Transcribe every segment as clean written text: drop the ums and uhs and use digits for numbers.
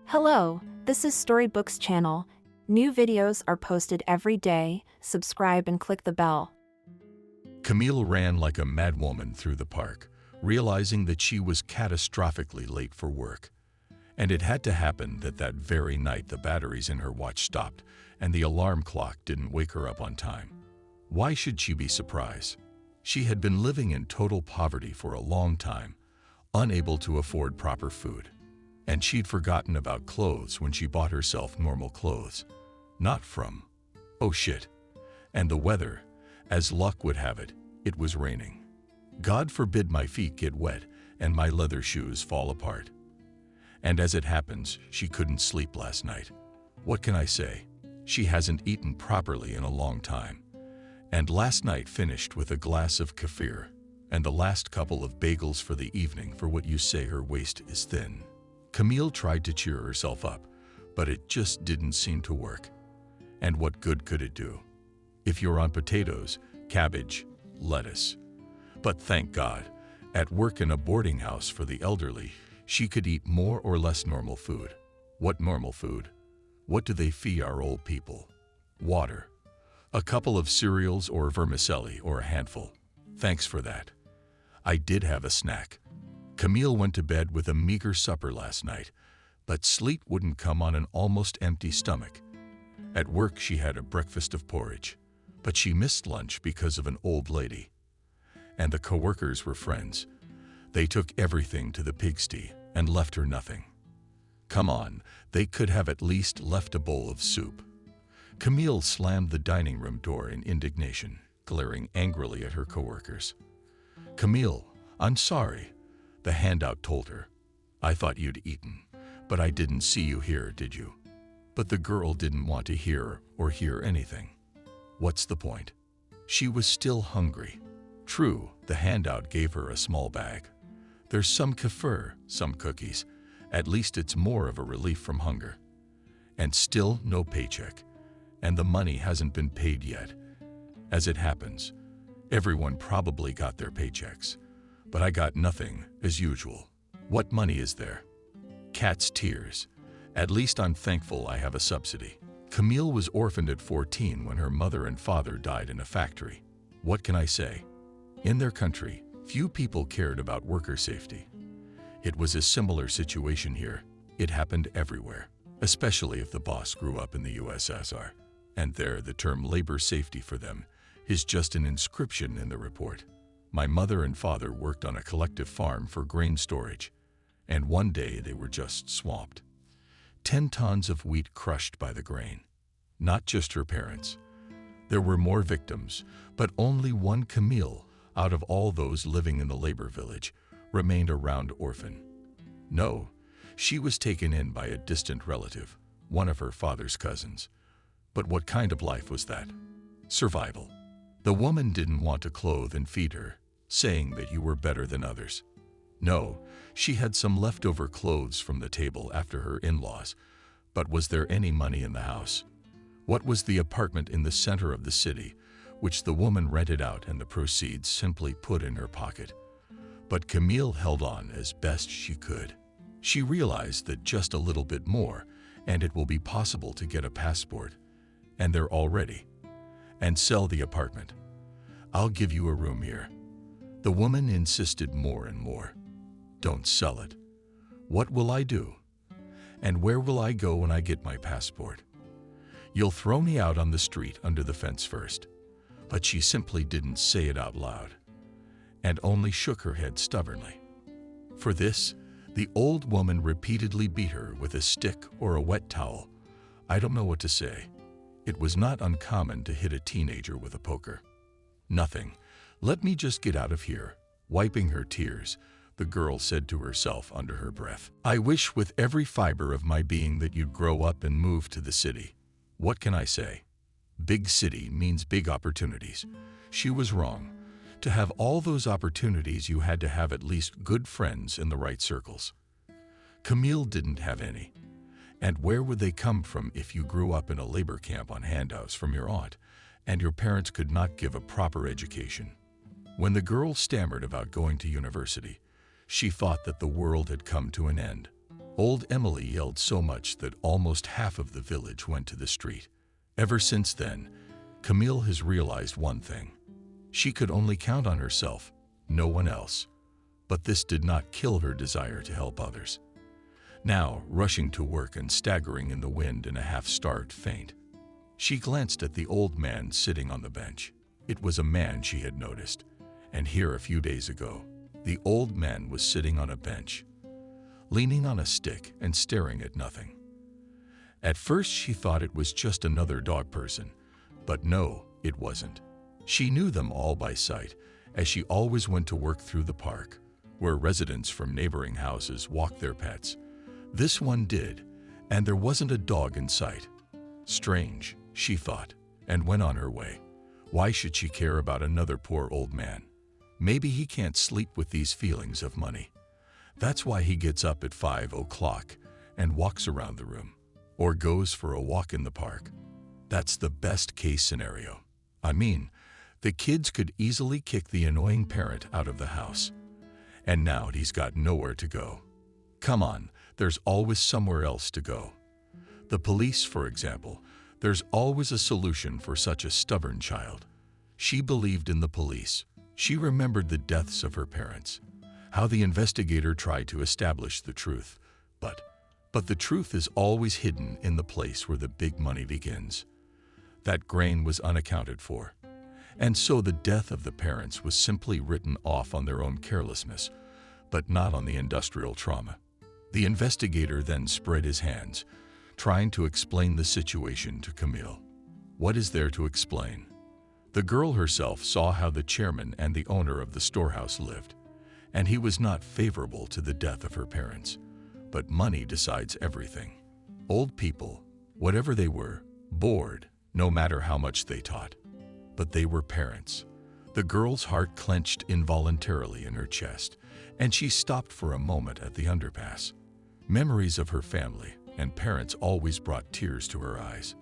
Hello, this is Storybooks channel. New videos are posted every day. Subscribe and click the bell. Camille ran like a madwoman through the park, realizing that she was catastrophically late for work. And it had to happen that very night the batteries in her watch stopped and the alarm clock didn't wake her up on time. Why should she be surprised? She had been living in total poverty for a long time, unable to afford proper food. And she'd forgotten about clothes when she bought herself normal clothes. Not from, oh shit. And the weather, as luck would have it, it was raining. God forbid my feet get wet and my leather shoes fall apart. And as it happens, she couldn't sleep last night. What can I say? She hasn't eaten properly in a long time. And last night finished with a glass of kefir and the last couple of bagels for the evening for what you say her waist is thin. Camille tried to cheer herself up, but it just didn't seem to work. And what good could it do? If you're on potatoes, cabbage, lettuce. But thank God, at work in a boarding house for the elderly, she could eat more or less normal food. What normal food? What do they feed our old people? Water. A couple of cereals or vermicelli or a handful. Thanks for that. I did have a snack. Camille went to bed with a meager supper last night, but sleep wouldn't come on an almost empty stomach. At work she had a breakfast of porridge, but she missed lunch because of an old lady. And the coworkers were friends. They took everything to the pigsty and left her nothing. Come on, they could have at least left a bowl of soup. Camille slammed the dining room door in indignation, glaring angrily at her coworkers. Camille, I'm sorry, the handout told her. I thought you'd eaten, but I didn't see you here, did you? But the girl didn't want to hear anything. What's the point? She was still hungry. True, the handout gave her a small bag. There's some kefir, some cookies. At least it's more of a relief from hunger. And still no paycheck. And the money hasn't been paid yet. As it happens, everyone probably got their paychecks. But I got nothing, as usual. What money is there? Cat's tears. At least I'm thankful I have a subsidy. Camille was orphaned at 14 when her mother and father died in a factory. What can I say? In their country, few people cared about worker safety. It was a similar situation here. It happened everywhere, especially if the boss grew up in the USSR. And there, the term labor safety for them is just an inscription in the report. My mother and father worked on a collective farm for grain storage, and one day they were just swamped. 10 tons of wheat crushed by the grain. Not just her parents. There were more victims, but only one Camille, out of all those living in the labor village, remained around orphan. No, she was taken in by a distant relative, one of her father's cousins. But what kind of life was that? Survival. The woman didn't want to clothe and feed her, saying that you were better than others. No, she had some leftover clothes from the table after her in-laws, but was there any money in the house? What was the apartment in the center of the city, which the woman rented out and the proceeds simply put in her pocket? But Camille held on as best she could. She realized that just a little bit more, and it will be possible to get a passport, and they're all ready, and sell the apartment. I'll give you a room here. The woman insisted more and more. Don't sell it. What will I do? And where will I go when I get my passport? You'll throw me out on the street under the fence first. But she simply didn't say it out loud, and only shook her head stubbornly. For this, the old woman repeatedly beat her with a stick or a wet towel. I don't know what to say. It was not uncommon to hit a teenager with a poker. Nothing. Let me just get out of here. Wiping her tears, the girl said to herself under her breath. I wish with every fiber of my being that you'd grow up and move to the city. What can I say? Big city means big opportunities. She was wrong. To have all those opportunities, you had to have at least good friends in the right circles. Camille didn't have any. And where would they come from if you grew up in a labor camp on handouts from your aunt, and your parents could not give a proper education? When the girl stammered about going to university, she thought that the world had come to an end. Old Emily yelled so much that almost half of the village went to the street. Ever since then, Camille has realized one thing. She could only count on herself, no one else. But this did not kill her desire to help others. Now, rushing to work and staggering in the wind in a half-starved faint, she glanced at the old man sitting on the bench. It was a man she had noticed, and here a few days ago, the old man was sitting on a bench, leaning on a stick and staring at nothing. At first she thought it was just another dog person, but no, it wasn't. She knew them all by sight, as she always went to work through the park, where residents from neighboring houses walked their pets. This one did, and there wasn't a dog in sight. Strange, she thought, and went on her way. Why should she care about another poor old man? Maybe he can't sleep with these feelings of money. That's why he gets up at 5 o'clock and walks around the room, or goes for a walk in the park. That's the best case scenario. I mean, the kids could easily kick the annoying parent out of the house. And now he's got nowhere to go. Come on, there's always somewhere else to go. The police, for example, there's always a solution for such a stubborn child. She believed in the police. She remembered the deaths of her parents, how the investigator tried to establish the truth. But the truth is always hidden in the place where the big money begins. That grain was unaccounted for. And so the death of the parents was simply written off on their own carelessness, but not on the industrial trauma. The investigator then spread his hands, trying to explain the situation to Camille. What is there to explain? The girl herself saw how the chairman and the owner of the storehouse lived, and he was not favorable to the death of her parents. But money decides everything. Old people, whatever they were, bored, no matter how much they taught. But they were parents. The girl's heart clenched involuntarily in her chest, and she stopped for a moment at the underpass. Memories of her family and parents always brought tears to her eyes.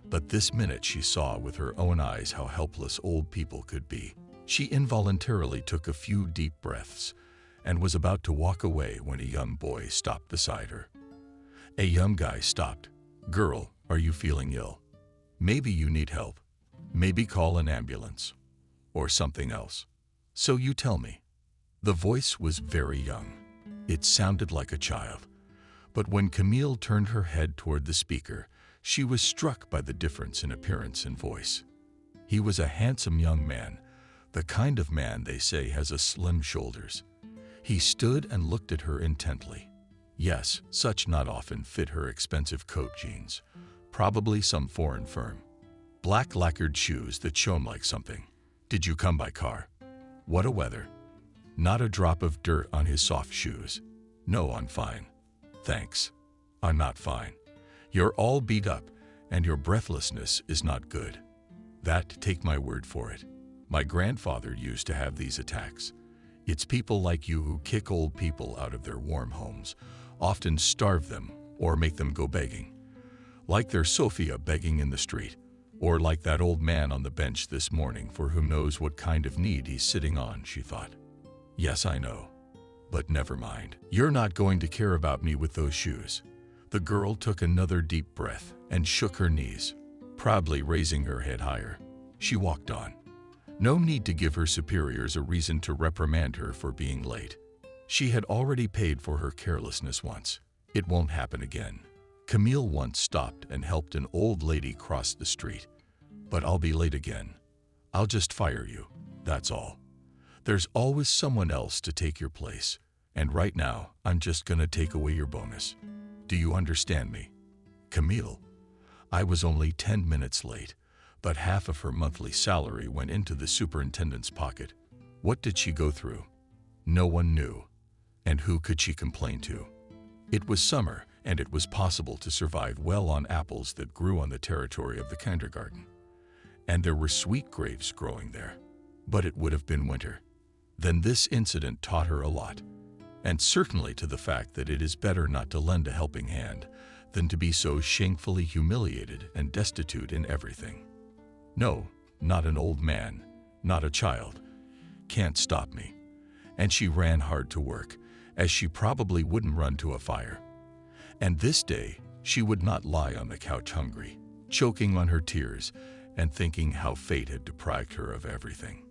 But this minute she saw with her own eyes how helpless old people could be. She involuntarily took a few deep breaths and was about to walk away when a young boy stopped beside her. A young guy stopped. "Girl, are you feeling ill? Maybe you need help. Maybe call an ambulance. Or something else. So you tell me." The voice was very young. It sounded like a child. But when Camille turned her head toward the speaker, she was struck by the difference in appearance and voice. He was a handsome young man, the kind of man they say has a slim shoulders. He stood and looked at her intently. Yes, such not often fit her expensive coat jeans, probably some foreign firm. Black lacquered shoes that shone like something. "Did you come by car?" What a weather. Not a drop of dirt on his soft shoes. "No, I'm fine. Thanks. I'm not fine. You're all beat up, and your breathlessness is not good. That, take my word for it. My grandfather used to have these attacks. It's people like you who kick old people out of their warm homes, often starve them or make them go begging. Like their Sophia begging in the street, or like that old man on the bench this morning for whom knows what kind of need he's sitting on," she thought. "Yes, I know. But never mind. You're not going to care about me with those shoes." The girl took another deep breath and shook her knees, proudly raising her head higher. She walked on. No need to give her superiors a reason to reprimand her for being late. She had already paid for her carelessness once. It won't happen again. Camille once stopped and helped an old lady cross the street. "But I'll be late again. I'll just fire you, that's all. There's always someone else to take your place, and right now I'm just gonna take away your bonus. Do you understand me?" Camille. I was only 10 minutes late, but half of her monthly salary went into the superintendent's pocket. What did she go through? No one knew. And who could she complain to? It was summer, and it was possible to survive well on apples that grew on the territory of the kindergarten. And there were sweet grapes growing there. But it would have been winter. Then this incident taught her a lot, and certainly to the fact that it is better not to lend a helping hand than to be so shamefully humiliated and destitute in everything. No, not an old man, not a child, can't stop me. And she ran hard to work, as she probably wouldn't run to a fire. And this day, she would not lie on the couch hungry, choking on her tears and thinking how fate had deprived her of everything.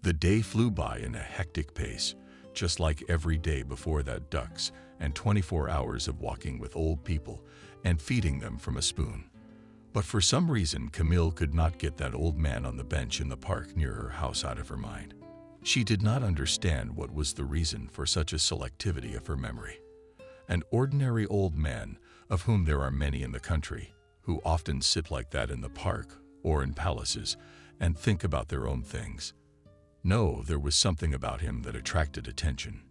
The day flew by in a hectic pace, just like every day before that ducks and 24 hours of walking with old people and feeding them from a spoon. But for some reason, Camille could not get that old man on the bench in the park near her house out of her mind. She did not understand what was the reason for such a selectivity of her memory. An ordinary old man, of whom there are many in the country, who often sit like that in the park or in palaces and think about their own things. No, there was something about him that attracted attention.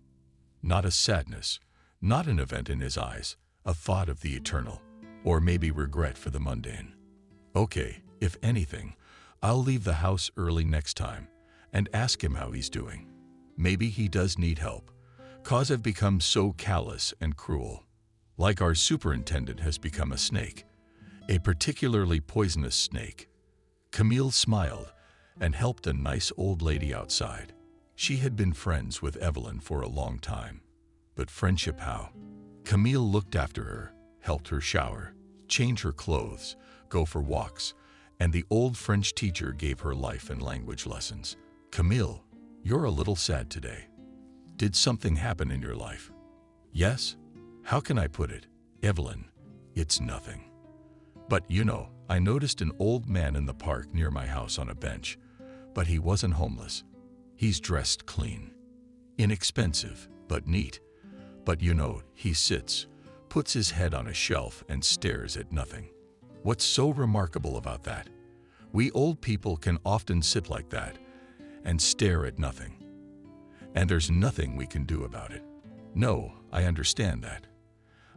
Not a sadness, not an event in his eyes, a thought of the eternal, or maybe regret for the mundane. Okay, if anything, I'll leave the house early next time and ask him how he's doing. Maybe he does need help, 'cause I've become so callous and cruel. Like our superintendent has become a snake, a particularly poisonous snake. Camille smiled and helped a nice old lady outside. She had been friends with Evelyn for a long time. But friendship how? Camille looked after her, helped her shower, change her clothes, go for walks, and the old French teacher gave her life and language lessons. Camille, you're a little sad today. Did something happen in your life? Yes? How can I put it? Evelyn, it's nothing. But you know, I noticed an old man in the park near my house on a bench, but he wasn't homeless. He's dressed clean. Inexpensive, but neat. But you know, he sits, puts his head on a shelf and stares at nothing. What's so remarkable about that? We old people can often sit like that and stare at nothing. And there's nothing we can do about it. No, I understand that.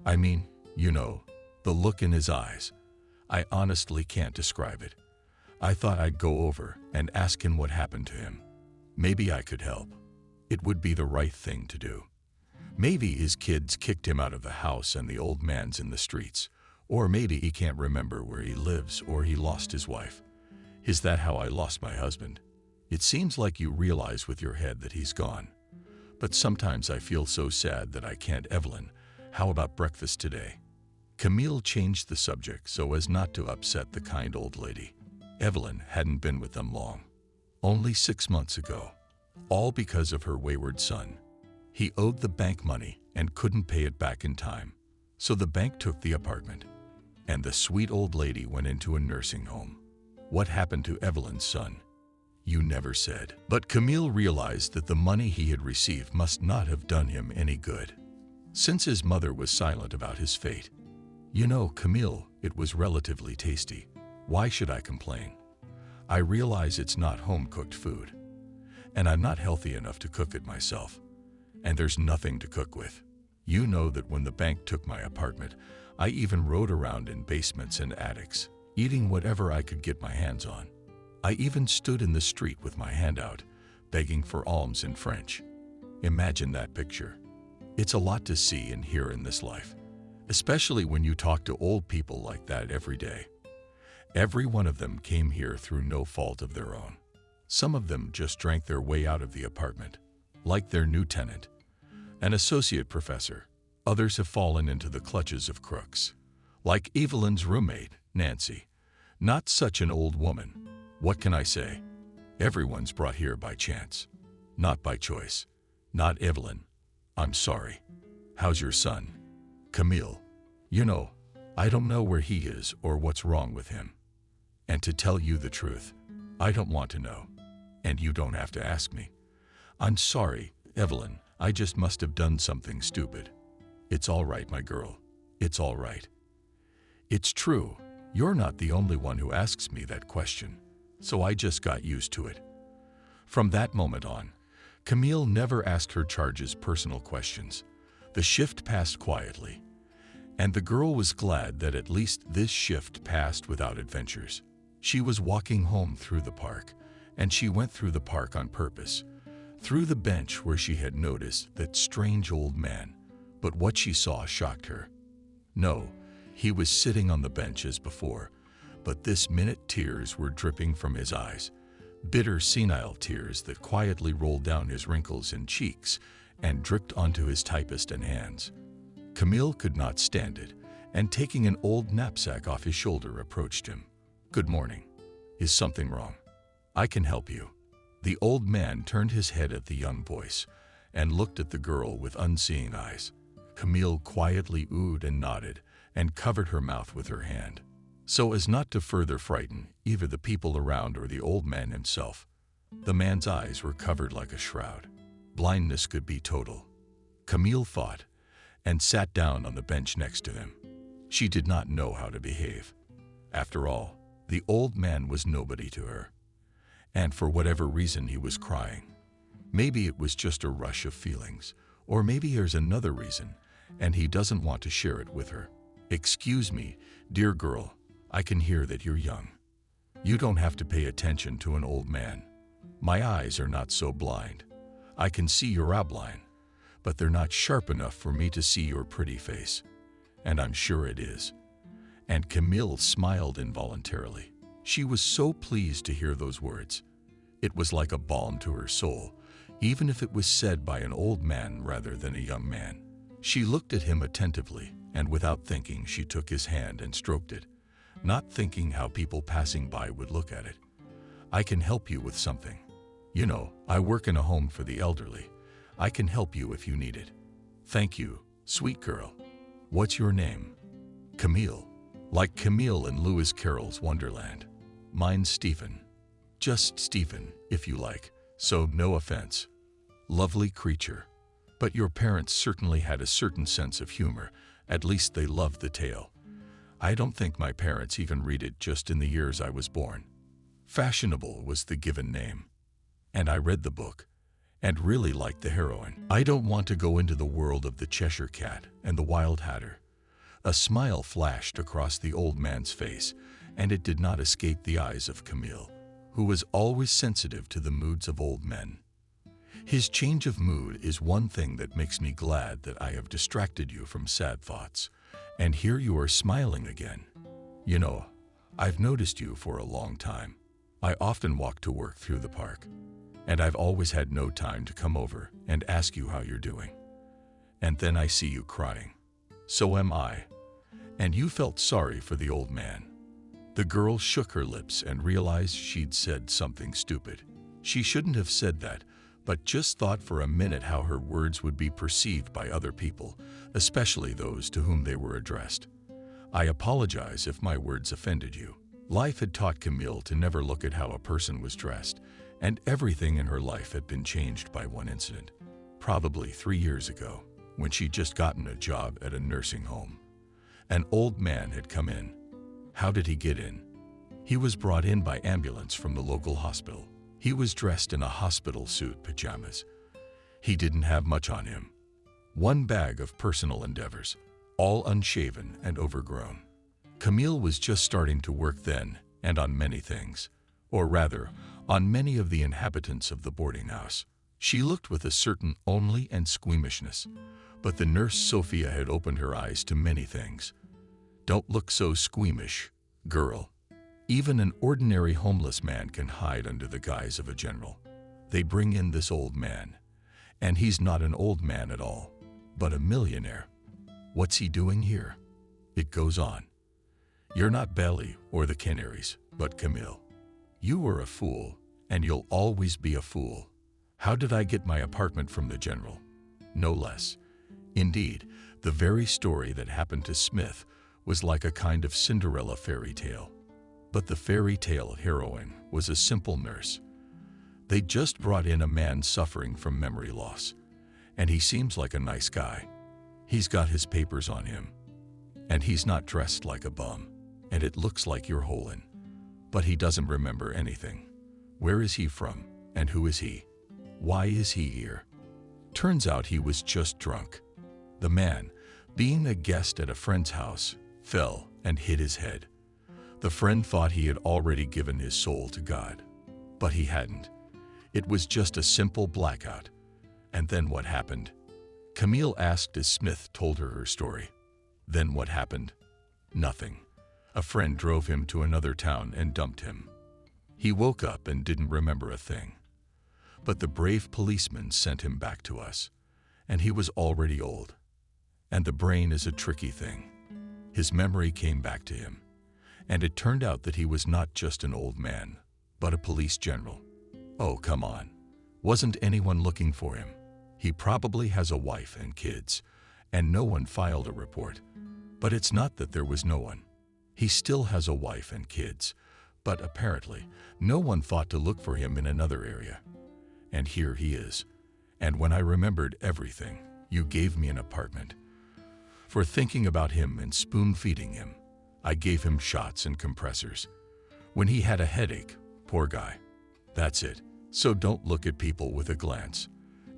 I mean, you know, the look in his eyes. I honestly can't describe it. I thought I'd go over and ask him what happened to him. Maybe I could help. It would be the right thing to do. Maybe his kids kicked him out of the house and the old man's in the streets. Or maybe he can't remember where he lives or he lost his wife. Is that how I lost my husband? It seems like you realize with your head that he's gone. But sometimes I feel so sad that I can't. Evelyn, how about breakfast today? Camille changed the subject so as not to upset the kind old lady. Evelyn hadn't been with them long. Only 6 months ago. All because of her wayward son. He owed the bank money and couldn't pay it back in time. So the bank took the apartment. And the sweet old lady went into a nursing home. What happened to Evelyn's son? You never said. But Camille realized that the money he had received must not have done him any good, since his mother was silent about his fate. You know, Camille, it was relatively tasty. Why should I complain? I realize it's not home-cooked food, and I'm not healthy enough to cook it myself. And there's nothing to cook with. You know that when the bank took my apartment, I even rode around in basements and attics, eating whatever I could get my hands on. I even stood in the street with my hand out, begging for alms in French. Imagine that picture. It's a lot to see and hear in this life, especially when you talk to old people like that every day. Every one of them came here through no fault of their own. Some of them just drank their way out of the apartment, like their new tenant, an associate professor. Others have fallen into the clutches of crooks, like Evelyn's roommate, Nancy. Not such an old woman. What can I say? Everyone's brought here by chance, not by choice. Not Evelyn. I'm sorry. How's your son? Camille. You know, I don't know where he is or what's wrong with him. And to tell you the truth, I don't want to know. And you don't have to ask me. I'm sorry, Evelyn. I just must have done something stupid. It's all right, my girl. It's all right. It's true. You're not the only one who asks me that question. So I just got used to it. From that moment on, Camille never asked her charges personal questions. The shift passed quietly, and the girl was glad that at least this shift passed without adventures. She was walking home through the park, and she went through the park on purpose, through the bench where she had noticed that strange old man. But what she saw shocked her. No, he was sitting on the bench as before, but this minute tears were dripping from his eyes, bitter senile tears that quietly rolled down his wrinkles and cheeks and dripped onto his typist and hands. Camille could not stand it, and taking an old knapsack off his shoulder, approached him. "Good morning. Is something wrong? I can help you." The old man turned his head at the young voice and looked at the girl with unseeing eyes. Camille quietly oohed and nodded and covered her mouth with her hand, so as not to further frighten either the people around or the old man himself. The man's eyes were covered like a shroud. Blindness could be total. Camille thought, and sat down on the bench next to him. She did not know how to behave. After all, the old man was nobody to her. And for whatever reason, he was crying. Maybe it was just a rush of feelings, or maybe there's another reason, and he doesn't want to share it with her. "Excuse me, dear girl, I can hear that you're young. You don't have to pay attention to an old man. My eyes are not so blind. I can see your outline, but they're not sharp enough for me to see your pretty face. And I'm sure it is." And Camille smiled involuntarily. She was so pleased to hear those words. It was like a balm to her soul, even if it was said by an old man rather than a young man. She looked at him attentively, and without thinking, she took his hand and stroked it, not thinking how people passing by would look at it. "I can help you with something. You know, I work in a home for the elderly. I can help you if you need it." "Thank you, sweet girl. What's your name?" "Camille. Like Camille in Lewis Carroll's Wonderland. Mine's Stephen. Just Stephen, if you like, so no offense." "Lovely creature. But your parents certainly had a certain sense of humor. At least they loved the tale. I don't think my parents even read it just in the years I was born. Fashionable was the given name. And I read the book, and really liked the heroine. I don't want to go into the world of the Cheshire Cat and the Wild Hatter." A smile flashed across the old man's face, and it did not escape the eyes of Camille, who was always sensitive to the moods of old men. "His change of mood is one thing that makes me glad that I have distracted you from sad thoughts, and here you are smiling again. You know, I've noticed you for a long time. I often walk to work through the park, and I've always had no time to come over and ask you how you're doing. And then I see you crying. So am I." And you felt sorry for the old man. The girl shook her lips and realized she'd said something stupid. She shouldn't have said that, but just thought for a minute how her words would be perceived by other people, especially those to whom they were addressed. "I apologize if my words offended you." Life had taught Camille to never look at how a person was dressed, and everything in her life had been changed by one incident, probably 3 years ago, when she'd just gotten a job at a nursing home. An old man had come in. How did he get in? He was brought in by ambulance from the local hospital. He was dressed in a hospital suit pajamas. He didn't have much on him. One bag of personal endeavors, all unshaven and overgrown. Camille was just starting to work then, and on many things, or rather, on many of the inhabitants of the boarding house. She looked with a certain only and squeamishness, but the nurse Sophia had opened her eyes to many things. "Don't look so squeamish, girl. Even an ordinary homeless man can hide under the guise of a general. They bring in this old man, and he's not an old man at all, but a millionaire. What's he doing here?" It goes on. "You're not Belly or the Canaries, but Camille. You were a fool, and you'll always be a fool. How did I get my apartment from the general? No less. Indeed, the very story that happened to Smith was like a kind of Cinderella fairy tale. But the fairy tale heroine was a simple nurse. They just brought in a man suffering from memory loss, and he seems like a nice guy. He's got his papers on him, and he's not dressed like a bum, and it looks like you're holin'. But he doesn't remember anything. Where is he from, and who is he? Why is he here? Turns out he was just drunk. The man, being a guest at a friend's house, fell and hit his head. The friend thought he had already given his soul to God, but he hadn't. It was just a simple blackout. And then what happened? Camille asked as Smith told her story. Then what happened? Nothing. A friend drove him to another town and dumped him. He woke up and didn't remember a thing. But the brave policeman sent him back to us, and he was already old. And the brain is a tricky thing. His memory came back to him, and it turned out that he was not just an old man, but a police general. Oh, come on. Wasn't anyone looking for him? He probably has a wife and kids, and no one filed a report. But it's not that there was no one. He still has a wife and kids, but apparently no one thought to look for him in another area. And here he is. And when I remembered everything, you gave me an apartment. For thinking about him and spoon-feeding him, I gave him shots and compressors. When he had a headache, poor guy. That's it. So don't look at people with a glance.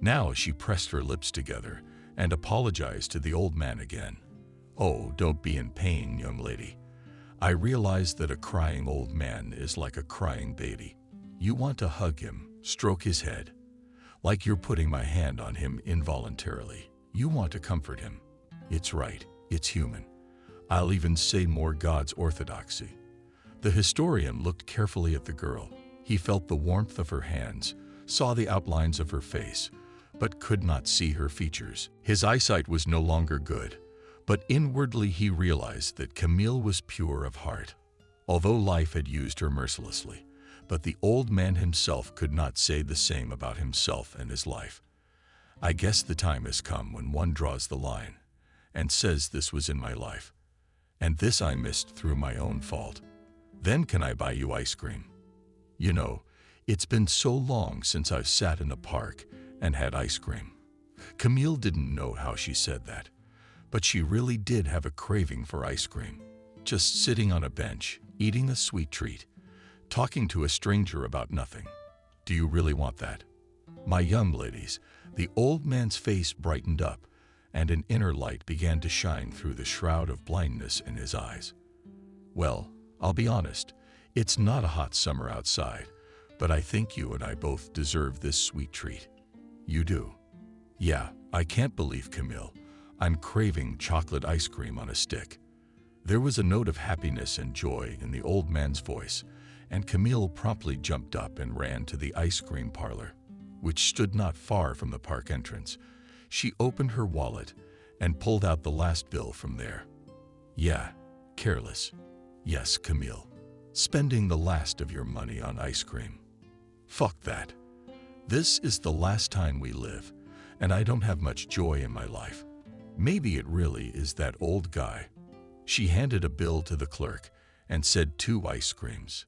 Now she pressed her lips together and apologized to the old man again. Oh, don't be in pain, young lady. I realize that a crying old man is like a crying baby. You want to hug him, stroke his head, like you're putting my hand on him involuntarily. You want to comfort him. It's right, it's human. I'll even say more God's orthodoxy. The historian looked carefully at the girl. He felt the warmth of her hands, saw the outlines of her face, but could not see her features. His eyesight was no longer good, but inwardly he realized that Camille was pure of heart. Although life had used her mercilessly, but the old man himself could not say the same about himself and his life. I guess the time has come when one draws the line and says this was in my life, and this I missed through my own fault. Then can I buy you ice cream? You know, it's been so long since I've sat in a park and had ice cream. Camille didn't know how she said that, but she really did have a craving for ice cream. Just sitting on a bench, eating a sweet treat, talking to a stranger about nothing. Do you really want that? My young ladies, the old man's face brightened up, and an inner light began to shine through the shroud of blindness in his eyes. Well, I'll be honest, it's not a hot summer outside, but I think you and I both deserve this sweet treat. You do? Yeah, I can't believe, Camille. I'm craving chocolate ice cream on a stick. There was a note of happiness and joy in the old man's voice, and Camille promptly jumped up and ran to the ice cream parlor, which stood not far from the park entrance. She opened her wallet and pulled out the last bill from there. Yeah, careless. Yes, Camille. Spending the last of your money on ice cream. Fuck that. This is the last time we live, and I don't have much joy in my life. Maybe it really is that old guy. She handed a bill to the clerk and said 2 ice creams.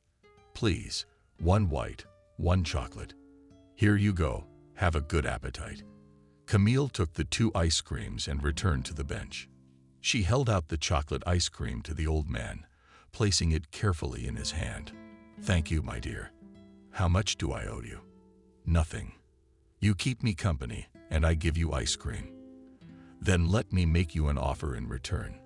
Please, 1 white, 1 chocolate. Here you go. Have a good appetite. Camille took the 2 ice creams and returned to the bench. She held out the chocolate ice cream to the old man, placing it carefully in his hand. Thank you, my dear. How much do I owe you? Nothing. You keep me company, and I give you ice cream. Then let me make you an offer in return.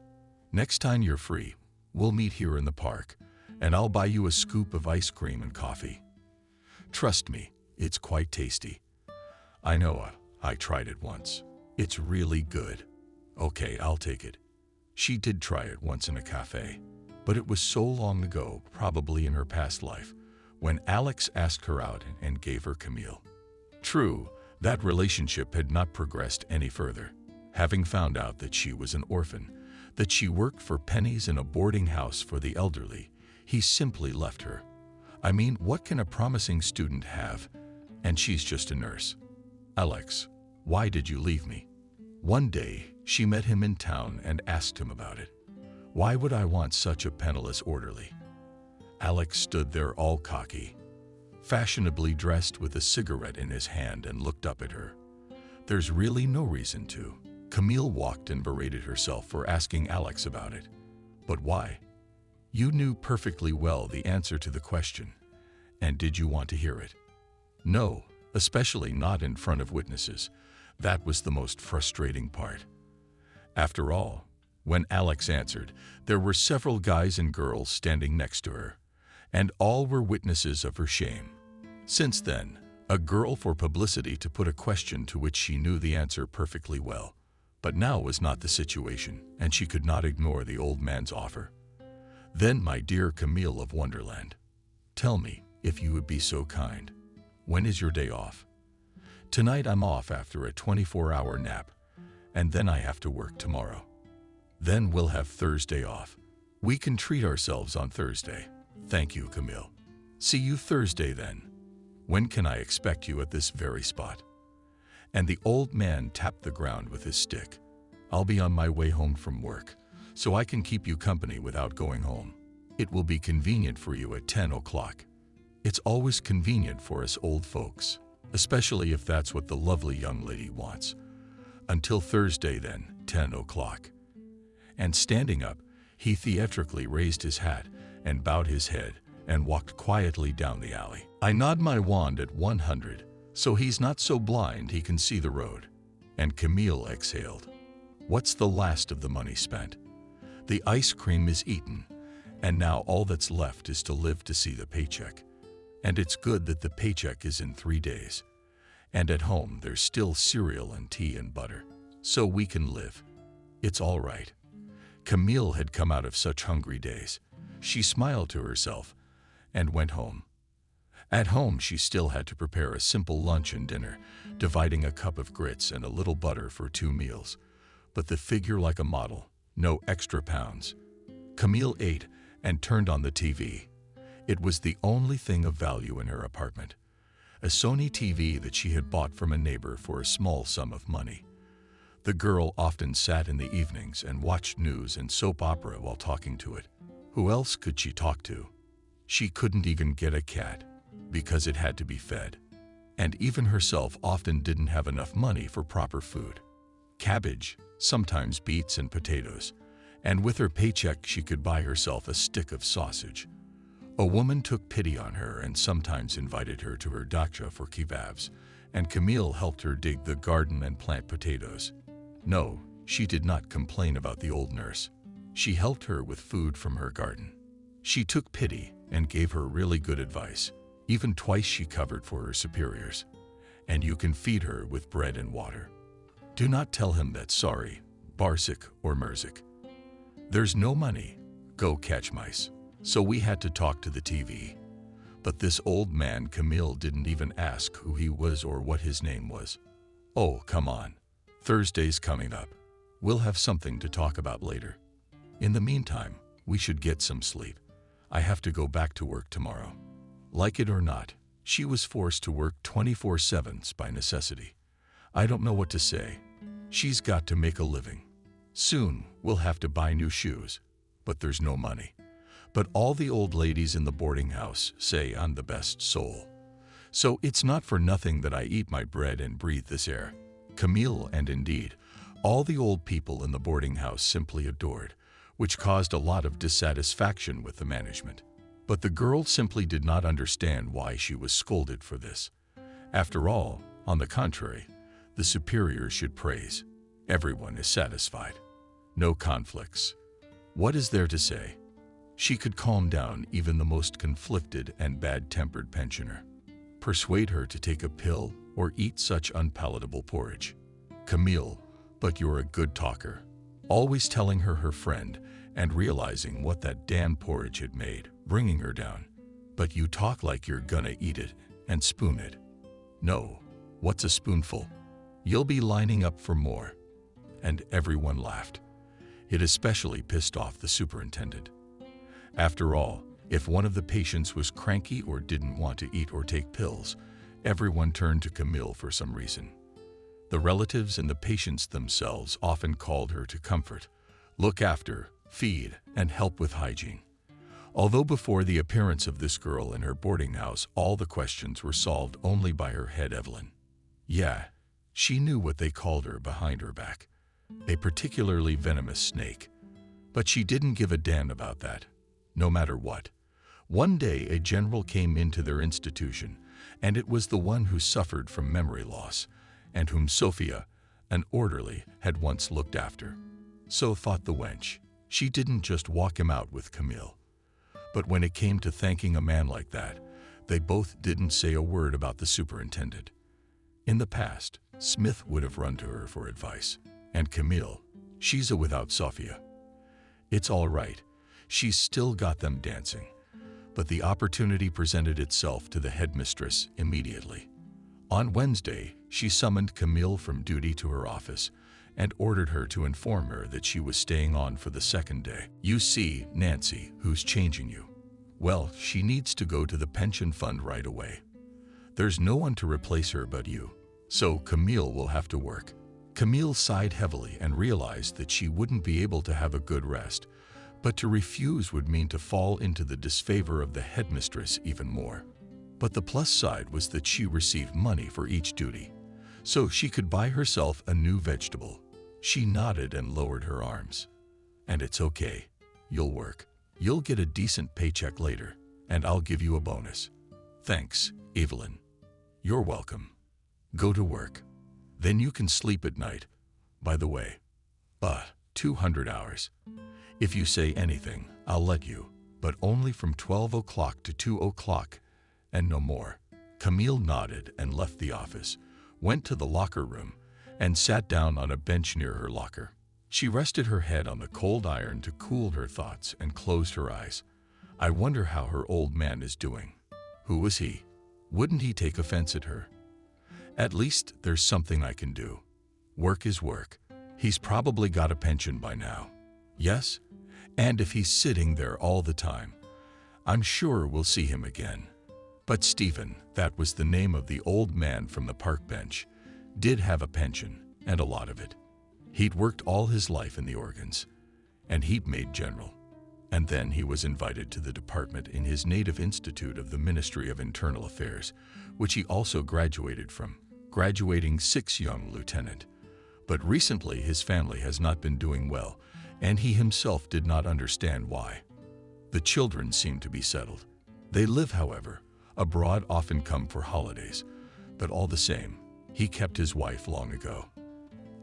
Next time you're free, we'll meet here in the park, and I'll buy you a scoop of ice cream and coffee. Trust me, it's quite tasty. I know, I tried it once. It's really good. Okay, I'll take it. She did try it once in a cafe, but it was so long ago, probably in her past life, when Alex asked her out and gave her Camille. True, that relationship had not progressed any further. Having found out that she was an orphan, that she worked for pennies in a boarding house for the elderly, he simply left her. I mean, what can a promising student have? And she's just a nurse. Alex, why did you leave me? One day, she met him in town and asked him about it. Why would I want such a penniless orderly? Alex stood there all cocky, fashionably dressed with a cigarette in his hand, and looked up at her. There's really no reason to. Camille walked and berated herself for asking Alex about it. But why? You knew perfectly well the answer to the question. And did you want to hear it? No, especially not in front of witnesses. That was the most frustrating part. After all, when Alex answered, there were several guys and girls standing next to her, and all were witnesses of her shame. Since then, a girl for publicity to put a question to which she knew the answer perfectly well. But now was not the situation, and she could not ignore the old man's offer. Then, my dear Camille of Wonderland, tell me, if you would be so kind, when is your day off? Tonight I'm off after a 24-hour nap, and then I have to work tomorrow. Then we'll have Thursday off. We can treat ourselves on Thursday. Thank you, Camille. See you Thursday then. When can I expect you at this very spot?" And the old man tapped the ground with his stick. "I'll be on my way home from work, so I can keep you company without going home. It will be convenient for you at 10 o'clock. It's always convenient for us old folks, especially if that's what the lovely young lady wants. Until Thursday then, 10 o'clock. And standing up, he theatrically raised his hat and bowed his head and walked quietly down the alley. I nod my wand at 100, so he's not so blind he can see the road. And Camille exhaled. What's the last of the money spent? The ice cream is eaten, and now all that's left is to live to see the paycheck. And it's good that the paycheck is in 3 days. And at home there's still cereal and tea and butter, so we can live. It's all right. Camille had come out of such hungry days. She smiled to herself and went home. At home, she still had to prepare a simple lunch and dinner, dividing a cup of grits and a little butter for 2 meals. But the figure like a model, no extra pounds. Camille ate and turned on the TV. It was the only thing of value in her apartment. A Sony TV that she had bought from a neighbor for a small sum of money. The girl often sat in the evenings and watched news and soap opera while talking to it. Who else could she talk to? She couldn't even get a cat, because it had to be fed. And even herself often didn't have enough money for proper food. Cabbage, sometimes beets and potatoes, and with her paycheck she could buy herself a stick of sausage. A woman took pity on her and sometimes invited her to her dacha for kebabs, and Camille helped her dig the garden and plant potatoes. No, she did not complain about the old nurse. She helped her with food from her garden. She took pity and gave her really good advice. Even twice she covered for her superiors. And you can feed her with bread and water. Do not tell him that sorry, Barsik or Merzik. There's no money. Go catch mice. So we had to talk to the TV. But this old man Camille didn't even ask who he was or what his name was. Oh, come on. Thursday's coming up. We'll have something to talk about later. In the meantime, we should get some sleep. I have to go back to work tomorrow. Like it or not, she was forced to work 24/7 by necessity. I don't know what to say. She's got to make a living. Soon, we'll have to buy new shoes, but there's no money. But all the old ladies in the boarding house say I'm the best soul. So it's not for nothing that I eat my bread and breathe this air. Camille and indeed, all the old people in the boarding house simply adored, which caused a lot of dissatisfaction with the management. But the girl simply did not understand why she was scolded for this. After all, on the contrary, the superiors should praise. Everyone is satisfied. No conflicts. What is there to say? She could calm down even the most conflicted and bad-tempered pensioner. Persuade her to take a pill or eat such unpalatable porridge. Camille, but you're a good talker. Always telling her friend and realizing what that damn porridge had made, bringing her down. But you talk like you're gonna eat it and spoon it. No, what's a spoonful? You'll be lining up for more. And everyone laughed. It especially pissed off the superintendent. After all, if one of the patients was cranky or didn't want to eat or take pills, everyone turned to Camille for some reason. The relatives and the patients themselves often called her to comfort, look after, feed, and help with hygiene. Although before the appearance of this girl in her boarding house, all the questions were solved only by her head Evelyn. Yeah, she knew what they called her behind her back, a particularly venomous snake. But she didn't give a damn about that, no matter what. One day a general came into their institution, and it was the one who suffered from memory loss, and whom Sophia, an orderly, had once looked after. So thought the wench. She didn't just walk him out with Camille. But when it came to thanking a man like that, they both didn't say a word about the superintendent. In the past, Smith would have run to her for advice. And Camille, she's a without Sophia. It's all right. She's still got them dancing. But the opportunity presented itself to the headmistress immediately. On Wednesday, she summoned Camille from duty to her office and ordered her to inform her that she was staying on for the second day. "You see, Nancy, who's changing you? Well, she needs to go to the pension fund right away. There's no one to replace her but you, so Camille will have to work." Camille sighed heavily and realized that she wouldn't be able to have a good rest, but to refuse would mean to fall into the disfavor of the headmistress even more. But the plus side was that she received money for each duty, so she could buy herself a new vegetable. She nodded and lowered her arms. "And it's okay. You'll work. You'll get a decent paycheck later, and I'll give you a bonus." "Thanks, Evelyn." "You're welcome. Go to work. Then you can sleep at night. By the way, 200 hours. If you say anything, I'll let you, but only from 12 o'clock to 2 o'clock, and no more." Camille nodded and left the office, went to the locker room, and sat down on a bench near her locker. She rested her head on the cold iron to cool her thoughts and closed her eyes. I wonder how her old man is doing. Who was he? Wouldn't he take offense at her? At least there's something I can do. Work is work. He's probably got a pension by now. Yes, and if he's sitting there all the time, I'm sure we'll see him again. But Stephen, that was the name of the old man from the park bench, did have a pension, and a lot of it. He'd worked all his life in the organs, and he'd made general. And then he was invited to the department in his native institute of the Ministry of Internal Affairs, which he also graduated from, graduating 6 young lieutenant. But recently his family has not been doing well, and he himself did not understand why. The children seem to be settled. They live, however, abroad, often come for holidays, but all the same, he kept his wife long ago.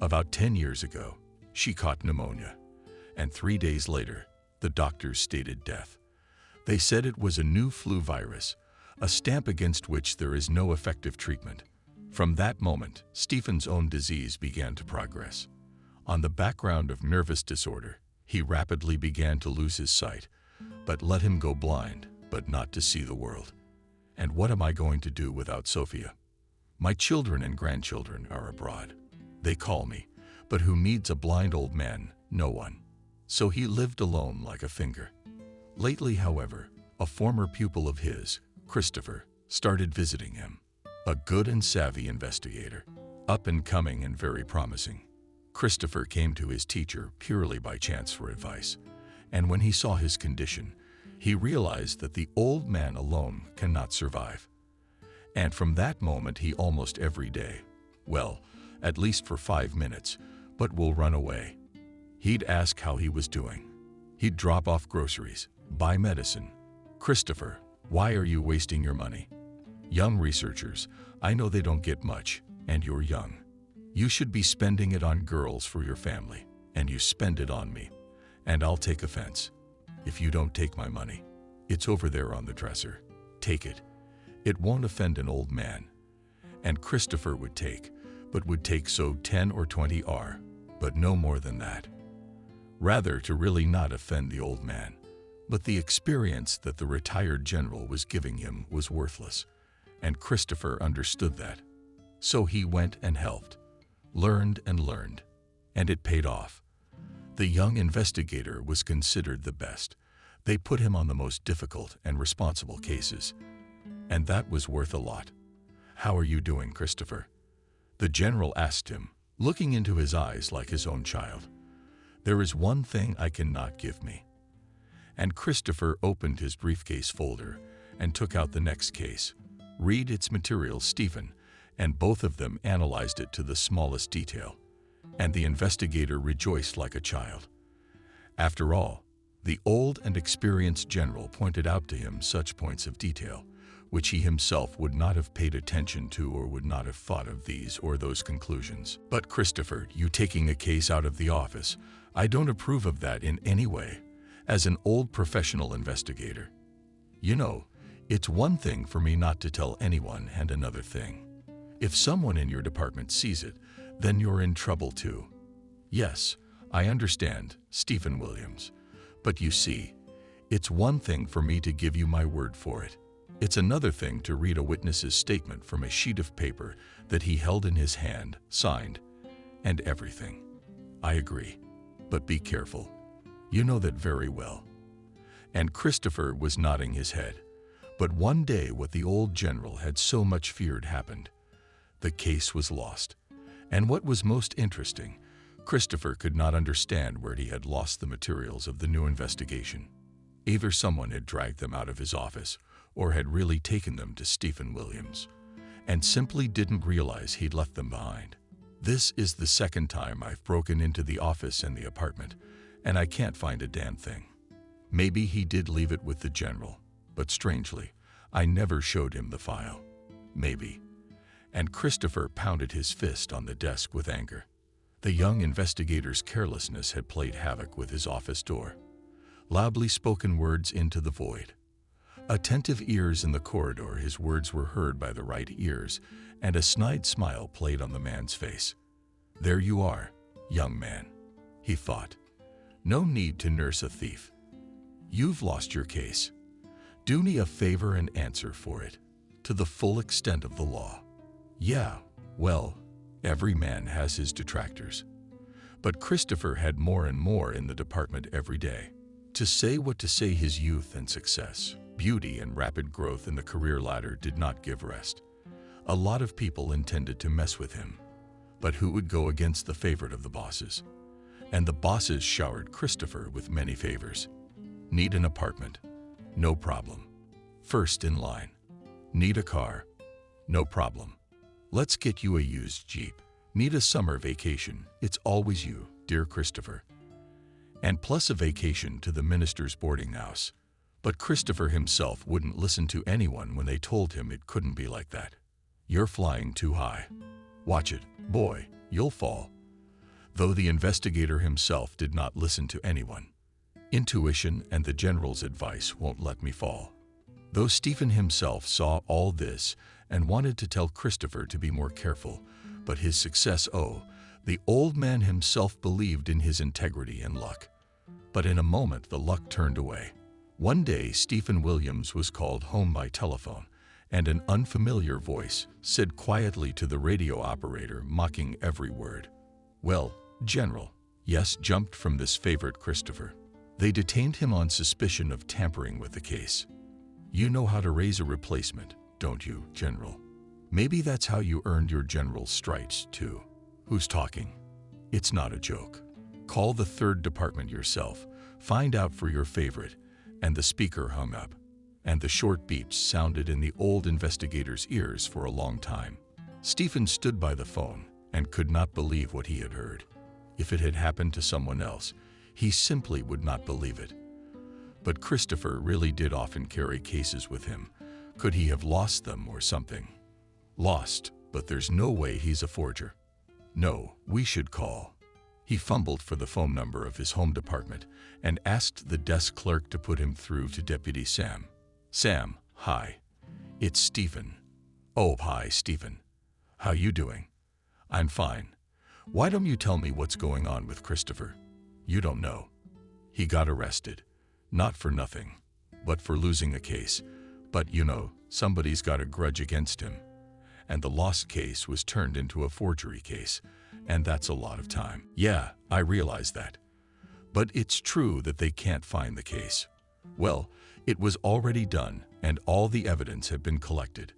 About 10 years ago, she caught pneumonia, and 3 days later, the doctors stated death. They said it was a new flu virus, a stamp against which there is no effective treatment. From that moment, Stephen's own disease began to progress. On the background of nervous disorder, he rapidly began to lose his sight, but let him go blind, but not to see the world. And what am I going to do without Sophia? My children and grandchildren are abroad. They call me, but who needs a blind old man? No one. So he lived alone like a finger. Lately, however, a former pupil of his, Christopher, started visiting him. A good and savvy investigator, up and coming and very promising. Christopher came to his teacher purely by chance for advice, and when he saw his condition, he realized that the old man alone cannot survive. And from that moment he almost every day, well, at least for 5 minutes, but will run away. He'd ask how he was doing. He'd drop off groceries, buy medicine. "Christopher, why are you wasting your money? Young researchers, I know they don't get much, and you're young. You should be spending it on girls for your family, and you spend it on me, and I'll take offense. If you don't take my money, it's over there on the dresser. Take it. It won't offend an old man." And Christopher would take, but would take so 10 or 20 R, but no more than that. Rather to really not offend the old man, but the experience that the retired general was giving him was worthless, and Christopher understood that. So he went and helped, learned, and it paid off. The young investigator was considered the best. They put him on the most difficult and responsible cases, and that was worth a lot. "How are you doing, Christopher?" the general asked him, looking into his eyes like his own child. "There is one thing I cannot give me." And Christopher opened his briefcase folder and took out the next case. "Read its materials, Stephen," and both of them analyzed it to the smallest detail. And the investigator rejoiced like a child. After all, the old and experienced general pointed out to him such points of detail, which he himself would not have paid attention to or would not have thought of these or those conclusions. "But Christopher, you taking a case out of the office, I don't approve of that in any way, as an old professional investigator. You know, it's one thing for me not to tell anyone and another thing. If someone in your department sees it, then you're in trouble too. Yes, I understand, Stephen Williams. But you see, it's one thing for me to give you my word for it. It's another thing to read a witness's statement from a sheet of paper that he held in his hand, signed, and everything. I agree. But be careful. You know that very well. And Christopher was nodding his head. But one day what the old general had so much feared happened. The case was lost. And what was most interesting, Christopher could not understand where he had lost the materials of the new investigation. Either someone had dragged them out of his office or had really taken them to Stephen Williams and simply didn't realize he'd left them behind. This is the second time I've broken into the office and the apartment, and I can't find a damn thing. Maybe he did leave it with the general, but strangely, I never showed him the file. Maybe. And Christopher pounded his fist on the desk with anger. The young investigator's carelessness had played havoc with his office door. Loudly spoken words into the void. Attentive ears in the corridor, his words were heard by the right ears, and a snide smile played on the man's face. There you are, young man, he thought. No need to nurse a thief. You've lost your case. Do me a favor and answer for it, to the full extent of the law. Yeah, well, every man has his detractors. But Christopher had more and more in the department every day. To say what to say, his youth and success, beauty and rapid growth in the career ladder did not give rest. A lot of people intended to mess with him. But who would go against the favorite of the bosses? And the bosses showered Christopher with many favors. Need an apartment? No problem. First in line. Need a car? No problem. Let's get you a used Jeep. Need a summer vacation? It's always you, dear Christopher. And plus a vacation to the minister's boarding house. But Christopher himself wouldn't listen to anyone when they told him it couldn't be like that. You're flying too high. Watch it, boy, you'll fall. Though the investigator himself did not listen to anyone. Intuition and the general's advice won't let me fall. Though Stephen himself saw all this and wanted to tell Christopher to be more careful, but his success, the old man himself believed in his integrity and luck. But in a moment the luck turned away. One day Stephen Williams was called home by telephone, and an unfamiliar voice said quietly to the radio operator, mocking every word, "Well, General." Yes, jumped from this favorite Christopher. They detained him on suspicion of tampering with the case. You know how to raise a replacement, don't you, General? Maybe that's how you earned your general's stripes, too. Who's talking? It's not a joke. Call the third department yourself. Find out for your favorite. And the speaker hung up. And the short beep sounded in the old investigator's ears for a long time. Stephen stood by the phone and could not believe what he had heard. If it had happened to someone else, he simply would not believe it. But Christopher really did often carry cases with him. Could he have lost them or something? Lost, but there's no way he's a forger. No, we should call. He fumbled for the phone number of his home department and asked the desk clerk to put him through to Deputy Sam. Sam, hi. It's Stephen. Oh, hi, Stephen. How you doing? I'm fine. Why don't you tell me what's going on with Christopher? You don't know. He got arrested. Not for nothing, but for losing a case. But you know, somebody's got a grudge against him. And the lost case was turned into a forgery case, and that's a lot of time. Yeah, I realize that. But it's true that they can't find the case. Well, it was already done, and all the evidence had been collected.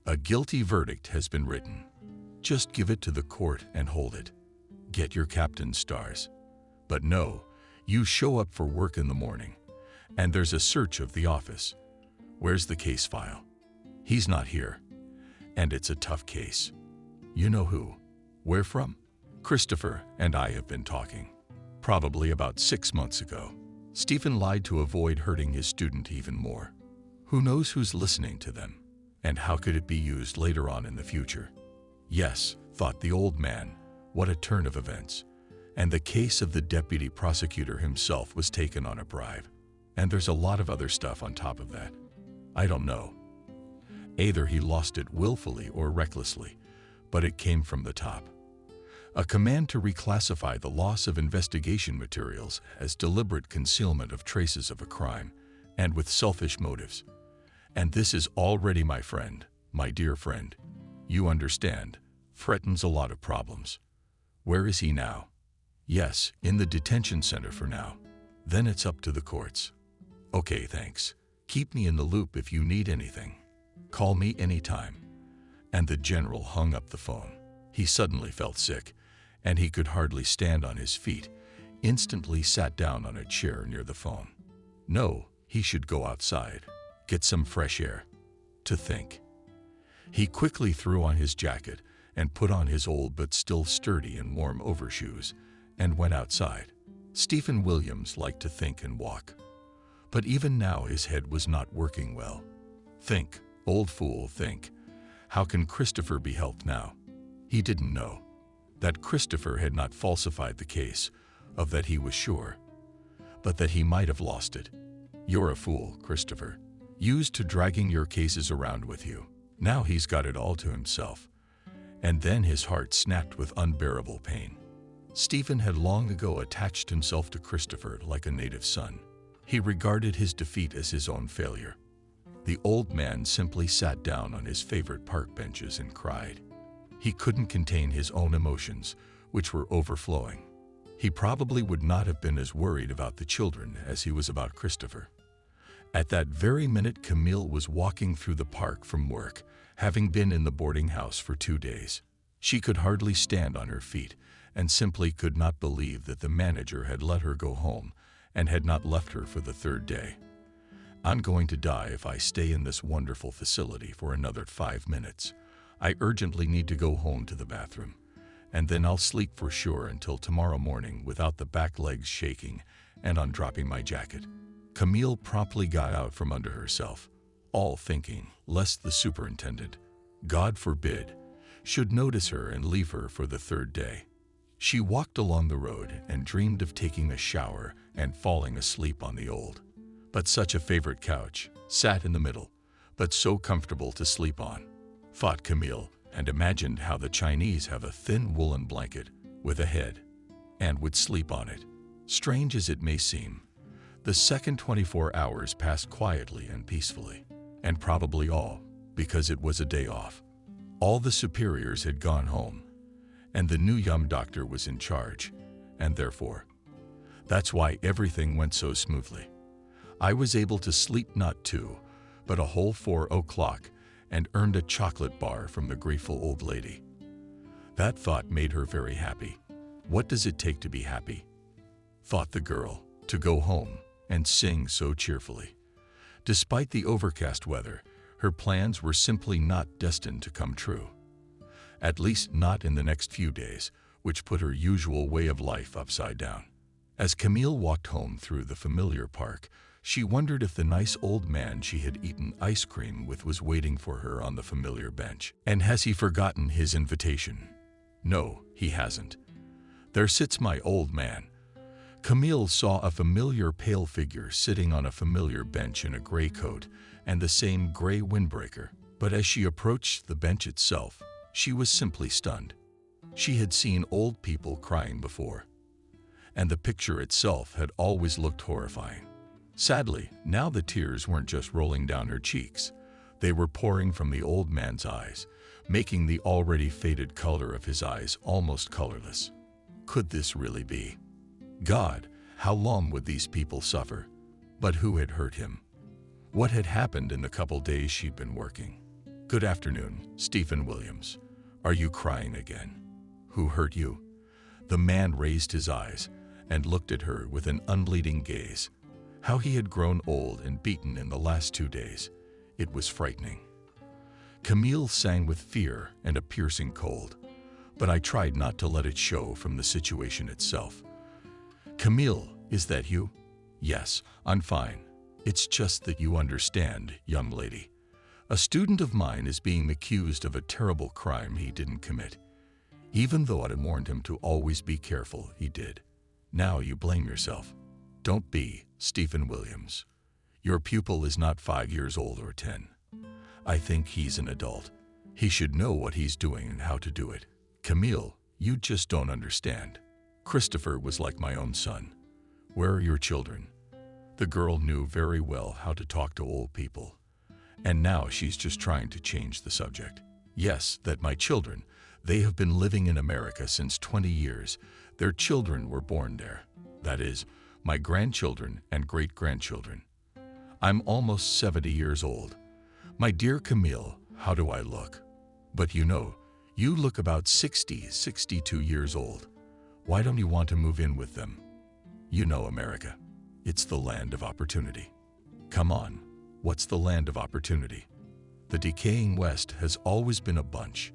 A guilty verdict has been written. Just give it to the court and hold it. Get your captain's stars. But no, you show up for work in the morning, and there's a search of the office. Where's the case file? He's not here. And it's a tough case. You know who? Where from? Christopher and I have been talking. Probably about 6 months ago. Stephen lied to avoid hurting his student even more. Who knows who's listening to them? And how could it be used later on in the future? Yes, thought the old man, what a turn of events. And the case of the deputy prosecutor himself was taken on a bribe. And there's a lot of other stuff on top of that. I don't know. Either he lost it willfully or recklessly, but it came from the top. A command to reclassify the loss of investigation materials as deliberate concealment of traces of a crime, and with selfish motives. And this is already, my friend, my dear friend, you understand, threatens a lot of problems. Where is he now? Yes, in the detention center for now. Then it's up to the courts. Okay, thanks. Keep me in the loop if you need anything. Call me anytime. And the general hung up the phone. He suddenly felt sick, and he could hardly stand on his feet, instantly sat down on a chair near the phone. No, he should go outside, get some fresh air. To think. He quickly threw on his jacket and put on his old but still sturdy and warm overshoes and went outside. Stephen Williams liked to think and walk. But even now his head was not working well. Think, old fool, think. How can Christopher be helped now? He didn't know. That Christopher had not falsified the case, of that he was sure. But that he might have lost it. You're a fool, Christopher. Used to dragging your cases around with you. Now he's got it all to himself. And then his heart snapped with unbearable pain. Stephen had long ago attached himself to Christopher like a native son. He regarded his defeat as his own failure. The old man simply sat down on his favorite park benches and cried. He couldn't contain his own emotions, which were overflowing. He probably would not have been as worried about the children as he was about Christopher. At that very minute, Camille was walking through the park from work, having been in the boarding house for 2 days. She could hardly stand on her feet and simply could not believe that the manager had let her go home and had not left her for the 3rd day. I'm going to die if I stay in this wonderful facility for another 5 minutes. I urgently need to go home to the bathroom, and then I'll sleep for sure until tomorrow morning without the back legs shaking and on dropping my jacket. Camille promptly got out from under herself, all thinking lest the superintendent, God forbid, should notice her and leave her for the 3rd day. She walked along the road and dreamed of taking a shower and falling asleep on the old, but such a favorite couch, sat in the middle, but so comfortable to sleep on, thought Camille, and imagined how the Chinese have a thin woolen blanket with a head and would sleep on it. Strange as it may seem, the second 24 hours passed quietly and peacefully, and probably all because it was a day off. All the superiors had gone home, and the new young doctor was in charge, and therefore, that's why everything went so smoothly. I was able to sleep not 2, but a whole 4 o'clock and earned a chocolate bar from the grateful old lady. That thought made her very happy. What does it take to be happy? Thought the girl, to go home and sing so cheerfully. Despite the overcast weather, her plans were simply not destined to come true. At least not in the next few days, which put her usual way of life upside down. As Camille walked home through the familiar park, she wondered if the nice old man she had eaten ice cream with was waiting for her on the familiar bench. And has he forgotten his invitation? No, he hasn't. There sits my old man. Camille saw a familiar pale figure sitting on a familiar bench in a gray coat and the same gray windbreaker. But as she approached the bench itself, she was simply stunned. She had seen old people crying before, and the picture itself had always looked horrifying. Sadly, now the tears weren't just rolling down her cheeks. They were pouring from the old man's eyes, making the already faded color of his eyes almost colorless. Could this really be? God, how long would these people suffer? But who had hurt him? What had happened in the couple days she'd been working? Good afternoon, Stephen Williams. Are you crying again? Who hurt you? The man raised his eyes and looked at her with an unbelieving gaze. How he had grown old and beaten in the last 2 days. It was frightening. Camille sang with fear and a piercing cold, but I tried not to let it show from the situation itself. Camille, is that you? Yes, I'm fine. It's just that you understand, young lady. A student of mine is being accused of a terrible crime he didn't commit. Even though I had warned him to always be careful, he did. Now you blame yourself. Don't be, Stephen Williams. Your pupil is not 5 years old or 10. I think he's an adult. He should know what he's doing and how to do it. Camille, you just don't understand. Christopher was like my own son. Where are your children? The girl knew very well how to talk to old people. And now she's just trying to change the subject. Yes, that my children, they have been living in America since 20 years. Their children were born there. That is, my grandchildren and great-grandchildren. I'm almost 70 years old. My dear Camille, how do I look? But you look about 60, 62 years old. Why don't you want to move in with them? You know America. It's the land of opportunity. Come on, what's the land of opportunity? The decaying West has always been a bunch.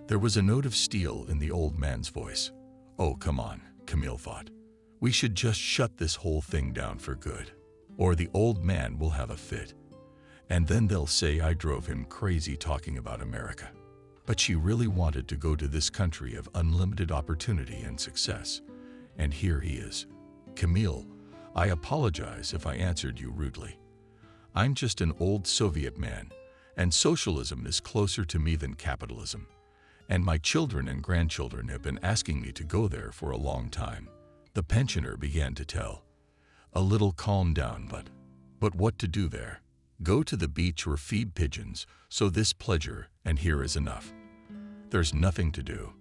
There was a note of steel in the old man's voice. Oh, come on, Camille thought. We should just shut this whole thing down for good, or the old man will have a fit. And then they'll say I drove him crazy talking about America. But she really wanted to go to this country of unlimited opportunity and success. And here he is. Camille, I apologize if I answered you rudely. I'm just an old Soviet man, and socialism is closer to me than capitalism. And my children and grandchildren have been asking me to go there for a long time. The pensioner began to tell. A little calmed down, but what to do there? Go to the beach or feed pigeons, so this pleasure and here is enough. There's nothing to do.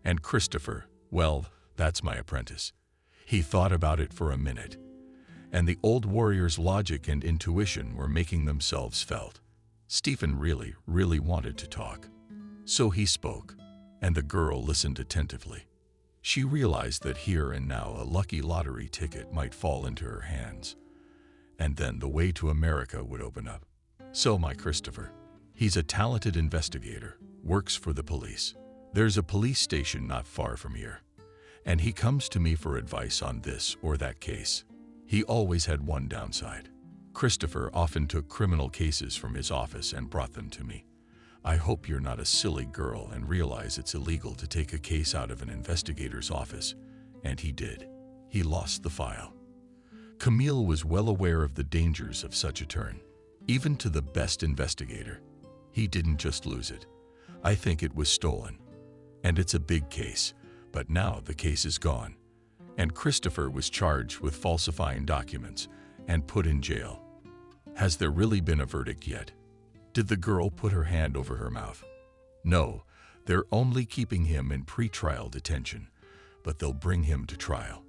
And Christopher, well, that's my apprentice. He thought about it for a minute, and the old warrior's logic and intuition were making themselves felt. Stephen really wanted to talk. So he spoke, and the girl listened attentively. She realized that here and now a lucky lottery ticket might fall into her hands, and then the way to America would open up. So my Christopher, he's a talented investigator, works for the police. There's a police station not far from here, and he comes to me for advice on this or that case. He always had one downside. Christopher often took criminal cases from his office and brought them to me. I hope you're not a silly girl and realize it's illegal to take a case out of an investigator's office. And he did. He lost the file. Camille was well aware of the dangers of such a turn, even to the best investigator. He didn't just lose it. I think it was stolen. And it's a big case, but now the case is gone. And Christopher was charged with falsifying documents and put in jail. Has there really been a verdict yet? Did the girl put her hand over her mouth? No, they're only keeping him in pretrial detention, but they'll bring him to trial.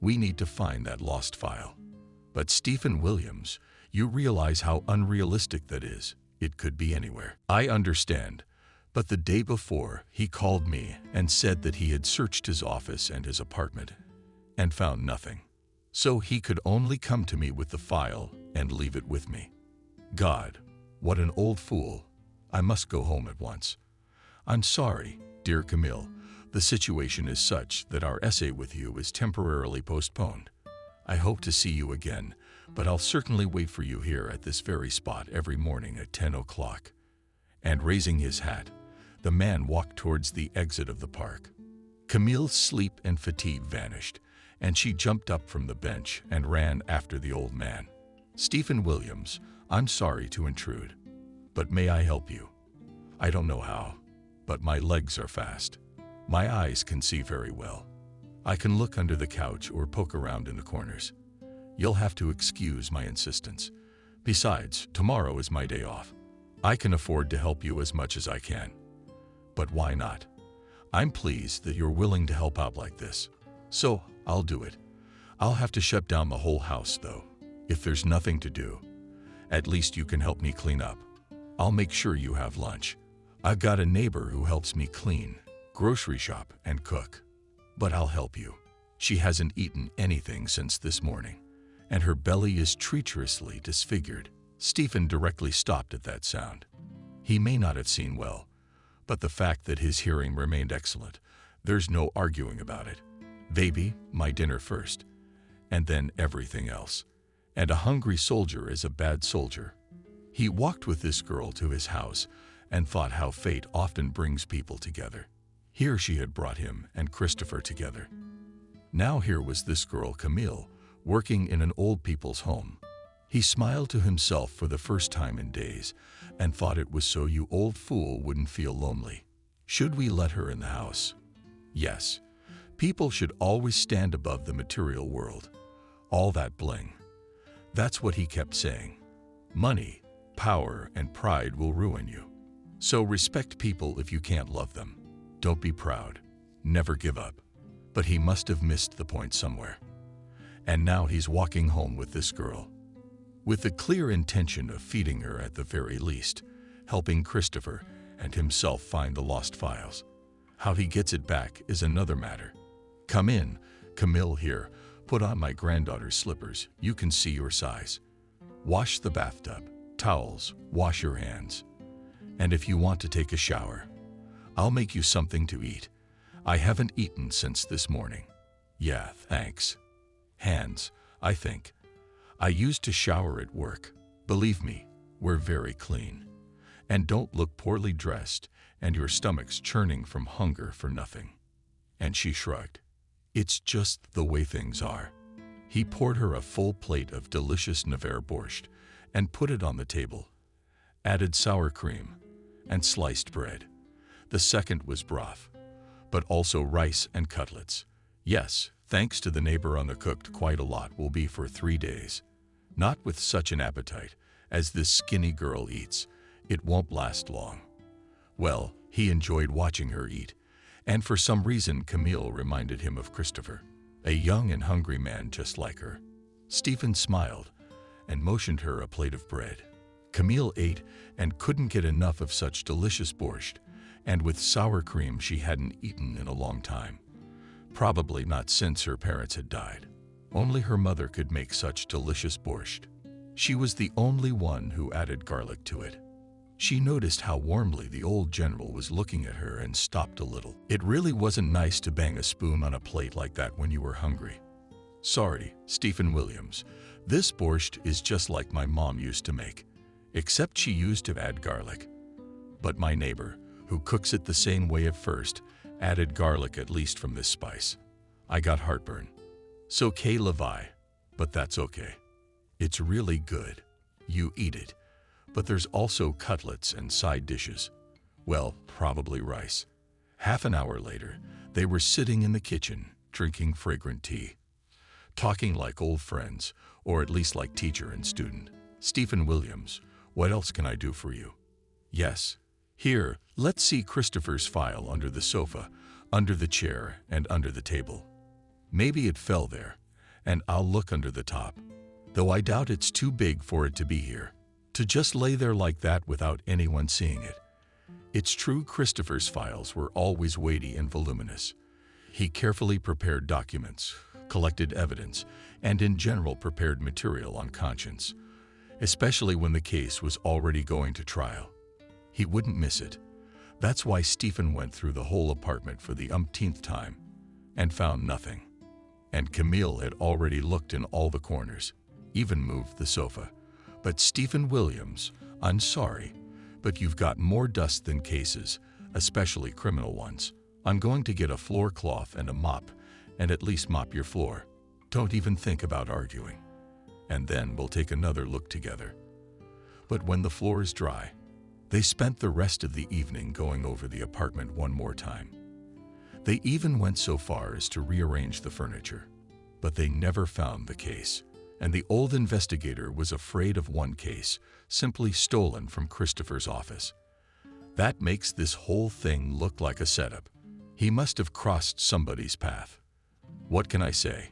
We need to find that lost file. But Stephen Williams, you realize how unrealistic that is. It could be anywhere. I understand, but the day before, he called me and said that he had searched his office and his apartment and found nothing. So he could only come to me with the file and leave it with me. God, what an old fool. I must go home at once. I'm sorry, dear Camille. The situation is such that our essay with you is temporarily postponed. I hope to see you again, but I'll certainly wait for you here at this very spot every morning at 10 o'clock. And raising his hat, the man walked towards the exit of the park. Camille's sleep and fatigue vanished, and she jumped up from the bench and ran after the old man. Stephen Williams, I'm sorry to intrude, but may I help you? I don't know how, but my legs are fast. My eyes can see very well. I can look under the couch or poke around in the corners. You'll have to excuse my insistence. Besides, tomorrow is my day off. I can afford to help you as much as I can. But why not? I'm pleased that you're willing to help out like this. So, I'll do it. I'll have to shut down the whole house, though. If there's nothing to do, at least you can help me clean up. I'll make sure you have lunch. I've got a neighbor who helps me clean, grocery shop, and cook. But I'll help you. She hasn't eaten anything since this morning, and her belly is treacherously disfigured. Stephen directly stopped at that sound. He may not have seen well, but the fact that his hearing remained excellent, there's no arguing about it. Baby, my dinner first, and then everything else. And a hungry soldier is a bad soldier. He walked with this girl to his house and thought how fate often brings people together. Here she had brought him and Christopher together. Now here was this girl, Camille, working in an old people's home. He smiled to himself for the first time in days and thought it was so you old fool wouldn't feel lonely. Should we let her in the house? Yes. People should always stand above the material world. All that bling. That's what he kept saying. Money, power, and pride will ruin you. So respect people if you can't love them. Don't be proud. Never give up. But he must have missed the point somewhere. And now he's walking home with this girl, with the clear intention of feeding her at the very least, helping Christopher and himself find the lost files. How he gets it back is another matter. Come in, Camille here. Put on my granddaughter's slippers. You can see your size. Wash the bathtub, towels, wash your hands. And if you want to take a shower, I'll make you something to eat. I haven't eaten since this morning. Yeah, thanks. Hands, I think. I used to shower at work. Believe me, we're very clean. And don't look poorly dressed and your stomach's churning from hunger for nothing. And she shrugged. It's just the way things are. He poured her a full plate of delicious Navarre borscht and put it on the table. Added sour cream and sliced bread. The second was broth, but also rice and cutlets. Yes, thanks to the neighbor on the cooked quite a lot will be for 3 days. Not with such an appetite as this skinny girl eats. It won't last long. Well, he enjoyed watching her eat, and for some reason Camille reminded him of Christopher, a young and hungry man just like her. Stephen smiled and motioned her a plate of bread. Camille ate and couldn't get enough of such delicious borscht, and with sour cream she hadn't eaten in a long time. Probably not since her parents had died. Only her mother could make such delicious borscht. She was the only one who added garlic to it. She noticed how warmly the old general was looking at her and stopped a little. It really wasn't nice to bang a spoon on a plate like that when you were hungry. Sorry, Stephen Williams. This borscht is just like my mom used to make, except she used to add garlic. But my neighbor, who cooks it the same way at first, added garlic at least from this spice. I got heartburn. So Kay Levi, but that's okay. It's really good. You eat it. But there's also cutlets and side dishes. Well, probably rice. Half an hour later, they were sitting in the kitchen, drinking fragrant tea, talking like old friends, or at least like teacher and student. Stephen Williams, what else can I do for you? Yes. Here, let's see Christopher's file under the sofa, under the chair, and under the table. Maybe it fell there, and I'll look under the top, though I doubt it's too big for it to be here. To just lay there like that without anyone seeing it. It's true Christopher's files were always weighty and voluminous. He carefully prepared documents, collected evidence, and in general prepared material on conscience, especially when the case was already going to trial. He wouldn't miss it. That's why Stephen went through the whole apartment for the umpteenth time and found nothing. And Camille had already looked in all the corners, even moved the sofa. But Stephen Williams, I'm sorry, but you've got more dust than cases, especially criminal ones. I'm going to get a floor cloth and a mop, and at least mop your floor. Don't even think about arguing. And then we'll take another look together. But when the floor is dry, they spent the rest of the evening going over the apartment one more time. They even went so far as to rearrange the furniture, but they never found the case. And the old investigator was afraid of one case, simply stolen from Christopher's office. That makes this whole thing look like a setup. He must have crossed somebody's path. What can I say?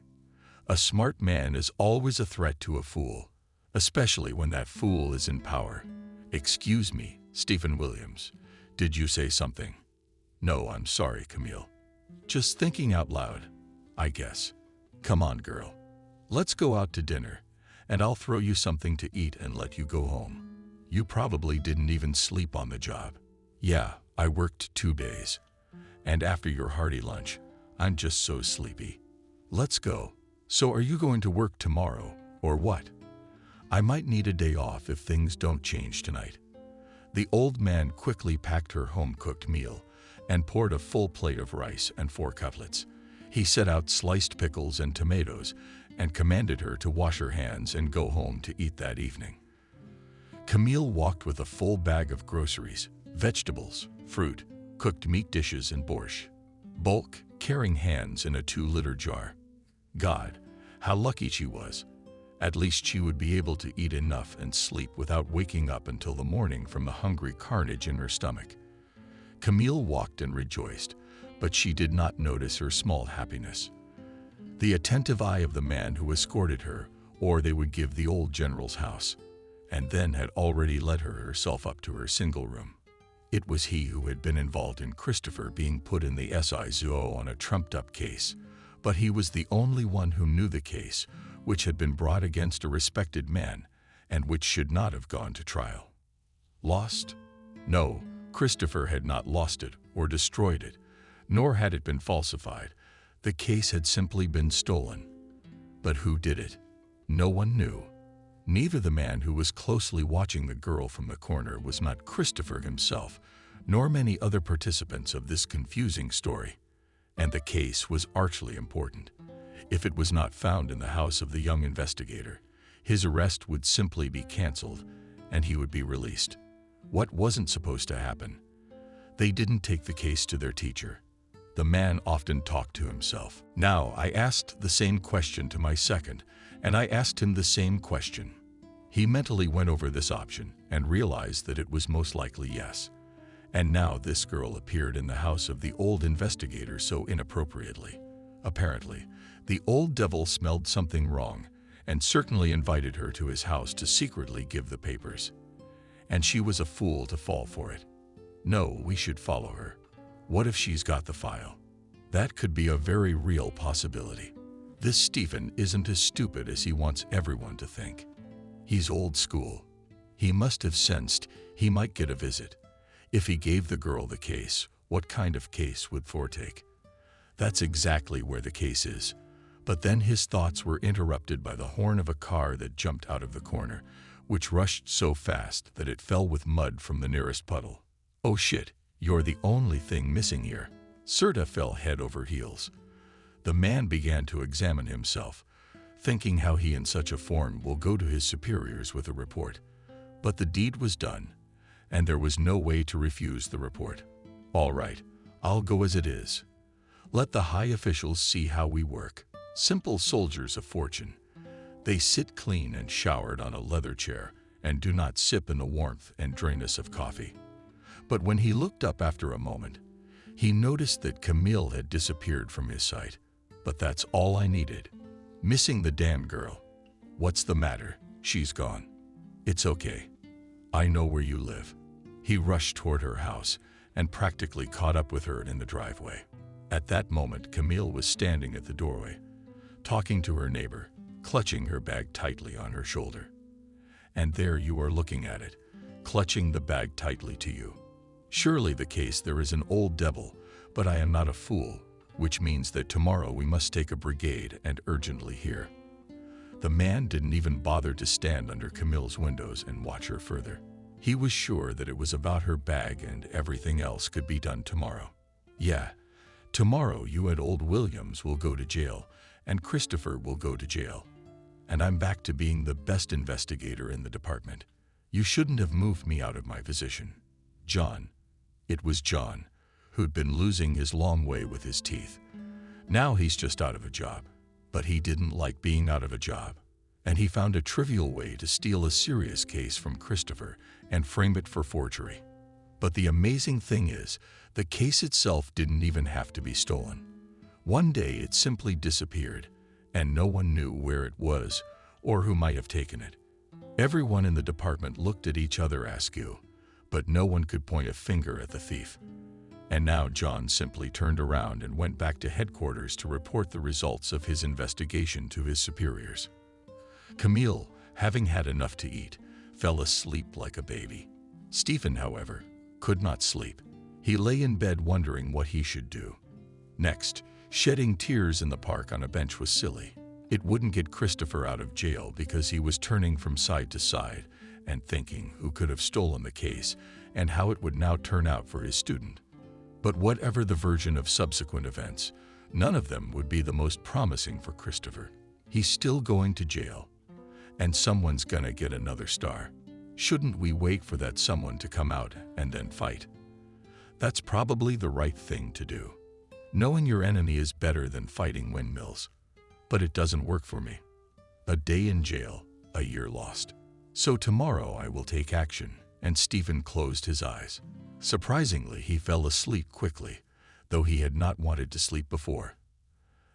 A smart man is always a threat to a fool, especially when that fool is in power. Excuse me, Stephen Williams. Did you say something? No, I'm sorry, Camille. Just thinking out loud, I guess. Come on, girl. Let's go out to dinner, and I'll throw you something to eat and let you go home. You probably didn't even sleep on the job. Yeah, I worked 2 days. And after your hearty lunch, I'm just so sleepy. Let's go. So are you going to work tomorrow, or what? I might need a day off if things don't change tonight. The old man quickly packed her home-cooked meal and poured a full plate of rice and 4 cutlets. He set out sliced pickles and tomatoes and commanded her to wash her hands and go home to eat that evening. Camille walked with a full bag of groceries, vegetables, fruit, cooked meat dishes, and borscht. Bulk, carrying hands in a 2-liter jar. God, how lucky she was. At least she would be able to eat enough and sleep without waking up until the morning from the hungry carnage in her stomach. Camille walked and rejoiced, but she did not notice her small happiness. The attentive eye of the man who escorted her, or they would give the old general's house, and then had already led her herself up to her single room. It was he who had been involved in Christopher being put in the SI zoo on a trumped-up case, but he was the only one who knew the case, which had been brought against a respected man, and which should not have gone to trial. Lost? No, Christopher had not lost it or destroyed it, nor had it been falsified. The case had simply been stolen. But who did it? No one knew. Neither the man who was closely watching the girl from the corner was not Christopher himself, nor many other participants of this confusing story. And the case was archly important. If it was not found in the house of the young investigator, his arrest would simply be canceled, and he would be released. What wasn't supposed to happen? They didn't take the case to their teacher. The man often talked to himself. Now I asked the same question to my second, and I asked him the same question. He mentally went over this option and realized that it was most likely yes. And now this girl appeared in the house of the old investigator so inappropriately. Apparently, the old devil smelled something wrong and certainly invited her to his house to secretly give the papers. And she was a fool to fall for it. No, we should follow her. What if she's got the file? That could be a very real possibility. This Stephen isn't as stupid as he wants everyone to think. He's old school. He must have sensed he might get a visit. If he gave the girl the case, what kind of case would foretake? That's exactly where the case is. But then his thoughts were interrupted by the horn of a car that jumped out of the corner, which rushed so fast that it fell with mud from the nearest puddle. Oh shit, you're the only thing missing here. Serta fell head over heels. The man began to examine himself, thinking how he in such a form will go to his superiors with a report. But the deed was done, and there was no way to refuse the report. All right, I'll go as it is. Let the high officials see how we work. Simple soldiers of fortune. They sit clean and showered on a leather chair and do not sip in the warmth and dryness of coffee. But when he looked up after a moment, he noticed that Camille had disappeared from his sight. But that's all I needed. Missing the damn girl. What's the matter? She's gone. It's okay. I know where you live. He rushed toward her house and practically caught up with her in the driveway. At that moment, Camille was standing at the doorway, talking to her neighbor, clutching her bag tightly on her shoulder. And there you are looking at it, clutching the bag tightly to you. Surely the case there is an old devil, but I am not a fool, which means that tomorrow we must take a brigade and urgently here. The man didn't even bother to stand under Camille's windows and watch her further. He was sure that it was about her bag and everything else could be done tomorrow. Yeah, tomorrow you and old Williams will go to jail and Christopher will go to jail. And I'm back to being the best investigator in the department. You shouldn't have moved me out of my position. John. It was John, who'd been losing his long way with his teeth. Now he's just out of a job. But he didn't like being out of a job. And he found a trivial way to steal a serious case from Christopher and frame it for forgery. But the amazing thing is, the case itself didn't even have to be stolen. One day it simply disappeared, and no one knew where it was or who might have taken it. Everyone in the department looked at each other askew, but no one could point a finger at the thief. And now John simply turned around and went back to headquarters to report the results of his investigation to his superiors. Camille, having had enough to eat, fell asleep like a baby. Stephen, however, could not sleep. He lay in bed wondering what he should do. Next, shedding tears in the park on a bench was silly. It wouldn't get Christopher out of jail because he was turning from side to side and thinking who could have stolen the case and how it would now turn out for his student. But whatever the version of subsequent events, none of them would be the most promising for Christopher. He's still going to jail, and someone's gonna get another star. Shouldn't we wait for that someone to come out and then fight? That's probably the right thing to do. Knowing your enemy is better than fighting windmills. But it doesn't work for me. A day in jail, a year lost. So tomorrow I will take action, and Stephen closed his eyes. Surprisingly, he fell asleep quickly. though he had not wanted to sleep before.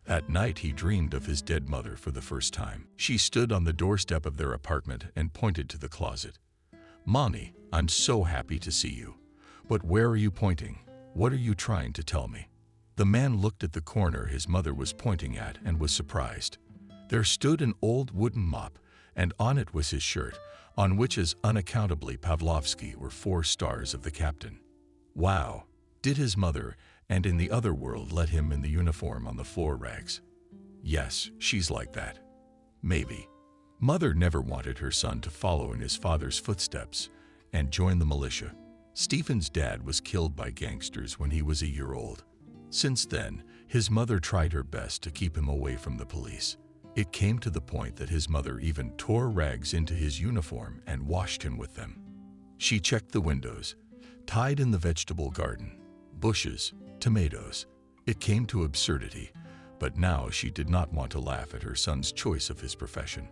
At night, he dreamed of his dead mother for the first time. She stood on the doorstep of their apartment and pointed to the closet. "Mommy, I'm so happy to see you. But where are you pointing? What are you trying to tell me?" The man looked at the corner his mother was pointing at and was surprised. There stood an old wooden mop, and on it was his shirt, on which, as unaccountably Pavlovsky, were 4 stars of the captain. Wow! Did his mother, and in the other world, let him in the uniform on the floor rags? Yes, she's like that. Maybe. Mother never wanted her son to follow in his father's footsteps and join the militia. Stephen's dad was killed by gangsters when he was a year old. Since then, his mother tried her best to keep him away from the police. It came to the point that his mother even tore rags into his uniform and washed him with them. She checked the windows, tied in the vegetable garden, bushes, tomatoes. It came to absurdity, but now she did not want to laugh at her son's choice of his profession,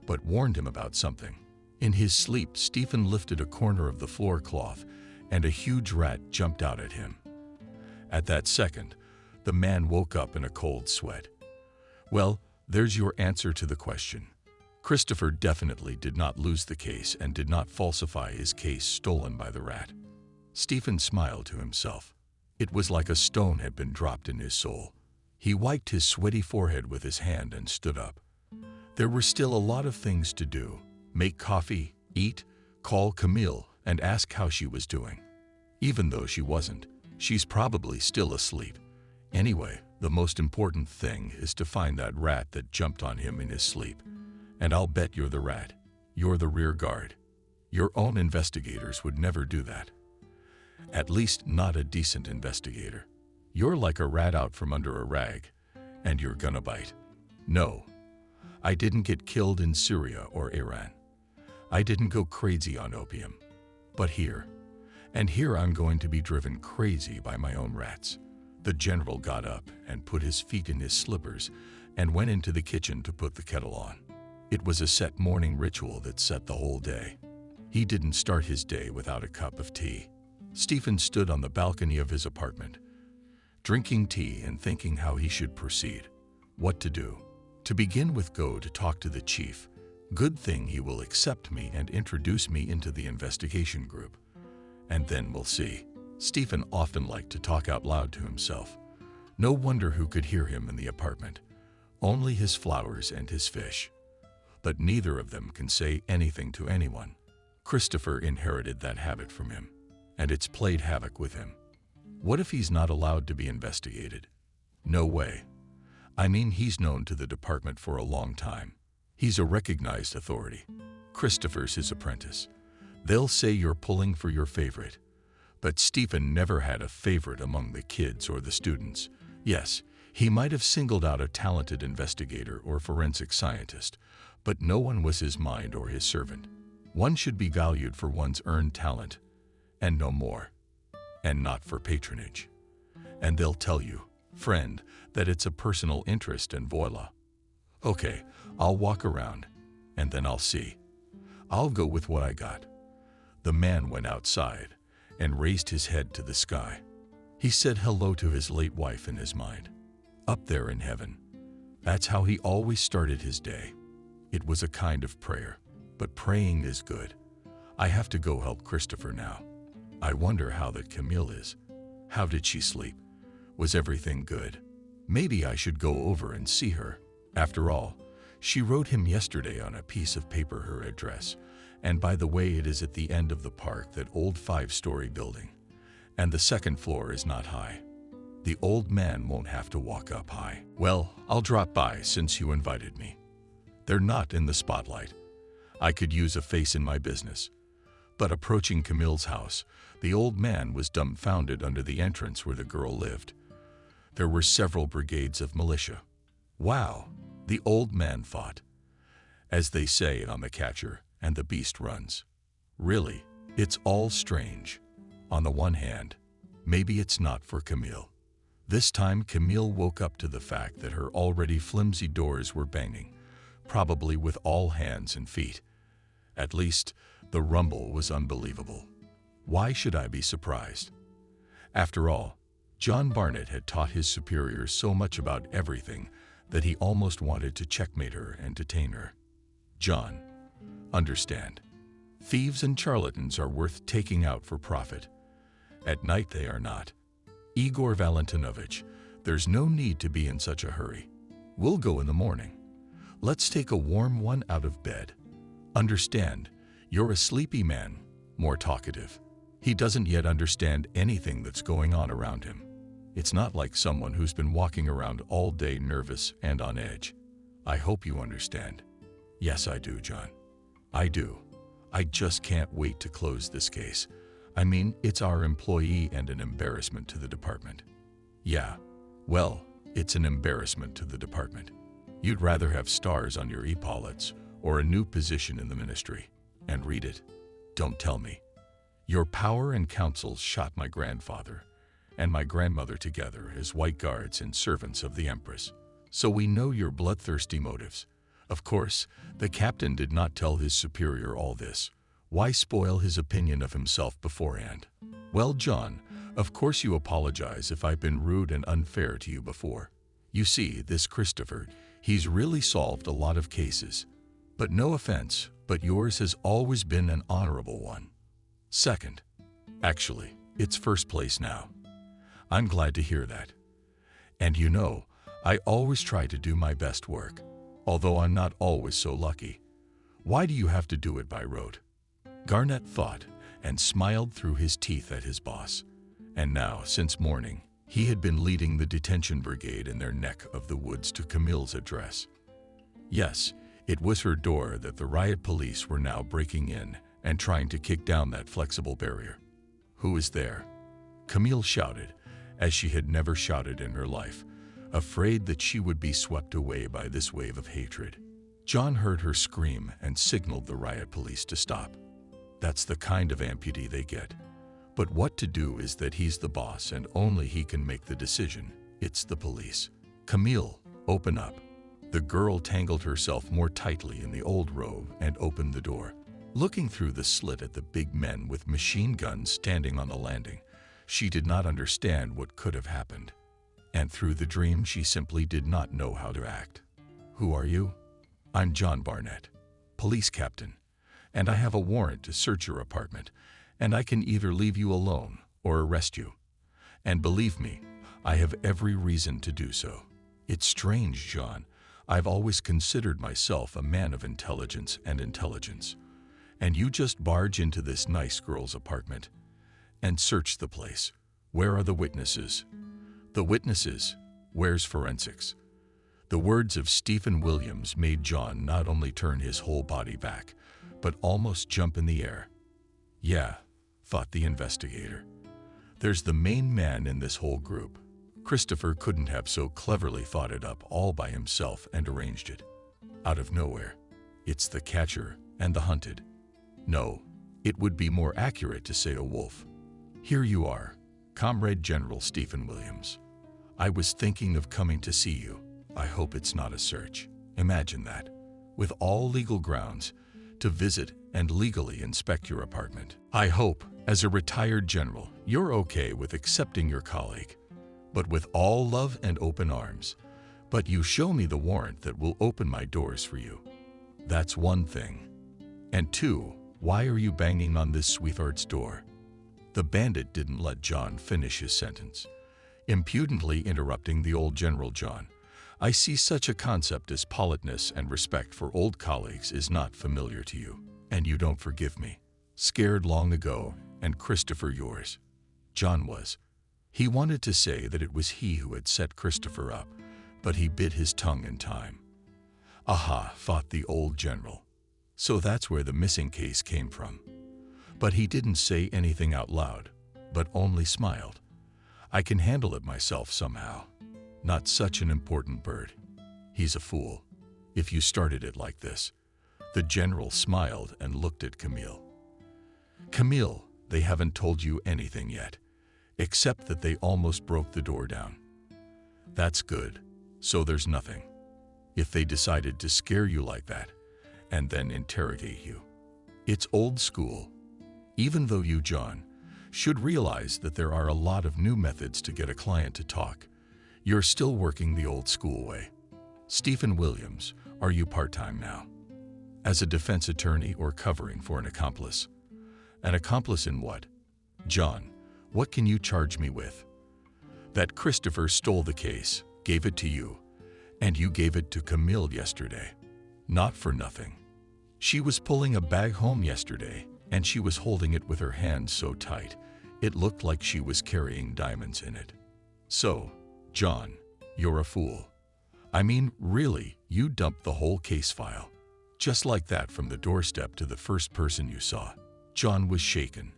but warned him about something. In his sleep, Stephen lifted a corner of the floor cloth, and a huge rat jumped out at him. At that second, the man woke up in a cold sweat. Well, there's your answer to the question. Christopher definitely did not lose the case and did not falsify his case stolen by the rat. Stephen smiled to himself. It was like a stone had been dropped in his soul. He wiped his sweaty forehead with his hand and stood up. There were still a lot of things to do. Make coffee, eat, call Camille, and ask how she was doing. Even though she wasn't, she's probably still asleep. Anyway, the most important thing is to find that rat that jumped on him in his sleep. And I'll bet you're the rat. You're the rear guard. Your own investigators would never do that. At least not a decent investigator. You're like a rat out from under a rag, and you're gonna bite. No, I didn't get killed in Syria or Iran. I didn't go crazy on opium. But here I'm going to be driven crazy by my own rats. The general got up and put his feet in his slippers and went into the kitchen to put the kettle on. It was a set morning ritual that set the whole day. He didn't start his day without a cup of tea. Stephen stood on the balcony of his apartment, drinking tea and thinking how he should proceed. What to do? To begin with, go to talk to the chief. Good thing he will accept me and introduce me into the investigation group. And then we'll see. Stephen often liked to talk out loud to himself. No wonder who could hear him in the apartment. Only his flowers and his fish. But neither of them can say anything to anyone. Christopher inherited that habit from him, and it's played havoc with him. What if he's not allowed to be investigated? No way. I mean, he's known to the department for a long time. He's a recognized authority. Christopher's his apprentice. They'll say you're pulling for your favorite. But Stephen never had a favorite among the kids or the students. Yes, he might have singled out a talented investigator or forensic scientist, but no one was his mind or his servant. One should be valued for one's earned talent, and no more, and not for patronage. And they'll tell you, friend, that it's a personal interest and voila. Okay, I'll walk around, and then I'll see. I'll go with what I got. The man went outside and raised his head to the sky. He said hello to his late wife in his mind. Up there in heaven. That's how he always started his day. It was a kind of prayer, but praying is good. I have to go help Christopher now. I wonder how that Camille is. How did she sleep? Was everything good? Maybe I should go over and see her. After all, she wrote him yesterday on a piece of paper her address. And by the way, it is at the end of the park, that old 5-story building. And the second floor is not high. The old man won't have to walk up high. Well, I'll drop by since you invited me. They're not in the spotlight. I could use a face in my business. But approaching Camille's house, the old man was dumbfounded under the entrance where the girl lived. There were several brigades of militia. Wow, the old man thought. As they say on the catcher, and the beast runs. Really, it's all strange. On the one hand, maybe it's not for Camille. This time Camille woke up to the fact that her already flimsy doors were banging, probably with all hands and feet. At least, the rumble was unbelievable. Why should I be surprised? After all, John Barnett had taught his superior so much about everything that he almost wanted to checkmate her and detain her. John, understand. Thieves and charlatans are worth taking out for profit. At night they are not. Igor Valentinovich, there's no need to be in such a hurry. We'll go in the morning. Let's take a warm one out of bed. Understand, you're a sleepy man, more talkative. He doesn't yet understand anything that's going on around him. It's not like someone who's been walking around all day nervous and on edge. I hope you understand. Yes, I do, John. I do. I just can't wait to close this case. I mean, it's our employee and an embarrassment to the department. Yeah, well, it's an embarrassment to the department. You'd rather have stars on your epaulets or a new position in the ministry. And read it. Don't tell me. Your power and counsels shot my grandfather and my grandmother together as white guards and servants of the Empress. So we know your bloodthirsty motives. Of course, the captain did not tell his superior all this. Why spoil his opinion of himself beforehand? Well, John, of course you apologize if I've been rude and unfair to you before. You see, this Christopher, he's really solved a lot of cases. But no offense, but yours has always been an honorable one. Second. Actually, it's first place now. I'm glad to hear that. And you know, I always try to do my best work, although I'm not always so lucky. Why do you have to do it by rote? Garnett thought and smiled through his teeth at his boss. And now, since morning, he had been leading the detention brigade in their neck of the woods to Camille's address. Yes, it was her door that the riot police were now breaking in and trying to kick down that flexible barrier. Who is there? Camille shouted, as she had never shouted in her life, afraid that she would be swept away by this wave of hatred. John heard her scream and signaled the riot police to stop. That's the kind of amputee they get. But what to do is that he's the boss and only he can make the decision. It's the police. Camille, open up. The girl tangled herself more tightly in the old robe and opened the door. Looking through the slit at the big men with machine guns standing on the landing, she did not understand what could have happened. And through the dream, she simply did not know how to act. Who are you? I'm John Barnett, police captain, and I have a warrant to search your apartment, and I can either leave you alone or arrest you. And believe me, I have every reason to do so. It's strange, John. I've always considered myself a man of intelligence and intelligence. And you just barge into this nice girl's apartment and search the place. Where are the witnesses? The witnesses? Where's forensics? The words of Stephen Williams made John not only turn his whole body back, but almost jump in the air. Yeah, thought the investigator. There's the main man in this whole group. Christopher couldn't have so cleverly thought it up all by himself and arranged it. Out of nowhere. It's the catcher and the hunted. No, it would be more accurate to say a wolf. Here you are, Comrade General Stephen Williams. I was thinking of coming to see you. I hope it's not a search. Imagine that. With all legal grounds, to visit and legally inspect your apartment. I hope, as a retired general, you're okay with accepting your colleague, but with all love and open arms. But you show me the warrant that will open my doors for you. That's one thing. And two, why are you banging on this sweetheart's door? The bandit didn't let John finish his sentence, impudently interrupting the old General. John, I see such a concept as politeness and respect for old colleagues is not familiar to you, and you don't forgive me. Scared long ago, and Christopher yours. John was. He wanted to say that it was he who had set Christopher up, but he bit his tongue in time. Aha, thought the old general. So that's where the missing case came from. But he didn't say anything out loud, but only smiled. I can handle it myself somehow. Not such an important bird. He's a fool. If you started it like this. The general smiled and looked at Camille. Camille, they haven't told you anything yet, except that they almost broke the door down. That's good. So there's nothing. If they decided to scare you like that, and then interrogate you. It's old school. Even though you, John, should realize that there are a lot of new methods to get a client to talk. You're still working the old school way. Stephen Williams, are you part-time now? As a defense attorney or covering for an accomplice? An accomplice in what? John, what can you charge me with? That Christopher stole the case, gave it to you, and you gave it to Camille yesterday. Not for nothing. She was pulling a bag home yesterday, and she was holding it with her hands so tight, it looked like she was carrying diamonds in it. So, John, you're a fool. I mean, really, you dumped the whole case file. Just like that from the doorstep to the first person you saw. John was shaken,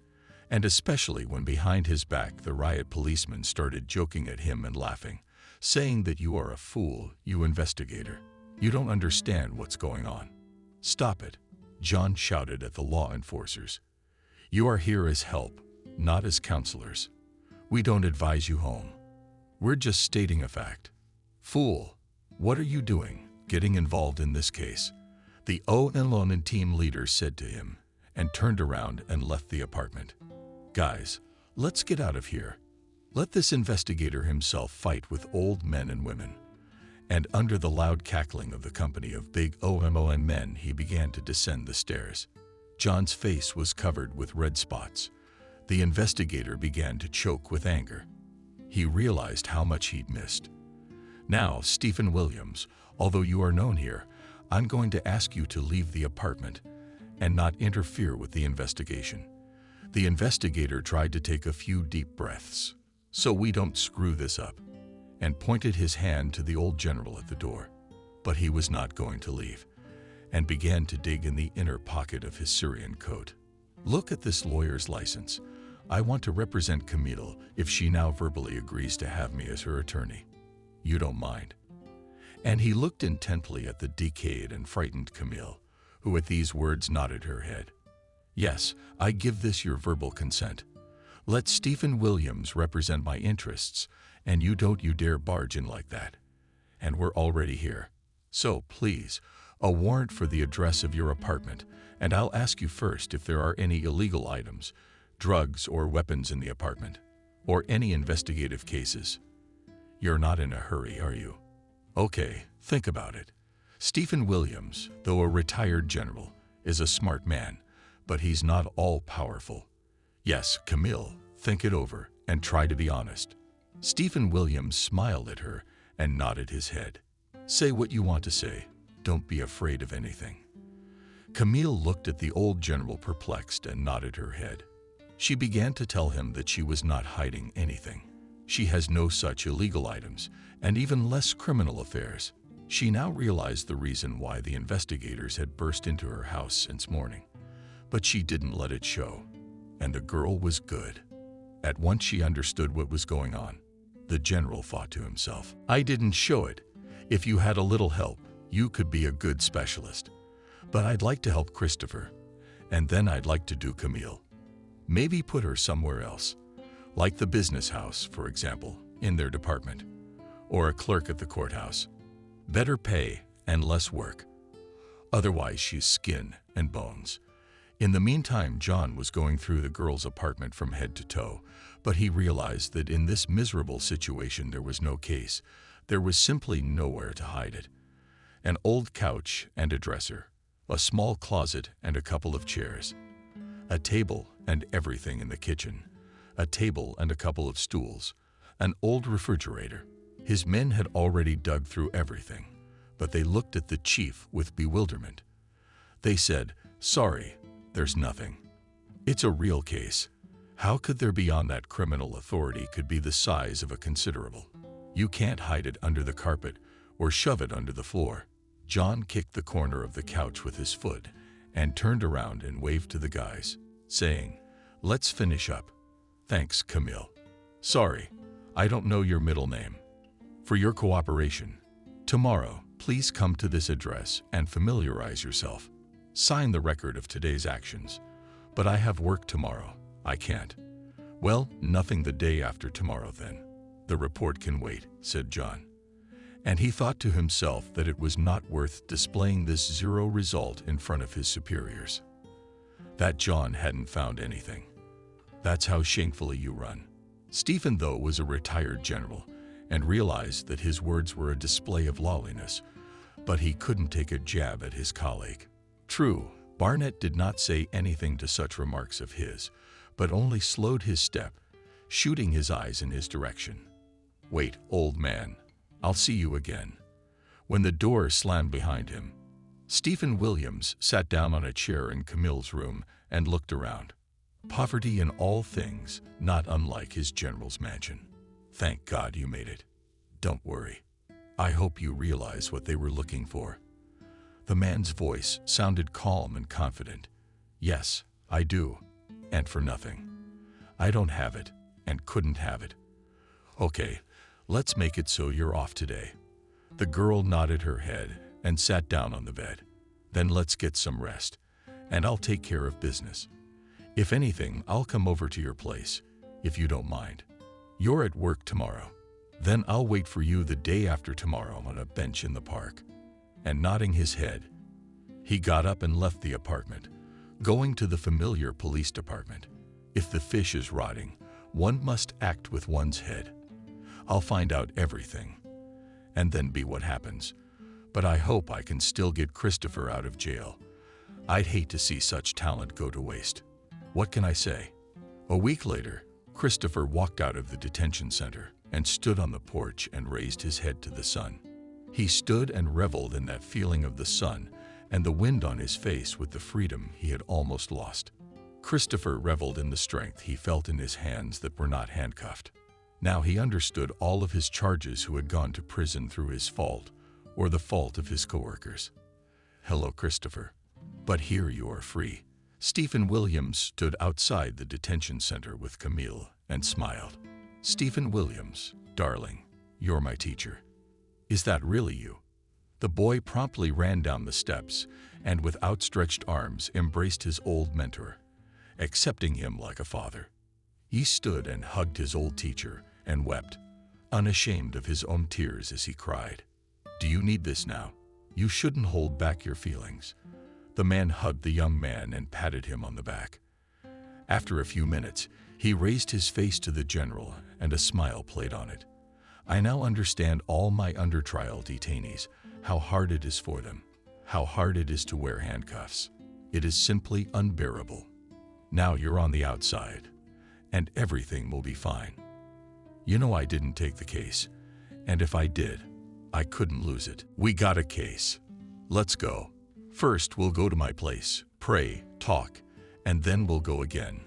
and especially when behind his back the riot policeman started joking at him and laughing, saying that you are a fool, you investigator. You don't understand what's going on. Stop it, John shouted at the law enforcers. You are here as help, not as counselors. We don't advise you home. We're just stating a fact. Fool, what are you doing, getting involved in this case? The OLN team leader said to him, and turned around and left the apartment. Guys, let's get out of here. Let this investigator himself fight with old men and women. And under the loud cackling of the company of big OMON men, he began to descend the stairs. John's face was covered with red spots. The investigator began to choke with anger. He realized how much he'd missed. Now, Stephen Williams, although you are known here, I'm going to ask you to leave the apartment and not interfere with the investigation. The investigator tried to take a few deep breaths, so we don't screw this up, and pointed his hand to the old general at the door. But he was not going to leave, and began to dig in the inner pocket of his Syrian coat. Look at this lawyer's license. I want to represent Camille if she now verbally agrees to have me as her attorney. You don't mind? And he looked intently at the decayed and frightened Camille, who at these words nodded her head. Yes, I give this your verbal consent. Let Stephen Williams represent my interests, and you don't you dare barge in like that. And we're already here. So, please, a warrant for the address of your apartment, and I'll ask you first if there are any illegal items, drugs or weapons in the apartment, or any investigative cases. You're not in a hurry, are you? Okay, think about it. Stephen Williams, though a retired general, is a smart man, but he's not all-powerful. Yes, Camille, think it over and try to be honest. Stephen Williams smiled at her and nodded his head. Say what you want to say. Don't be afraid of anything. Camille looked at the old general perplexed and nodded her head. She began to tell him that she was not hiding anything. She has no such illegal items, and even less criminal affairs. She now realized the reason why the investigators had burst into her house since morning. But she didn't let it show, and the girl was good. At once she understood what was going on. The general thought to himself, I didn't show it. If you had a little help, you could be a good specialist. But I'd like to help Christopher, and then I'd like to do Camille. Maybe put her somewhere else, like the business house, for example, in their department, or a clerk at the courthouse. Better pay and less work. Otherwise, she's skin and bones. In the meantime, John was going through the girl's apartment from head to toe, but he realized that in this miserable situation there was no case. There was simply nowhere to hide it. An old couch and a dresser, a small closet and a couple of chairs, a table and everything in the kitchen, a table and a couple of stools, an old refrigerator. His men had already dug through everything, but they looked at the chief with bewilderment. They said, "Sorry, there's nothing. It's a real case. How could there be on that criminal authority could be the size of a considerable? You can't hide it under the carpet or shove it under the floor." John kicked the corner of the couch with his foot and turned around and waved to the guys, saying, "Let's finish up. Thanks, Camille. Sorry, I don't know your middle name. For your cooperation. Tomorrow, please come to this address and familiarize yourself. Sign the record of today's actions. But I have work tomorrow. I can't." "Well, nothing the day after tomorrow then. The report can wait," said John. And he thought to himself that it was not worth displaying this zero result in front of his superiors. That John hadn't found anything. That's how shamefully you run. Stephen, though, was a retired general and realized that his words were a display of lawlessness, but he couldn't take a jab at his colleague. True, Barnett did not say anything to such remarks of his, but only slowed his step, shooting his eyes in his direction. "Wait, old man. I'll see you again." When the door slammed behind him, Stephen Williams sat down on a chair in Camille's room and looked around. Poverty in all things, not unlike his general's mansion. "Thank God you made it. Don't worry. I hope you realize what they were looking for." The man's voice sounded calm and confident. "Yes, I do. And for nothing. I don't have it and couldn't have it." "Okay, let's make it so you're off today." The girl nodded her head and sat down on the bed. "Then let's get some rest, and I'll take care of business. If anything, I'll come over to your place, if you don't mind. You're at work tomorrow. Then I'll wait for you the day after tomorrow on a bench in the park." And nodding his head, he got up and left the apartment, going to the familiar police department. If the fish is rotting, one must act with one's head. I'll find out everything, and then be what happens. But I hope I can still get Christopher out of jail. I'd hate to see such talent go to waste. What can I say? A week later, Christopher walked out of the detention center and stood on the porch and raised his head to the sun. He stood and reveled in that feeling of the sun and the wind on his face with the freedom he had almost lost. Christopher reveled in the strength he felt in his hands that were not handcuffed. Now he understood all of his charges who had gone to prison through his fault or the fault of his coworkers. "Hello, Christopher. But here you are free." Stephen Williams stood outside the detention center with Camille and smiled. "Stephen Williams, darling, you're my teacher." "Is that really you?" The boy promptly ran down the steps and with outstretched arms embraced his old mentor, accepting him like a father. He stood and hugged his old teacher and wept, unashamed of his own tears as he cried, "Do you need this now? You shouldn't hold back your feelings." The man hugged the young man and patted him on the back. After a few minutes, he raised his face to the general and a smile played on it. "I now understand all my under-trial detainees, how hard it is for them, how hard it is to wear handcuffs. It is simply unbearable. Now you're on the outside, and everything will be fine. You know I didn't take the case, and if I did, I couldn't lose it. We got a case. Let's go. First, we'll go to my place, pray, talk, and then we'll go again.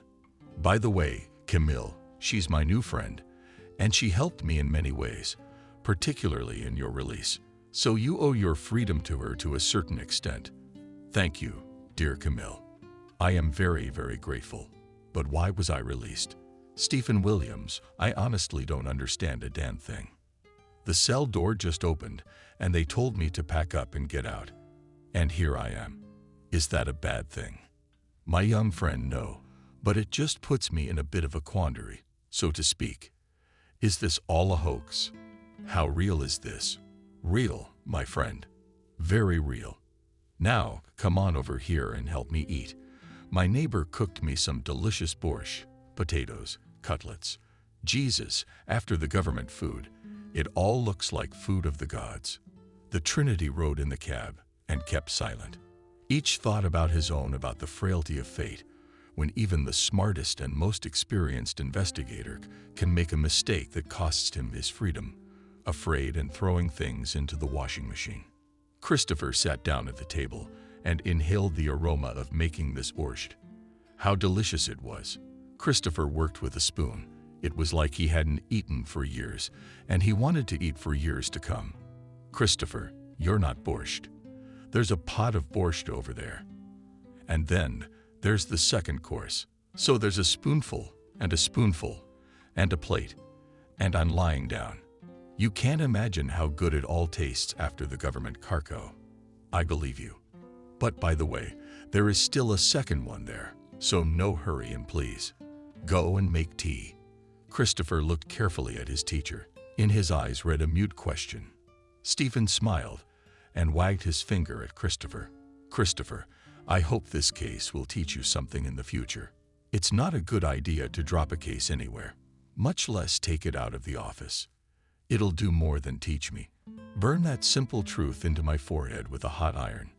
By the way, Camille, she's my new friend, and she helped me in many ways, particularly in your release. So you owe your freedom to her to a certain extent. Thank you, dear Camille. I am very, very grateful. But why was I released? Stephen Williams, I honestly don't understand a damn thing. The cell door just opened, and they told me to pack up and get out. And here I am. Is that a bad thing? My young friend, no, but it just puts me in a bit of a quandary, so to speak. Is this all a hoax? How real is this? Real, my friend. Very real. Now, come on over here and help me eat. My neighbor cooked me some delicious borscht, potatoes, cutlets. Jesus, after the government food, it all looks like food of the gods. The Trinity rode in the cab and kept silent. Each thought about his own, about the frailty of fate, when even the smartest and most experienced investigator can make a mistake that costs him his freedom, afraid and throwing things into the washing machine. Christopher sat down at the table and inhaled the aroma of making this borscht. How delicious it was. Christopher worked with a spoon. It was like he hadn't eaten for years, and he wanted to eat for years to come. Christopher, you're not borscht. There's a pot of borscht over there. And then there's the second course. So there's a spoonful, and a plate, and I'm lying down. You can't imagine how good it all tastes after the government cargo. I believe you. But by the way, there is still a second one there, so no hurry and please. Go and make tea. Christopher looked carefully at his teacher. In his eyes read a mute question. Stephen smiled and wagged his finger at Christopher. Christopher, I hope this case will teach you something in the future. It's not a good idea to drop a case anywhere, much less take it out of the office. It'll do more than teach me. Burn that simple truth into my forehead with a hot iron."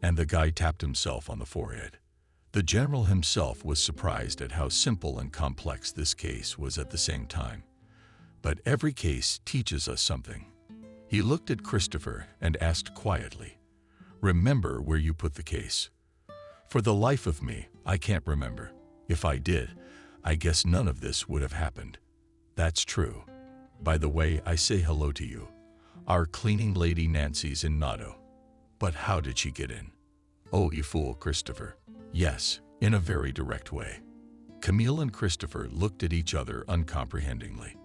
And the guy tapped himself on the forehead. The general himself was surprised at how simple and complex this case was at the same time. But every case teaches us something. He looked at Christopher and asked quietly, "Remember where you put the case?" For the life of me, I can't remember. If I did, I guess none of this would have happened. That's true. By the way, I say hello to you. Our cleaning lady Nancy's in Notto. But how did she get in? Oh, you fool, Christopher. Yes, in a very direct way. Camille and Christopher looked at each other uncomprehendingly.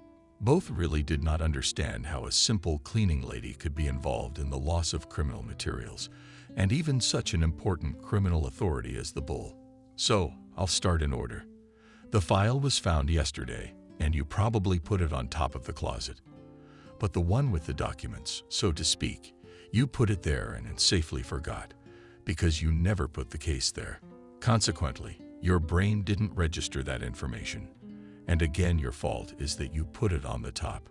Both really did not understand how a simple cleaning lady could be involved in the loss of criminal materials, and even such an important criminal authority as the Bull. So, I'll start in order. The file was found yesterday, and you probably put it on top of the closet. But the one with the documents, so to speak, you put it there and safely forgot, because you never put the case there. Consequently, your brain didn't register that information. And again, your fault is that you put it on the top.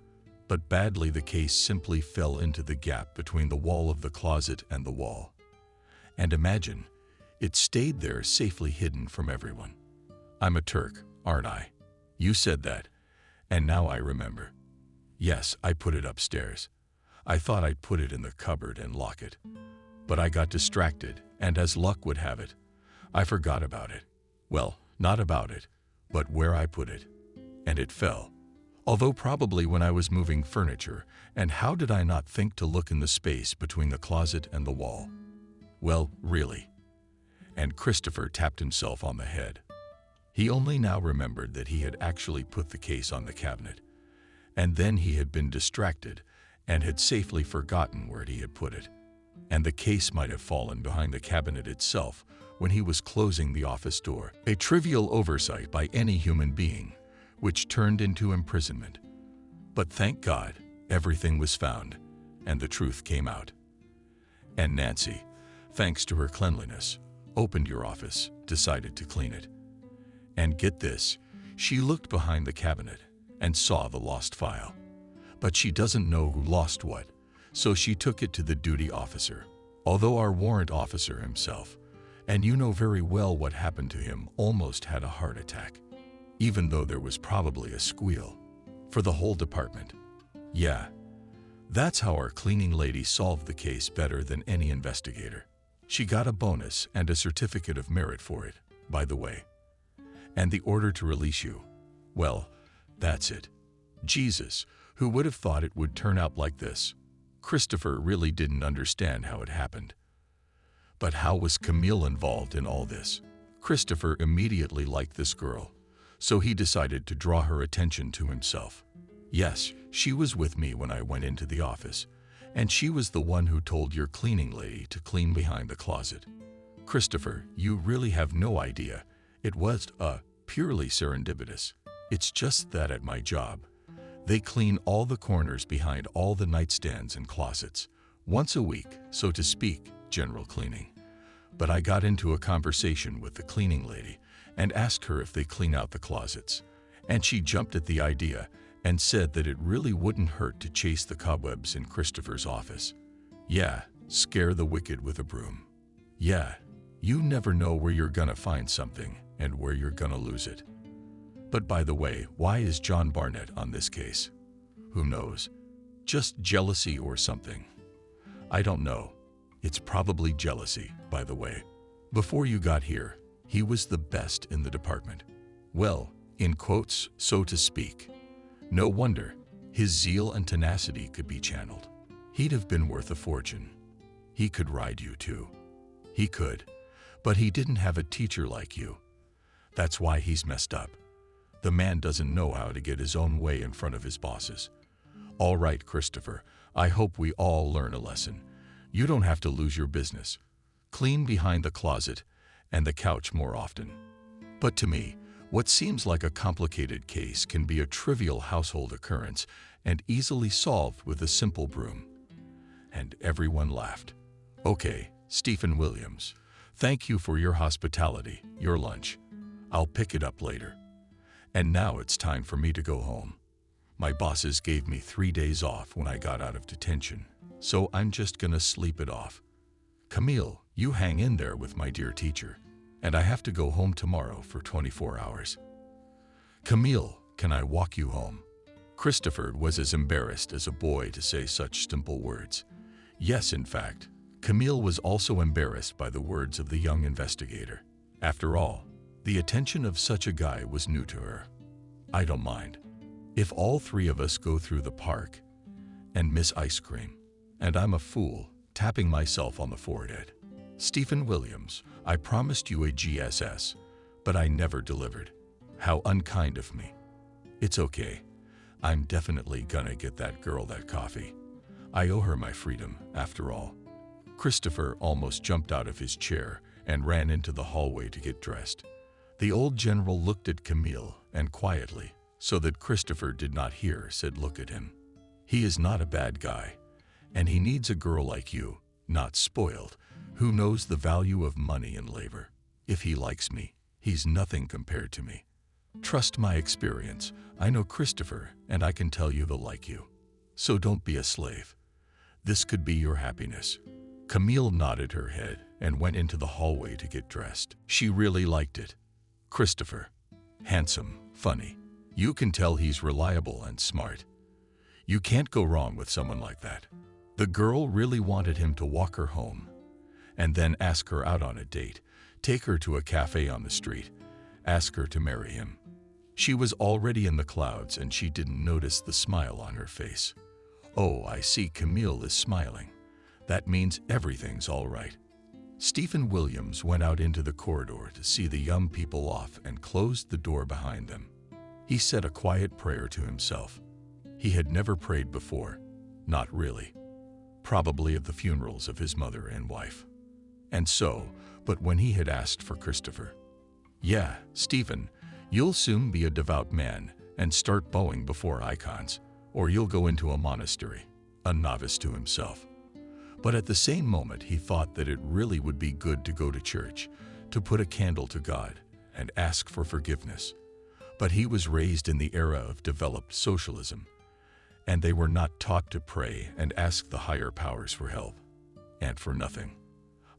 But badly, the case simply fell into the gap between the wall of the closet and the wall. And imagine, it stayed there safely hidden from everyone. I'm a Turk, aren't I? You said that, and now I remember. Yes, I put it upstairs. I thought I'd put it in the cupboard and lock it. But I got distracted, and as luck would have it, I forgot about it. Well, not about it, but where I put it. And it fell. Although probably when I was moving furniture, and how did I not think to look in the space between the closet and the wall? Well, really. And Christopher tapped himself on the head. He only now remembered that he had actually put the case on the cabinet, and then he had been distracted and had safely forgotten where he had put it. And the case might have fallen behind the cabinet itself when he was closing the office door. A trivial oversight by any human being, which turned into imprisonment. But thank God, everything was found, and the truth came out. And Nancy, thanks to her cleanliness, opened your office, decided to clean it. And get this, she looked behind the cabinet and saw the lost file. But she doesn't know who lost what, so she took it to the duty officer, although our warrant officer himself, and you know very well what happened to him, almost had a heart attack, even though there was probably a squeal for the whole department. Yeah, that's how our cleaning lady solved the case better than any investigator. She got a bonus and a certificate of merit for it, by the way. And the order to release you, well, that's it. Jesus, who would have thought it would turn out like this? Christopher really didn't understand how it happened. But how was Camille involved in all this? Christopher immediately liked this girl, so he decided to draw her attention to himself. Yes, she was with me when I went into the office, and she was the one who told your cleaning lady to clean behind the closet. Christopher, you really have no idea. It was purely serendipitous. It's just that at my job, they clean all the corners behind all the nightstands and closets, once a week, so to speak, general cleaning. But I got into a conversation with the cleaning lady and asked her if they clean out the closets, and she jumped at the idea and said that it really wouldn't hurt to chase the cobwebs in Christopher's office. Yeah, scare the wicked with a broom. Yeah, you never know where you're gonna find something and where you're gonna lose it. But by the way, why is John Barnett on this case? Who knows? Just jealousy or something. I don't know. It's probably jealousy, by the way. Before you got here, he was the best in the department. Well, in quotes, so to speak. No wonder his zeal and tenacity could be channeled. He'd have been worth a fortune. He could ride you too. He could, but he didn't have a teacher like you. That's why he's messed up. The man doesn't know how to get his own way in front of his bosses. All right, Christopher, I hope we all learn a lesson. You don't have to lose your business. Clean behind the closet and the couch more often. But to me, what seems like a complicated case can be a trivial household occurrence and easily solved with a simple broom. And everyone laughed. Okay, Stephen Williams, thank you for your hospitality, your lunch. I'll pick it up later. And now it's time for me to go home. My bosses gave me 3 days off when I got out of detention, so I'm just gonna sleep it off. Camille, you hang in there with my dear teacher, and I have to go home tomorrow for 24 hours. Camille, can I walk you home? Christopher was as embarrassed as a boy to say such simple words. Yes, in fact, Camille was also embarrassed by the words of the young investigator. After all, the attention of such a guy was new to her. I don't mind. If all three of us go through the park and miss ice cream, and I'm a fool, tapping myself on the forehead. Stephen Williams, I promised you a GSS, but I never delivered. How unkind of me. It's okay. I'm definitely gonna get that girl that coffee. I owe her my freedom, after all. Christopher almost jumped out of his chair and ran into the hallway to get dressed. The old general looked at Camille and quietly, so that Christopher did not hear, said, "Look at him. He is not a bad guy, and he needs a girl like you, not spoiled, who knows the value of money and labor. If he likes me, he's nothing compared to me. Trust my experience. I know Christopher, and I can tell you they'll like you. So don't be a slave. This could be your happiness." Camille nodded her head and went into the hallway to get dressed. She really liked it. Christopher. Handsome, funny. You can tell he's reliable and smart. You can't go wrong with someone like that. The girl really wanted him to walk her home, and then ask her out on a date, take her to a cafe on the street, ask her to marry him. She was already in the clouds, and she didn't notice the smile on her face. Oh, I see, Camille is smiling. That means everything's all right. Stephen Williams went out into the corridor to see the young people off and closed the door behind them. He said a quiet prayer to himself. He had never prayed before, not really. Probably at the funerals of his mother and wife. And so, but when he had asked for Christopher. Yeah, Stephen, you'll soon be a devout man and start bowing before icons, or you'll go into a monastery, a novice to himself. But at the same moment, he thought that it really would be good to go to church, to put a candle to God and ask for forgiveness. But he was raised in the era of developed socialism, and they were not taught to pray and ask the higher powers for help, and for nothing.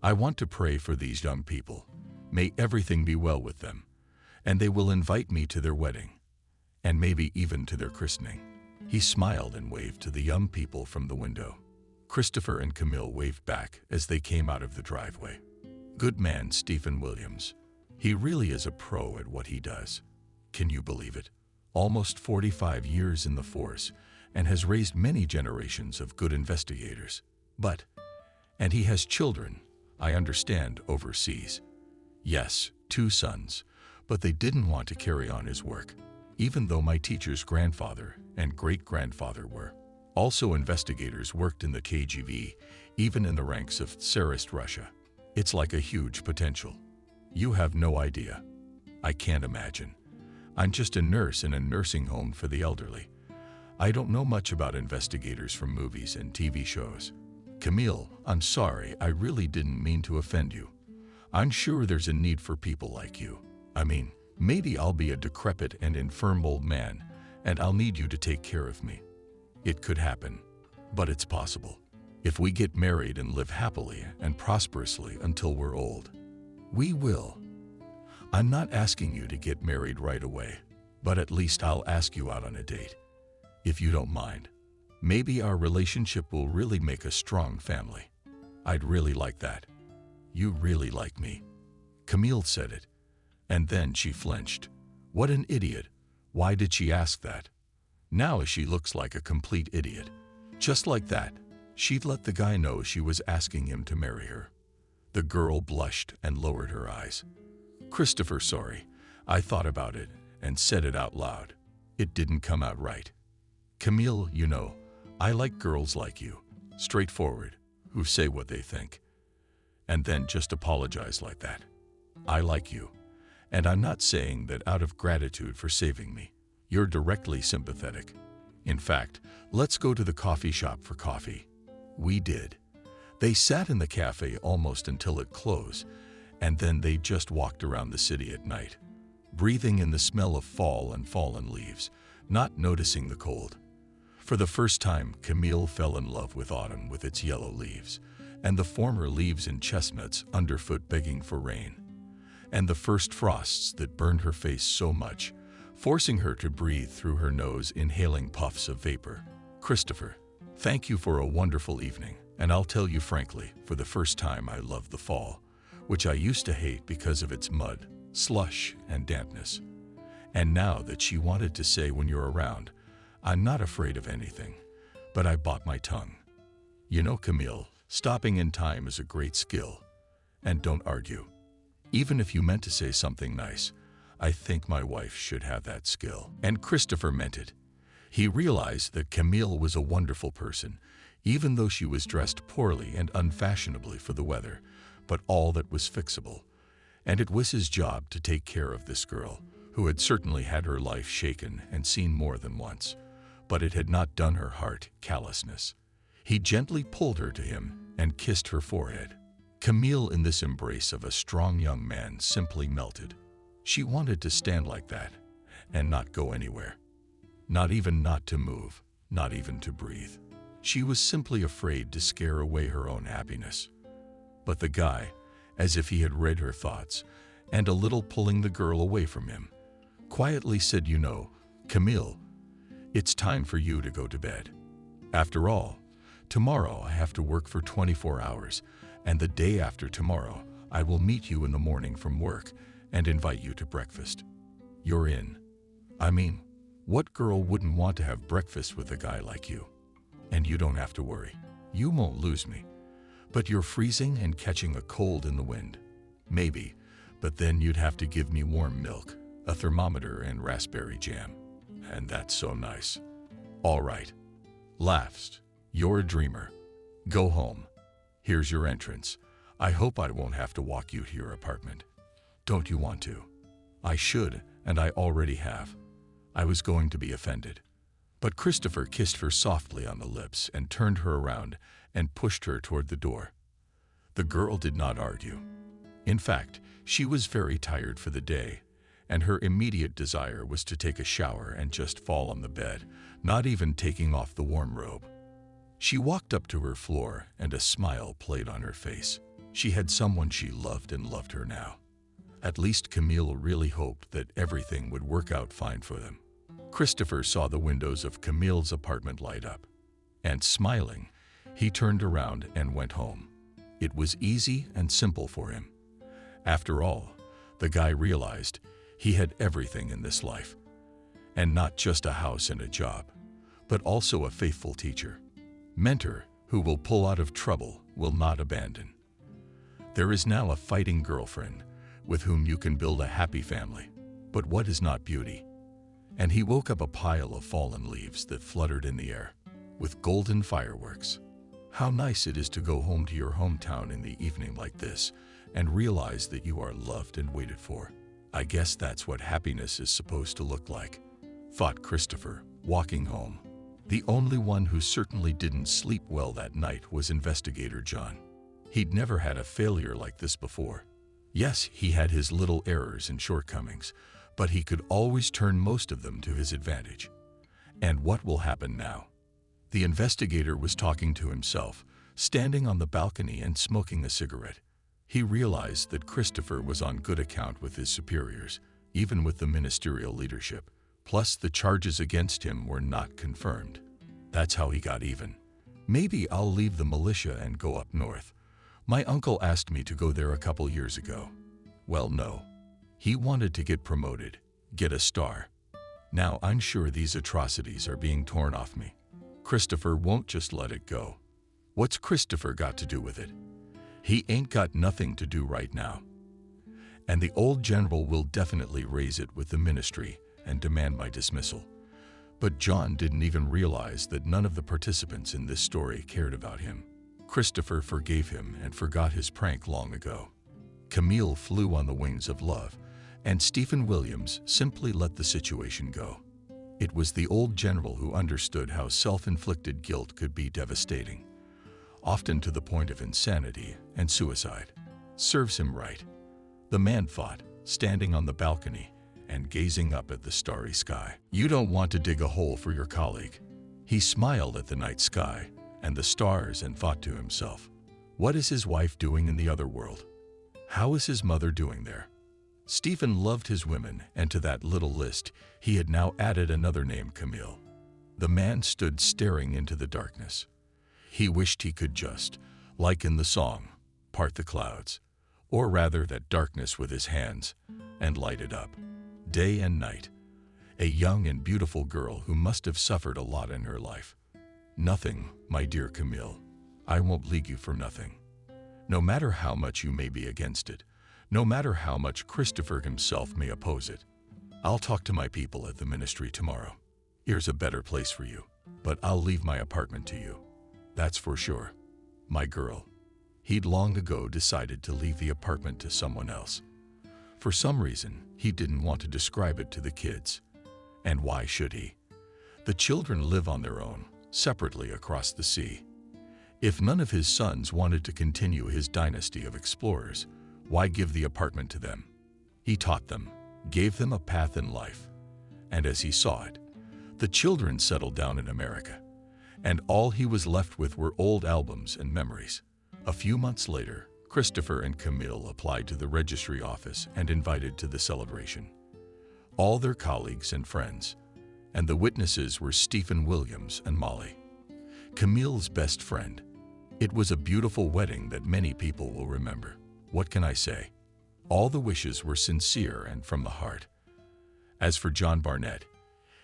I want to pray for these young people. May everything be well with them, and they will invite me to their wedding, and maybe even to their christening. He smiled and waved to the young people from the window. Christopher and Camille waved back as they came out of the driveway. Good man, Stephen Williams. He really is a pro at what he does. Can you believe it? Almost 45 years in the force, and has raised many generations of good investigators. And he has children, I understand, overseas. Yes, 2 sons, but they didn't want to carry on his work, even though my teacher's grandfather and great-grandfather were. Also, investigators worked in the KGB, even in the ranks of Tsarist Russia. It's like a huge potential. You have no idea. I can't imagine. I'm just a nurse in a nursing home for the elderly. I don't know much about investigators from movies and TV shows. Camille, I'm sorry, I really didn't mean to offend you. I'm sure there's a need for people like you. I mean, maybe I'll be a decrepit and infirm old man, and I'll need you to take care of me. It could happen, but it's possible. If we get married and live happily and prosperously until we're old, we will. I'm not asking you to get married right away, but at least I'll ask you out on a date. If you don't mind, maybe our relationship will really make a strong family. I'd really like that. You really like me. Camille said it, and then she flinched. What an idiot. Why did she ask that? Now she looks like a complete idiot. Just like that, she'd let the guy know she was asking him to marry her. The girl blushed and lowered her eyes. Christopher, sorry. I thought about it and said it out loud. It didn't come out right. Camille, you know, I like girls like you, straightforward, who say what they think, and then just apologize like that. I like you, and I'm not saying that out of gratitude for saving me. You're directly sympathetic. In fact, let's go to the coffee shop for coffee. We did. They sat in the cafe almost until it closed, and then they just walked around the city at night. breathing in the smell of fall and fallen leaves, not noticing the cold. For the first time, Camille fell in love with autumn with its yellow leaves, and the former leaves and chestnuts underfoot begging for rain, and the first frosts that burned her face so much, forcing her to breathe through her nose, inhaling puffs of vapor. Christopher, thank you for a wonderful evening, and I'll tell you frankly, for the first time I love the fall, which I used to hate because of its mud, slush, and dampness. And now that she wanted to say when you're around, I'm not afraid of anything, but I bought my tongue. You know, Camille, stopping in time is a great skill. And don't argue. Even if you meant to say something nice, I think my wife should have that skill. And Christopher meant it. He realized that Camille was a wonderful person, even though she was dressed poorly and unfashionably for the weather, but all that was fixable. And it was his job to take care of this girl, who had certainly had her life shaken and seen more than once, but it had not done her heart callousness. He gently pulled her to him and kissed her forehead. Camille, in this embrace of a strong young man, simply melted. She wanted to stand like that and not go anywhere. Not even not to move, not even to breathe. She was simply afraid to scare away her own happiness. But the guy, as if he had read her thoughts, and a little pulling the girl away from him, quietly said, "You know, Camille, it's time for you to go to bed. After all, tomorrow I have to work for 24 hours, and the day after tomorrow I will meet you in the morning from work and invite you to breakfast. You're in. I mean, what girl wouldn't want to have breakfast with a guy like you? And you don't have to worry. You won't lose me. But you're freezing and catching a cold in the wind. Maybe, but then you'd have to give me warm milk, a thermometer, and raspberry jam. And that's so nice. All right. Laughs. You're a dreamer. Go home. Here's your entrance. I hope I won't have to walk you to your apartment. Don't you want to? I should, and I already have. I was going to be offended." But Christopher kissed her softly on the lips and turned her around and pushed her toward the door. The girl did not argue. In fact, she was very tired for the day, and her immediate desire was to take a shower and just fall on the bed, not even taking off the warm robe. She walked up to her floor, and a smile played on her face. She had someone she loved and loved her now. At least Camille really hoped that everything would work out fine for them. Christopher saw the windows of Camille's apartment light up, and smiling, he turned around and went home. It was easy and simple for him. After all, the guy realized he had everything in this life, and not just a house and a job, but also a faithful teacher, mentor who will pull out of trouble, will not abandon. There is now a fighting girlfriend with whom you can build a happy family. But what is not beauty? And he woke up a pile of fallen leaves that fluttered in the air, with golden fireworks. How nice it is to go home to your hometown in the evening like this and realize that you are loved and waited for. I guess that's what happiness is supposed to look like, thought Christopher, walking home. The only one who certainly didn't sleep well that night was Investigator John. He'd never had a failure like this before. Yes, he had his little errors and shortcomings, but he could always turn most of them to his advantage. And what will happen now? The investigator was talking to himself, standing on the balcony and smoking a cigarette. He realized that Christopher was on good account with his superiors, even with the ministerial leadership. Plus, the charges against him were not confirmed. That's how he got even. Maybe I'll leave the militia and go up north. My uncle asked me to go there a couple years ago. Well, no. He wanted to get promoted, get a star. Now I'm sure these atrocities are being torn off me. Christopher won't just let it go. What's Christopher got to do with it? He ain't got nothing to do right now. And the old general will definitely raise it with the ministry and demand my dismissal. But John didn't even realize that none of the participants in this story cared about him. Christopher forgave him and forgot his prank long ago. Camille flew on the wings of love, and Stephen Williams simply let the situation go. It was the old general who understood how self-inflicted guilt could be devastating, often to the point of insanity and suicide. Serves him right. The man fought, standing on the balcony, and gazing up at the starry sky. You don't want to dig a hole for your colleague. He smiled at the night sky and the stars and thought to himself, what is his wife doing in the other world? How is his mother doing there? Stephen loved his women, and to that little list he had now added another name, Camille. The man stood staring into the darkness. He wished he could just, like in the song, part the clouds, or rather that darkness with his hands, and light it up. Day and night. A young and beautiful girl who must have suffered a lot in her life. Nothing, my dear Camille. I won't leave you for nothing. No matter how much you may be against it, no matter how much Christopher himself may oppose it, I'll talk to my people at the ministry tomorrow. Here's a better place for you, but I'll leave my apartment to you. That's for sure. My girl. He'd long ago decided to leave the apartment to someone else. For some reason, he didn't want to describe it to the kids. And why should he? The children live on their own, separately across the sea. If none of his sons wanted to continue his dynasty of explorers, why give the apartment to them? He taught them, gave them a path in life. And as he saw it, the children settled down in America. And all he was left with were old albums and memories. A few months later, Christopher and Camille applied to the registry office and invited to the celebration. All their colleagues and friends, and the witnesses were Stephen Williams and Molly, Camille's best friend. It was a beautiful wedding that many people will remember. What can I say? All the wishes were sincere and from the heart. As for John Barnett,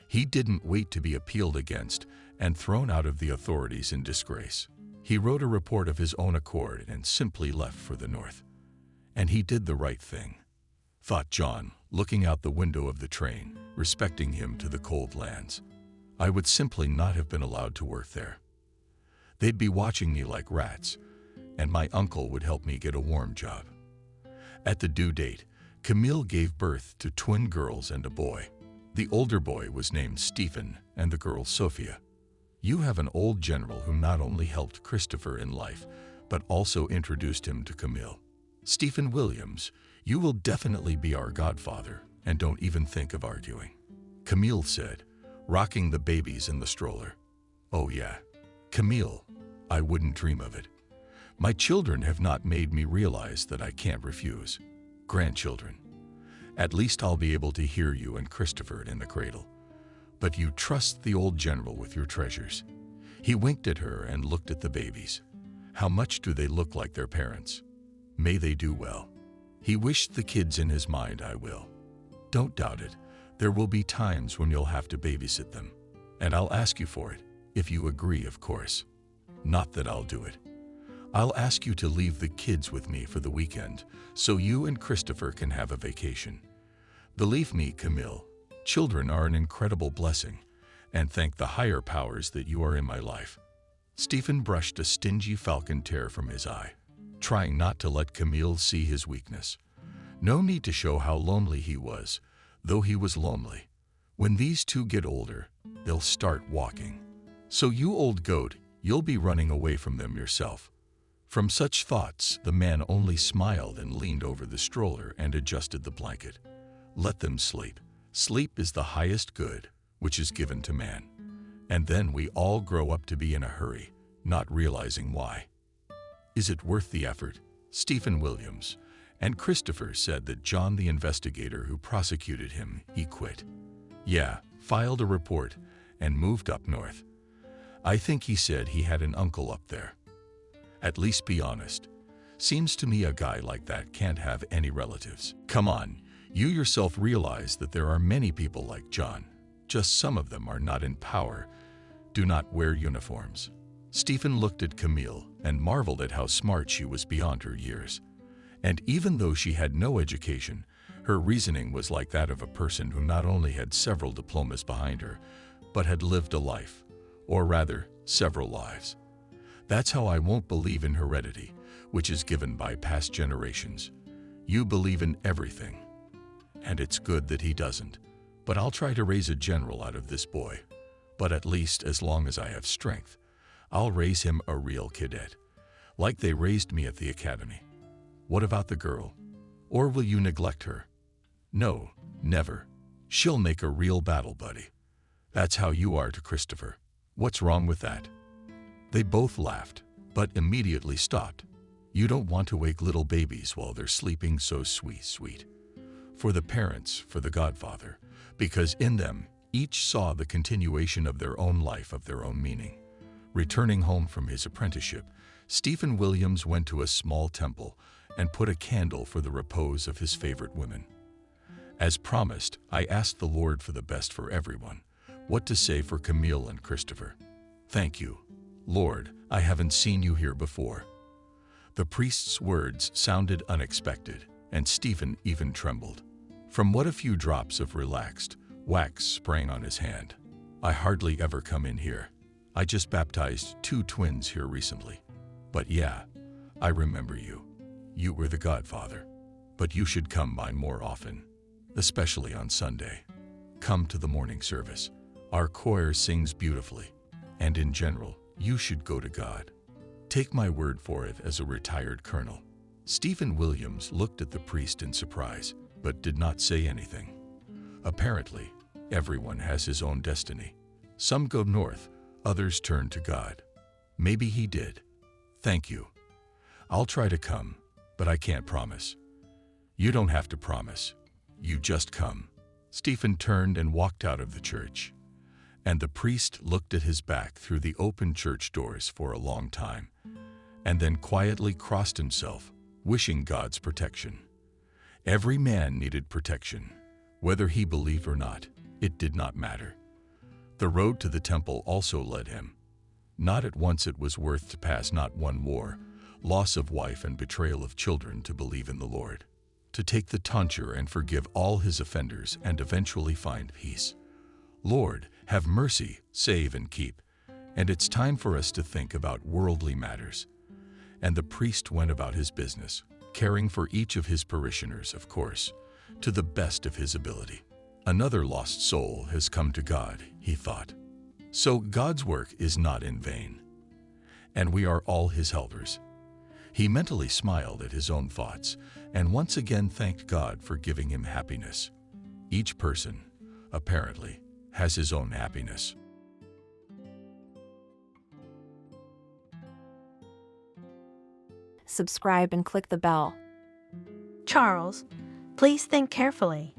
he didn't wait to be appealed against and thrown out of the authorities in disgrace. He wrote a report of his own accord and simply left for the north. And he did the right thing, thought John, looking out the window of the train, respecting him to the cold lands. I would simply not have been allowed to work there. They'd be watching me like rats, and my uncle would help me get a warm job. At the due date, Camille gave birth to twin girls and a boy. The older boy was named Stephen and the girl Sophia. You have an old general who not only helped Christopher in life, but also introduced him to Camille. Stephen Williams, you will definitely be our godfather, and don't even think of arguing. Camille said, rocking the babies in the stroller. Oh yeah, Camille, I wouldn't dream of it. My children have not made me realize that I can't refuse. Grandchildren. At least I'll be able to hear you and Christopher in the cradle. But you trust the old general with your treasures. He winked at her and looked at the babies. How much do they look like their parents? May they do well. He wished the kids in his mind, I will. Don't doubt it. There will be times when you'll have to babysit them. And I'll ask you for it, if you agree, of course. Not that I'll do it. I'll ask you to leave the kids with me for the weekend, so you and Christopher can have a vacation. Believe me, Camille, children are an incredible blessing, and thank the higher powers that you are in my life. Stephen brushed a stingy falcon tear from his eye, trying not to let Camille see his weakness. No need to show how lonely he was, though he was lonely. When these two get older, they'll start walking. So you old goat, you'll be running away from them yourself. From such thoughts, the man only smiled and leaned over the stroller and adjusted the blanket. Let them sleep. Sleep is the highest good, which is given to man. And then we all grow up to be in a hurry, not realizing why. Is it worth the effort? Stephen Williams and Christopher said that John, the investigator who prosecuted him, he quit. Yeah, filed a report and moved up north. I think he said he had an uncle up there. At least be honest. Seems to me a guy like that can't have any relatives. Come on, you yourself realize that there are many people like John. Just some of them are not in power, do not wear uniforms. Stephen looked at Camille and marveled at how smart she was beyond her years. And even though she had no education, her reasoning was like that of a person who not only had several diplomas behind her, but had lived a life, or rather, several lives. That's how I won't believe in heredity, which is given by past generations. You believe in everything. And it's good that he doesn't. But I'll try to raise a general out of this boy. But at least as long as I have strength, I'll raise him a real cadet, like they raised me at the academy. What about the girl? Or will you neglect her? No, never. She'll make a real battle buddy. That's how you are to Christopher. What's wrong with that? They both laughed, but immediately stopped. You don't want to wake little babies while they're sleeping so sweet. For the parents, for the godfather, because in them, each saw the continuation of their own life, of their own meaning. Returning home from his apprenticeship, Stephen Williams went to a small temple and put a candle for the repose of his favorite women. As promised, I asked the Lord for the best for everyone, what to say for Camille and Christopher. Thank you, Lord, I haven't seen you here before. The priest's words sounded unexpected, and Stephen even trembled. From what a few drops of relaxed wax sprang on his hand. I hardly ever come in here. I just baptized 2 twins here recently. But yeah, I remember you. You were the godfather. But you should come by more often, especially on Sunday. Come to the morning service. Our choir sings beautifully. And in general, you should go to God. Take my word for it as a retired colonel. Stephen Williams looked at the priest in surprise, but did not say anything. Apparently, everyone has his own destiny. Some go north, others turn to God. Maybe he did. Thank you. I'll try to come, but I can't promise. You don't have to promise. You just come. Stephen turned and walked out of the church. And the priest looked at his back through the open church doors for a long time, and then quietly crossed himself, wishing God's protection. Every man needed protection. Whether he believed or not, it did not matter. The road to the temple also led him. Not at once it was worth to pass not one war, loss of wife and betrayal of children to believe in the Lord, to take the tonsure and forgive all his offenders and eventually find peace. Lord, have mercy, save and keep. And it's time for us to think about worldly matters. And the priest went about his business, caring for each of his parishioners, of course, to the best of his ability. Another lost soul has come to God, he thought. So God's work is not in vain. And we are all his helpers. He mentally smiled at his own thoughts and once again thanked God for giving him happiness. Each person, apparently, has his own happiness. Subscribe and click the bell. Charles, please think carefully.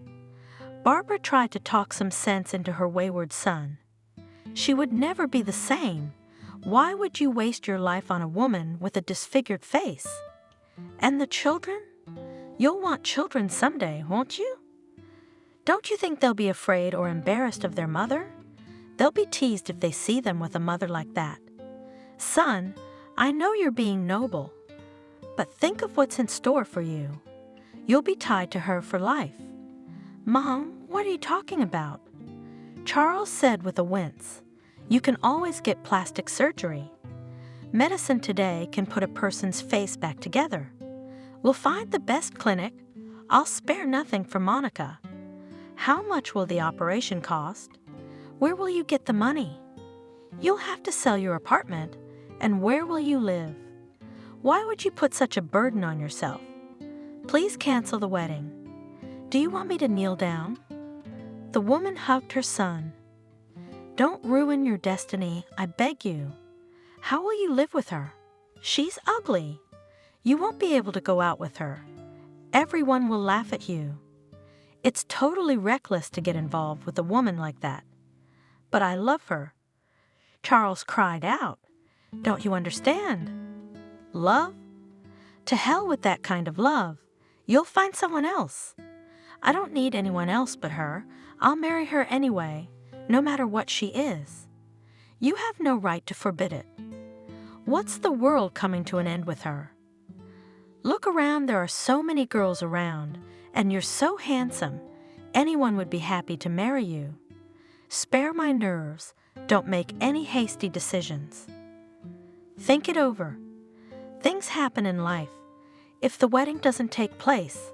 Barbara tried to talk some sense into her wayward son. She would never be the same. Why would you waste your life on a woman with a disfigured face? And the children? You'll want children someday, won't you? Don't you think they'll be afraid or embarrassed of their mother? They'll be teased if they see them with a mother like that. Son, I know you're being noble, but think of what's in store for you. You'll be tied to her for life. Mom, what are you talking about? Charles said with a wince, you can always get plastic surgery. Medicine today can put a person's face back together. We'll find the best clinic. I'll spare nothing for Monica. How much will the operation cost? Where will you get the money? You'll have to sell your apartment, and where will you live? Why would you put such a burden on yourself? Please cancel the wedding. Do you want me to kneel down? The woman hugged her son. Don't ruin your destiny, I beg you. How will you live with her? She's ugly. You won't be able to go out with her. Everyone will laugh at you. It's totally reckless to get involved with a woman like that. But I love her. Charles cried out. Don't you understand? Love? To hell with that kind of love. You'll find someone else. I don't need anyone else but her. I'll marry her anyway, no matter what she is. You have no right to forbid it. What's the world coming to an end with her? Look around, there are so many girls around, and you're so handsome, anyone would be happy to marry you. Spare my nerves. Don't make any hasty decisions. Think it over. Things happen in life. If the wedding doesn't take place,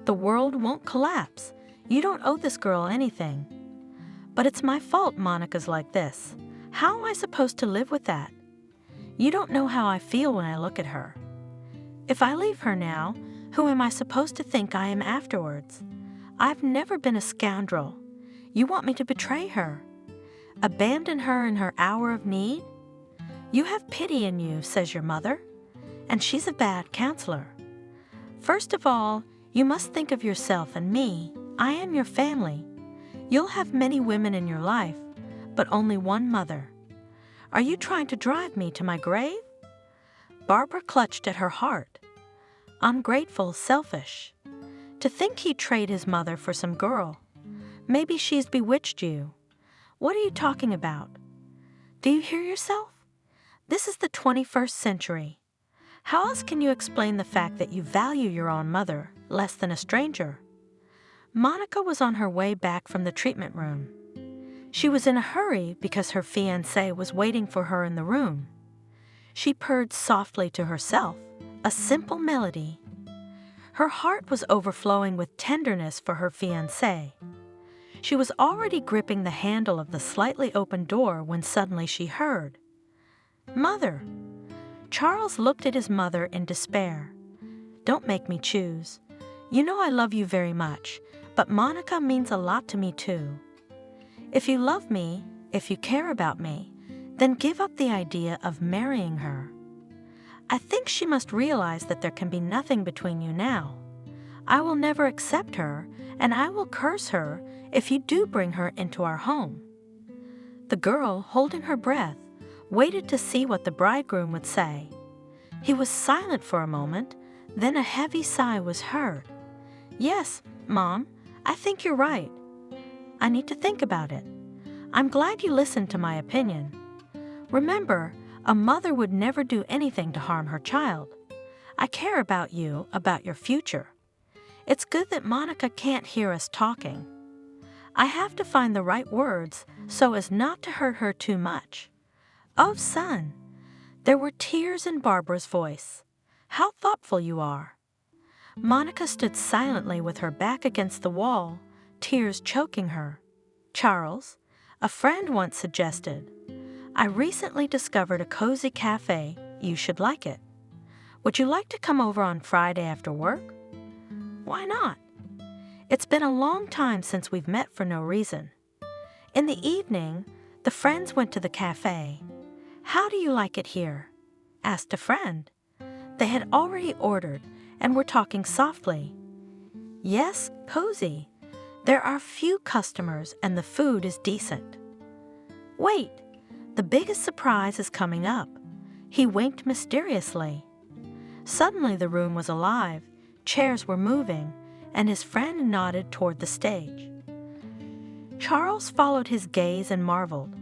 the world won't collapse. You don't owe this girl anything. But it's my fault Monica's like this. How am I supposed to live with that? You don't know how I feel when I look at her. If I leave her now, who am I supposed to think I am afterwards? I've never been a scoundrel. You want me to betray her? Abandon her in her hour of need? You have pity in you, says your mother, and she's a bad counselor. First of all, you must think of yourself and me. I am your family. You'll have many women in your life, but only one mother. Are you trying to drive me to my grave? Barbara clutched at her heart. Ungrateful, selfish. To think he'd trade his mother for some girl. Maybe she's bewitched you. What are you talking about? Do you hear yourself? This is the 21st century. How else can you explain the fact that you value your own mother less than a stranger? Monica was on her way back from the treatment room. She was in a hurry because her fiancé was waiting for her in the room. She purred softly to herself, a simple melody. Her heart was overflowing with tenderness for her fiancé. She was already gripping the handle of the slightly open door when suddenly she heard, "Mother!" Charles looked at his mother in despair. "Don't make me choose. You know I love you very much, but Monica means a lot to me too. If you love me, if you care about me, then give up the idea of marrying her. I think she must realize that there can be nothing between you now. I will never accept her, and I will curse her if you do bring her into our home." The girl, holding her breath, waited to see what the bridegroom would say. He was silent for a moment, then a heavy sigh was heard. "Yes, Mom, I think you're right. I need to think about it. I'm glad you listened to my opinion. Remember, a mother would never do anything to harm her child. I care about you, about your future. It's good that Monica can't hear us talking. I have to find the right words so as not to hurt her too much. Oh, son!" There were tears in Barbara's voice. "How thoughtful you are." Monica stood silently with her back against the wall, tears choking her. "Charles, a friend once suggested, I recently discovered a cozy cafe. You should like it. Would you like to come over on Friday after work?" "Why not? It's been a long time since we've met for no reason." In the evening, the friends went to the cafe. "How do you like it here?" asked a friend. They had already ordered and were talking softly. "Yes, cozy. There are few customers and the food is decent." "Wait, the biggest surprise is coming up." He winked mysteriously. Suddenly the room was alive, chairs were moving, and his friend nodded toward the stage. Charles followed his gaze and marveled.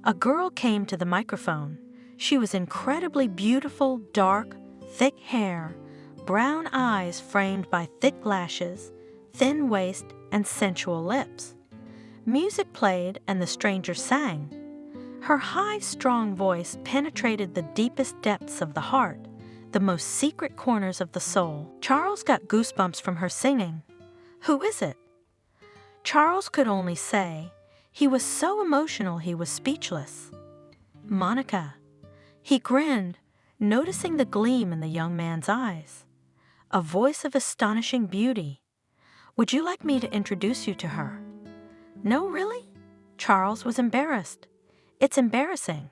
A girl came to the microphone. She was incredibly beautiful, dark, thick hair, brown eyes framed by thick lashes, thin waist, and sensual lips. Music played and the stranger sang. Her high, strong voice penetrated the deepest depths of the heart, the most secret corners of the soul. Charles got goosebumps from her singing. "Who is it?" Charles could only say, he was so emotional he was speechless. "Monica." He grinned, noticing the gleam in the young man's eyes. A voice of astonishing beauty. "Would you like me to introduce you to her?" "No, really?" Charles was embarrassed. "It's embarrassing."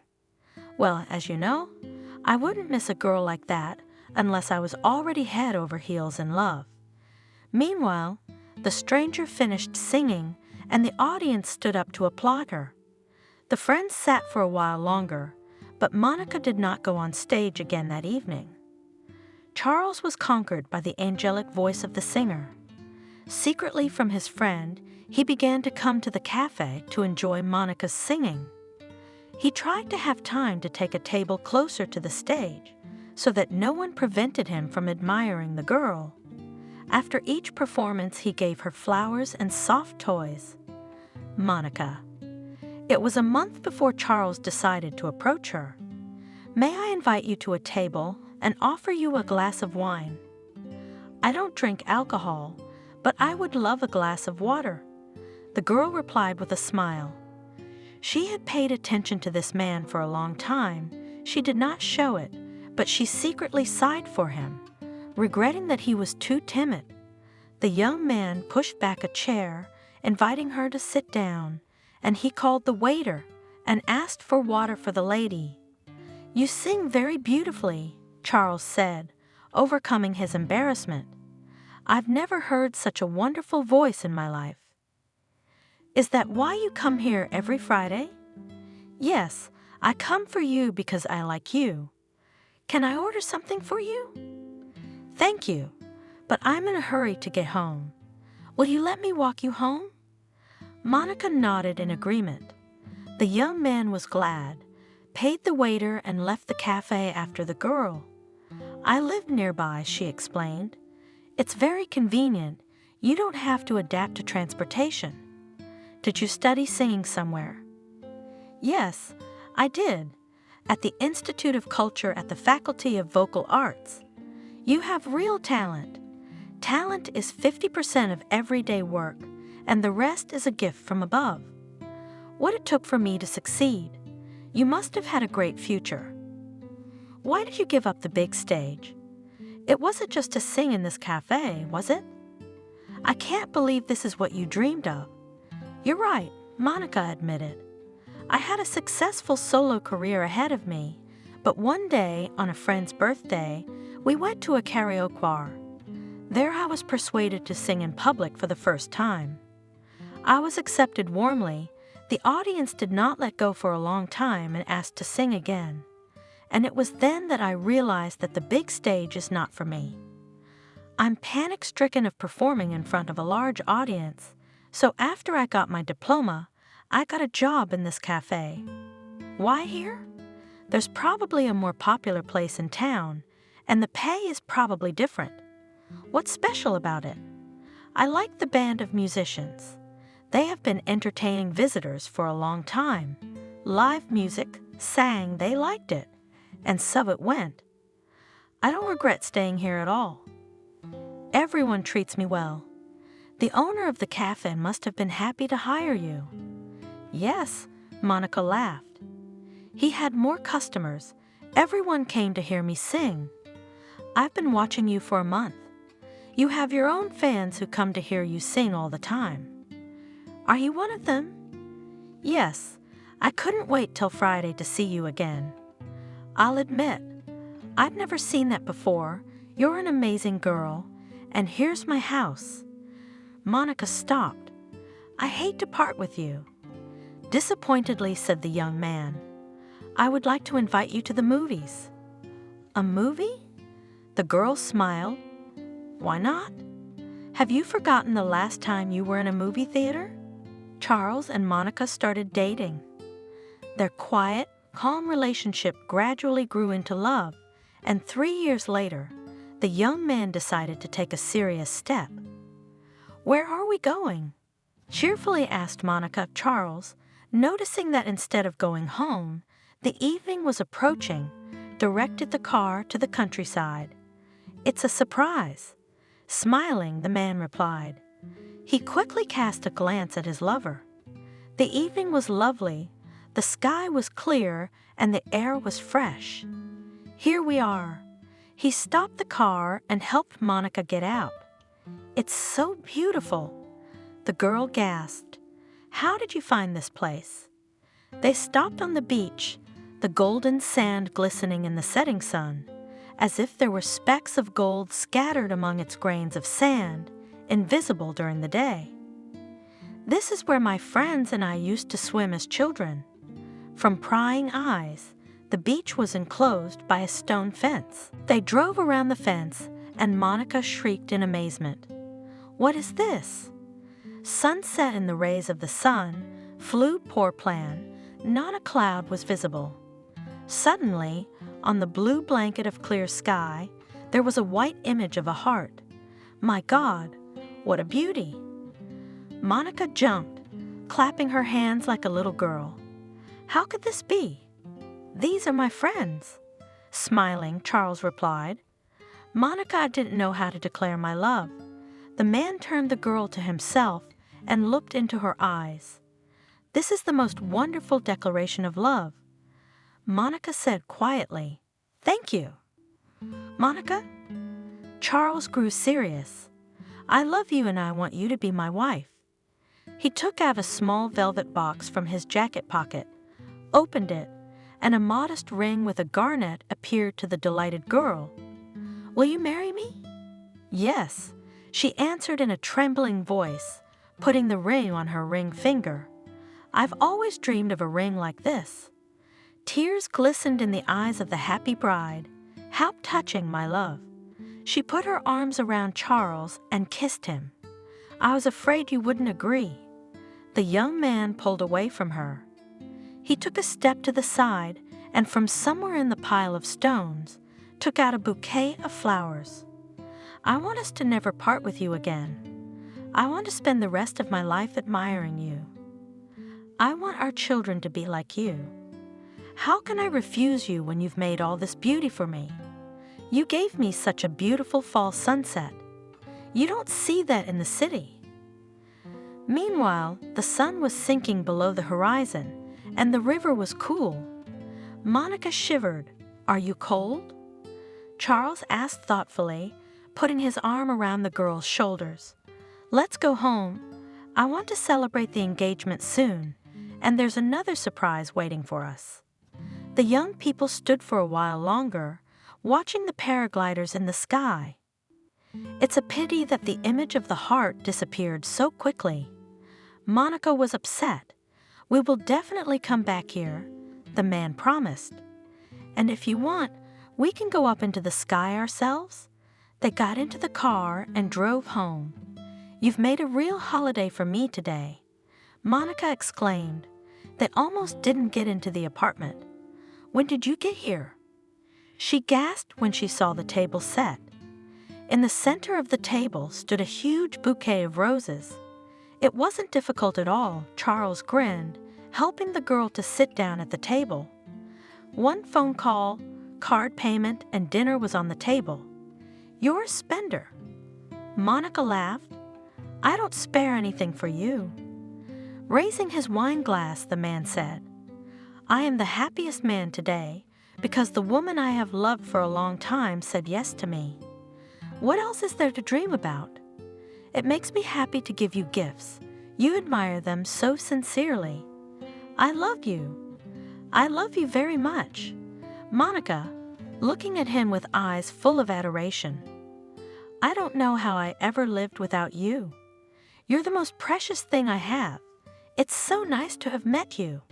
"Well, as you know, I wouldn't miss a girl like that unless I was already head over heels in love." Meanwhile, the stranger finished singing and the audience stood up to applaud her. The friends sat for a while longer, but Monica did not go on stage again that evening. Charles was conquered by the angelic voice of the singer. Secretly from his friend, he began to come to the cafe to enjoy Monica's singing. He tried to have time to take a table closer to the stage so that no one prevented him from admiring the girl. After each performance, he gave her flowers and soft toys. Monica. It was a month before Charles decided to approach her. "May I invite you to a table and offer you a glass of wine?" "I don't drink alcohol, but I would love a glass of water," the girl replied with a smile. She had paid attention to this man for a long time. She did not show it, but she secretly sighed for him, regretting that he was too timid. The young man pushed back a chair inviting her to sit down, and he called the waiter and asked for water for the lady. "You sing very beautifully," Charles said, overcoming his embarrassment. "I've never heard such a wonderful voice in my life." "Is that why you come here every Friday?" "Yes, I come for you because I like you. Can I order something for you?" "Thank you, but I'm in a hurry to get home. Will you let me walk you home?" Monica nodded in agreement. The young man was glad, paid the waiter, and left the cafe after the girl. "I live nearby," she explained. "It's very convenient. You don't have to adapt to transportation." "Did you study singing somewhere?" "Yes, I did, at the Institute of Culture at the Faculty of Vocal Arts. You have real talent. Talent is 50% of everyday work, and the rest is a gift from above. What it took for me to succeed. You must have had a great future." "Why did you give up the big stage? It wasn't just to sing in this cafe, was it?" "I can't believe this is what you dreamed of." "You're right," Monica admitted. "I had a successful solo career ahead of me, but one day, on a friend's birthday, we went to a karaoke bar. There I was persuaded to sing in public for the first time. I was accepted warmly. The audience did not let go for a long time and asked to sing again. And it was then that I realized that the big stage is not for me. I'm panic-stricken of performing in front of a large audience, so after I got my diploma, I got a job in this cafe. Why here? There's probably a more popular place in town, and the pay is probably different. What's special about it? I like the band of musicians. They have been entertaining visitors for a long time. Live music, sang, they liked it, and so it went. I don't regret staying here at all. Everyone treats me well. The owner of the cafe must have been happy to hire you." "Yes," Monica laughed. "He had more customers. Everyone came to hear me sing. I've been watching you for a month. You have your own fans who come to hear you sing all the time." "Are you one of them?" "Yes, I couldn't wait till Friday to see you again. I'll admit, I've never seen that before. You're an amazing girl, and here's my house." Monica stopped. "I hate to part with you." Disappointedly said the young man. "I would like to invite you to the movies." "A movie?" The girl smiled. "Why not? Have you forgotten the last time you were in a movie theater?" Charles and Monica started dating. Their quiet, calm relationship gradually grew into love, and 3 years later, the young man decided to take a serious step. "Where are we going?" cheerfully asked Monica of Charles, noticing that instead of going home, the evening was approaching, directed the car to the countryside. "It's a surprise." Smiling, the man replied. He quickly cast a glance at his lover. The evening was lovely, the sky was clear, and the air was fresh. "Here we are." He stopped the car and helped Monica get out. "It's so beautiful." The girl gasped. "How did you find this place?" They stopped on the beach, the golden sand glistening in the setting sun, as if there were specks of gold scattered among its grains of sand, invisible during the day. "This is where my friends and I used to swim as children." From prying eyes, the beach was enclosed by a stone fence. They drove around the fence, and Monica shrieked in amazement. "What is this?" Sunset in the rays of the sun, flew poor plan, not a cloud was visible. Suddenly, on the blue blanket of clear sky, there was a white image of a heart. "My God, what a beauty!" Monica jumped, clapping her hands like a little girl. "How could this be?" "These are my friends." Smiling, Charles replied. Monica didn't know how to declare my love. The man turned the girl to himself and looked into her eyes. "This is the most wonderful declaration of love." Monica said quietly, "Thank you." "Monica?" Charles grew serious. "I love you and I want you to be my wife." He took out a small velvet box from his jacket pocket, opened it, and a modest ring with a garnet appeared to the delighted girl. "Will you marry me?" "Yes," she answered in a trembling voice, putting the ring on her ring finger. "I've always dreamed of a ring like this." Tears glistened in the eyes of the happy bride. "How touching, my love." She put her arms around Charles and kissed him. "I was afraid you wouldn't agree." The young man pulled away from her. He took a step to the side and from somewhere in the pile of stones took out a bouquet of flowers. "I want us to never part with you again. I want to spend the rest of my life admiring you. I want our children to be like you. How can I refuse you when you've made all this beauty for me? You gave me such a beautiful fall sunset. You don't see that in the city." Meanwhile, the sun was sinking below the horizon, and the river was cool. Monica shivered. "Are you cold?" Charles asked thoughtfully, putting his arm around the girl's shoulders. "Let's go home. I want to celebrate the engagement soon, and there's another surprise waiting for us." The young people stood for a while longer, watching the paragliders in the sky. It's a pity that the image of the heart disappeared so quickly. Monica was upset. "We will definitely come back here," the man promised. "And if you want, we can go up into the sky ourselves." They got into the car and drove home. "You've made a real holiday for me today," Monica exclaimed. They almost didn't get into the apartment. "When did you get here?" She gasped when she saw the table set. In the center of the table stood a huge bouquet of roses. It wasn't difficult at all, Charles grinned, helping the girl to sit down at the table. One phone call, card payment, and dinner was on the table. "You're a spender." Monica laughed. "I don't spare anything for you." Raising his wine glass, the man said, "I am the happiest man today because the woman I have loved for a long time said yes to me. What else is there to dream about? It makes me happy to give you gifts. You admire them so sincerely. I love you. I love you very much." Monica, looking at him with eyes full of adoration. "I don't know how I ever lived without you. You're the most precious thing I have. It's so nice to have met you.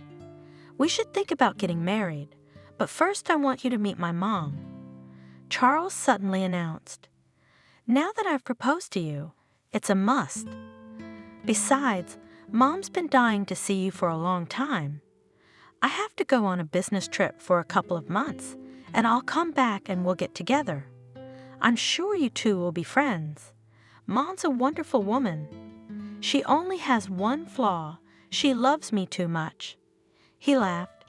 We should think about getting married, but first I want you to meet my mom." Charles suddenly announced, "Now that I've proposed to you, it's a must. Besides, Mom's been dying to see you for a long time. I have to go on a business trip for a couple of months, and I'll come back and we'll get together. I'm sure you two will be friends. Mom's a wonderful woman. She only has one flaw. She loves me too much." He laughed.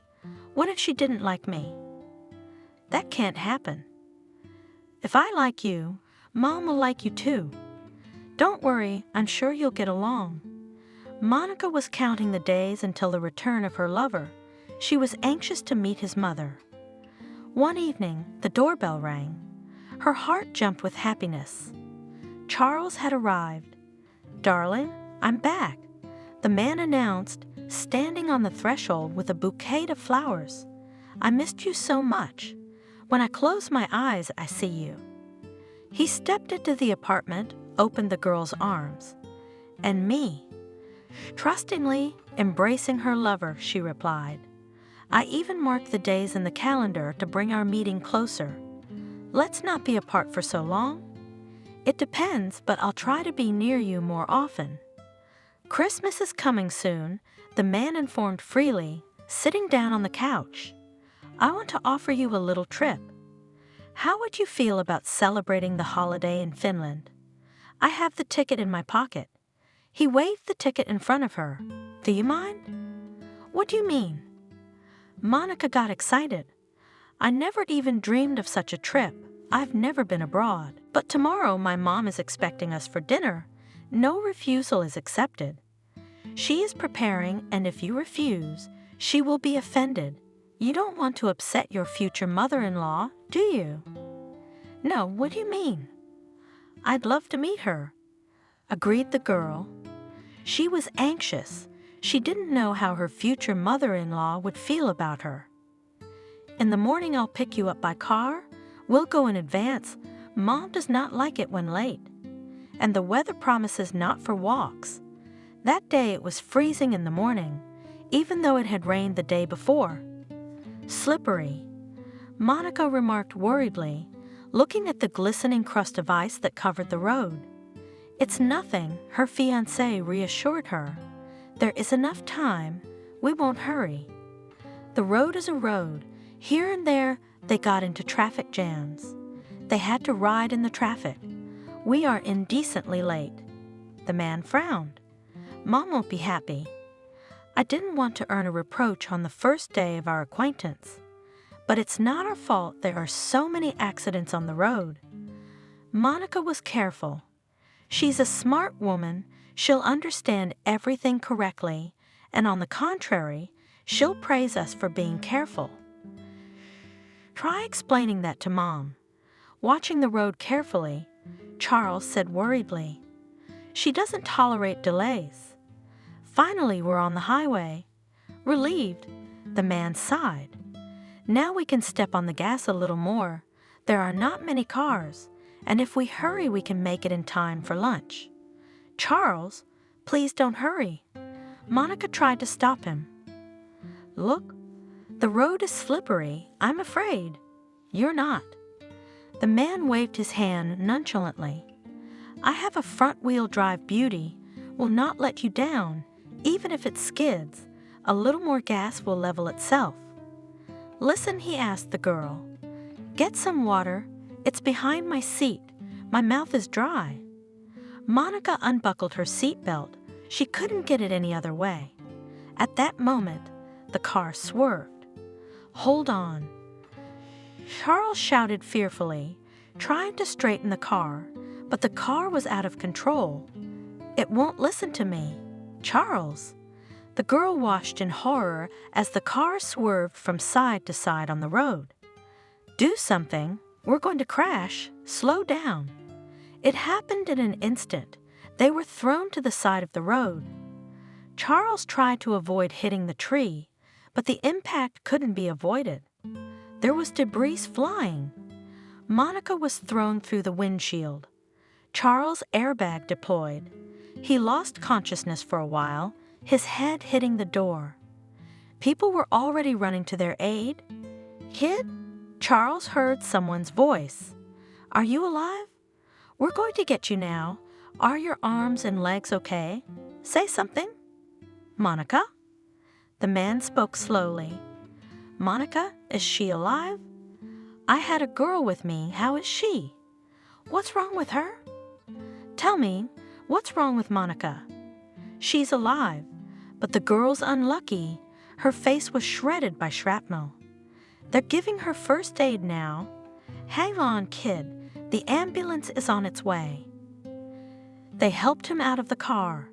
"What if she didn't like me?" "That can't happen. If I like you, Mom will like you too. Don't worry, I'm sure you'll get along." Monica was counting the days until the return of her lover. She was anxious to meet his mother. One evening, the doorbell rang. Her heart jumped with happiness. Charles had arrived. "Darling, I'm back," the man announced, standing on the threshold with a bouquet of flowers. "I missed you so much. When I close my eyes, I see you." He stepped into the apartment, opened the girl's arms. "And me?" Trustingly embracing her lover, she replied. "I even marked the days in the calendar to bring our meeting closer. Let's not be apart for so long." "It depends, but I'll try to be near you more often." "Christmas is coming soon," the man informed freely, sitting down on the couch. "I want to offer you a little trip. How would you feel about celebrating the holiday in Finland? I have the ticket in my pocket." He waved the ticket in front of her. "Do you mind?" "What do you mean?" Monica got excited. "I never even dreamed of such a trip. I've never been abroad. But tomorrow my mom is expecting us for dinner. No refusal is accepted. She is preparing, and if you refuse, she will be offended. You don't want to upset your future mother-in-law, do you?" "No, what do you mean?" "I'd love to meet her," agreed the girl. She was anxious. She didn't know how her future mother-in-law would feel about her. "In the morning I'll pick you up by car. We'll go in advance. Mom does not like it when late. And the weather promises not for walks." That day it was freezing in the morning, even though it had rained the day before. "Slippery," Monica remarked worriedly, looking at the glistening crust of ice that covered the road. "It's nothing," her fiancé reassured her. "There is enough time. We won't hurry." The road is a road. Here and there they got into traffic jams. They had to ride in the traffic. "We are indecently late." The man frowned. "Mom won't be happy." "I didn't want to earn a reproach on the first day of our acquaintance. But it's not our fault there are so many accidents on the road." Monica was careful. She's a smart woman. She'll understand everything correctly, and on the contrary, she'll praise us for being careful. Try explaining that to Mom. Watching the road carefully, Charles said worriedly. "She doesn't tolerate delays." Finally, we're on the highway. Relieved, the man sighed. "Now we can step on the gas a little more. There are not many cars, and if we hurry we can make it in time for lunch." "Charles, please don't hurry." Monica tried to stop him. "Look, the road is slippery. I'm afraid." "You're not." The man waved his hand nonchalantly. "I have a front-wheel drive beauty. Will not let you down. Even if it skids, a little more gas will level itself." "Listen," he asked the girl. "Get some water. It's behind my seat. My mouth is dry." Monica unbuckled her seatbelt. She couldn't get it any other way. At that moment, the car swerved. "Hold on." Charles shouted fearfully, trying to straighten the car, but the car was out of control. "It won't listen to me." "Charles!" The girl watched in horror as the car swerved from side to side on the road. "Do something. We're going to crash. Slow down." It happened in an instant. They were thrown to the side of the road. Charles tried to avoid hitting the tree, but the impact couldn't be avoided. There was debris flying. Monica was thrown through the windshield. Charles' airbag deployed. He lost consciousness for a while, his head hitting the door. People were already running to their aid. "Kid?" Charles heard someone's voice. "Are you alive? We're going to get you now. Are your arms and legs okay? Say something." "Monica?" The man spoke slowly. "Monica, is she alive? I had a girl with me. How is she? What's wrong with her? Tell me, what's wrong with Monica?" "She's alive, but the girl's unlucky. Her face was shredded by shrapnel. They're giving her first aid now. Hang on, kid. The ambulance is on its way." They helped him out of the car.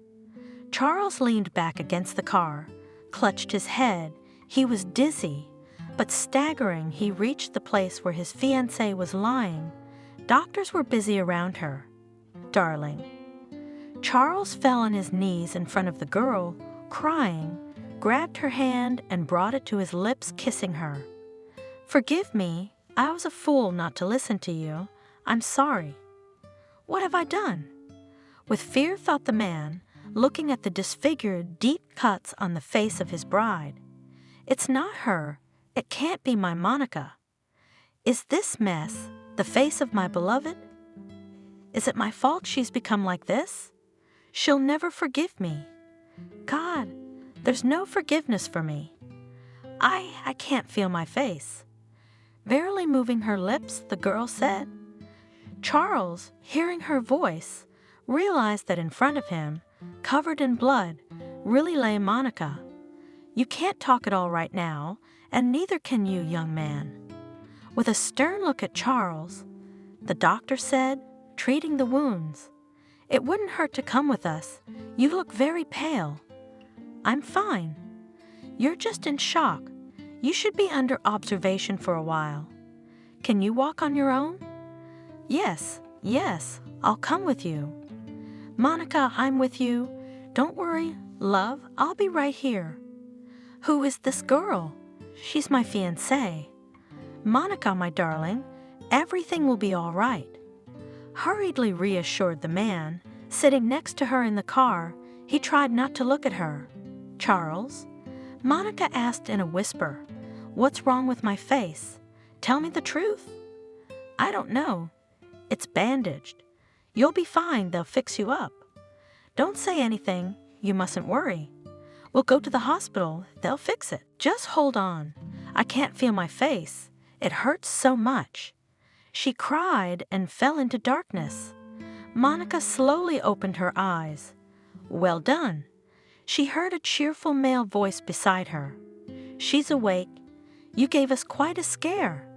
Charles leaned back against the car, clutched his head. He was dizzy, but staggering, he reached the place where his fiancée was lying. Doctors were busy around her. "Darling." Charles fell on his knees in front of the girl, crying, grabbed her hand and brought it to his lips, kissing her. "Forgive me. I was a fool not to listen to you. I'm sorry." "What have I done?" With fear thought the man, looking at the disfigured, deep cuts on the face of his bride. "It's not her. It can't be my Monica. Is this mess the face of my beloved? Is it my fault she's become like this? She'll never forgive me. God, there's no forgiveness for me. I can't feel my face." Barely moving her lips, the girl said. Charles, hearing her voice, realized that in front of him, covered in blood, really lay Monica. "You can't talk at all right now, and neither can you, young man." With a stern look at Charles, the doctor said, treating the wounds, "It wouldn't hurt to come with us. You look very pale." "I'm fine." "You're just in shock. You should be under observation for a while. Can you walk on your own?" Yes, I'll come with you." "Monica, I'm with you. Don't worry, love, I'll be right here. Who is this girl? She's my fiancée. Monica, my darling, everything will be all right. Hurriedly reassured the man, sitting next to her in the car, he tried not to look at her. Charles? Monica asked in a whisper, "What's wrong with my face? Tell me the truth." "I don't know. It's bandaged. You'll be fine, they'll fix you up." "Don't say anything, you mustn't worry. We'll go to the hospital, they'll fix it. Just hold on. I can't feel my face. It hurts so much." She cried and fell into darkness. Monica slowly opened her eyes. "Well done." She heard a cheerful male voice beside her. "She's awake. You gave us quite a scare."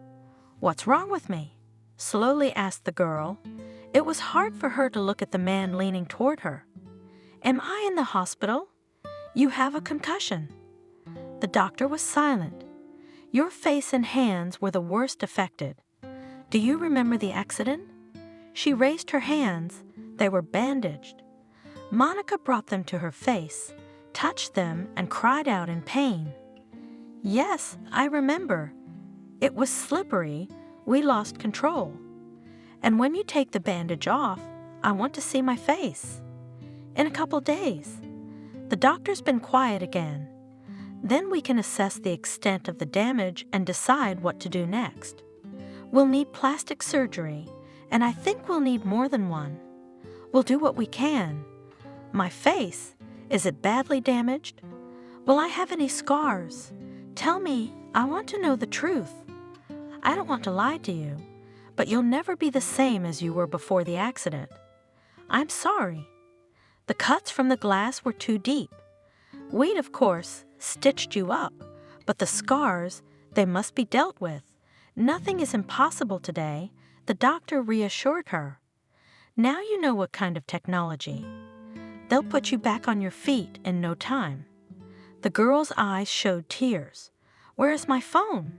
"What's wrong with me?" slowly asked the girl. It was hard for her to look at the man leaning toward her. "Am I in the hospital?" "You have a concussion." The doctor was silent. "Your face and hands were the worst affected. Do you remember the accident?" She raised her hands. They were bandaged. Monica brought them to her face, touched them, and cried out in pain. "Yes, I remember. It was slippery. We lost control. And when you take the bandage off, I want to see my face." "In a couple days." The doctor's been quiet again. "Then we can assess the extent of the damage and decide what to do next. We'll need plastic surgery, and I think we'll need more than one. We'll do what we can. My face, is it badly damaged? Will I have any scars? Tell me, I want to know the truth. I don't want to lie to you, but you'll never be the same as you were before the accident. I'm sorry. The cuts from the glass were too deep. We'd, of course, stitched you up, but the scars, they must be dealt with. Nothing is impossible today," the doctor reassured her. "Now you know what kind of technology. They'll put you back on your feet in no time." The girl's eyes showed tears. "Where is my phone?"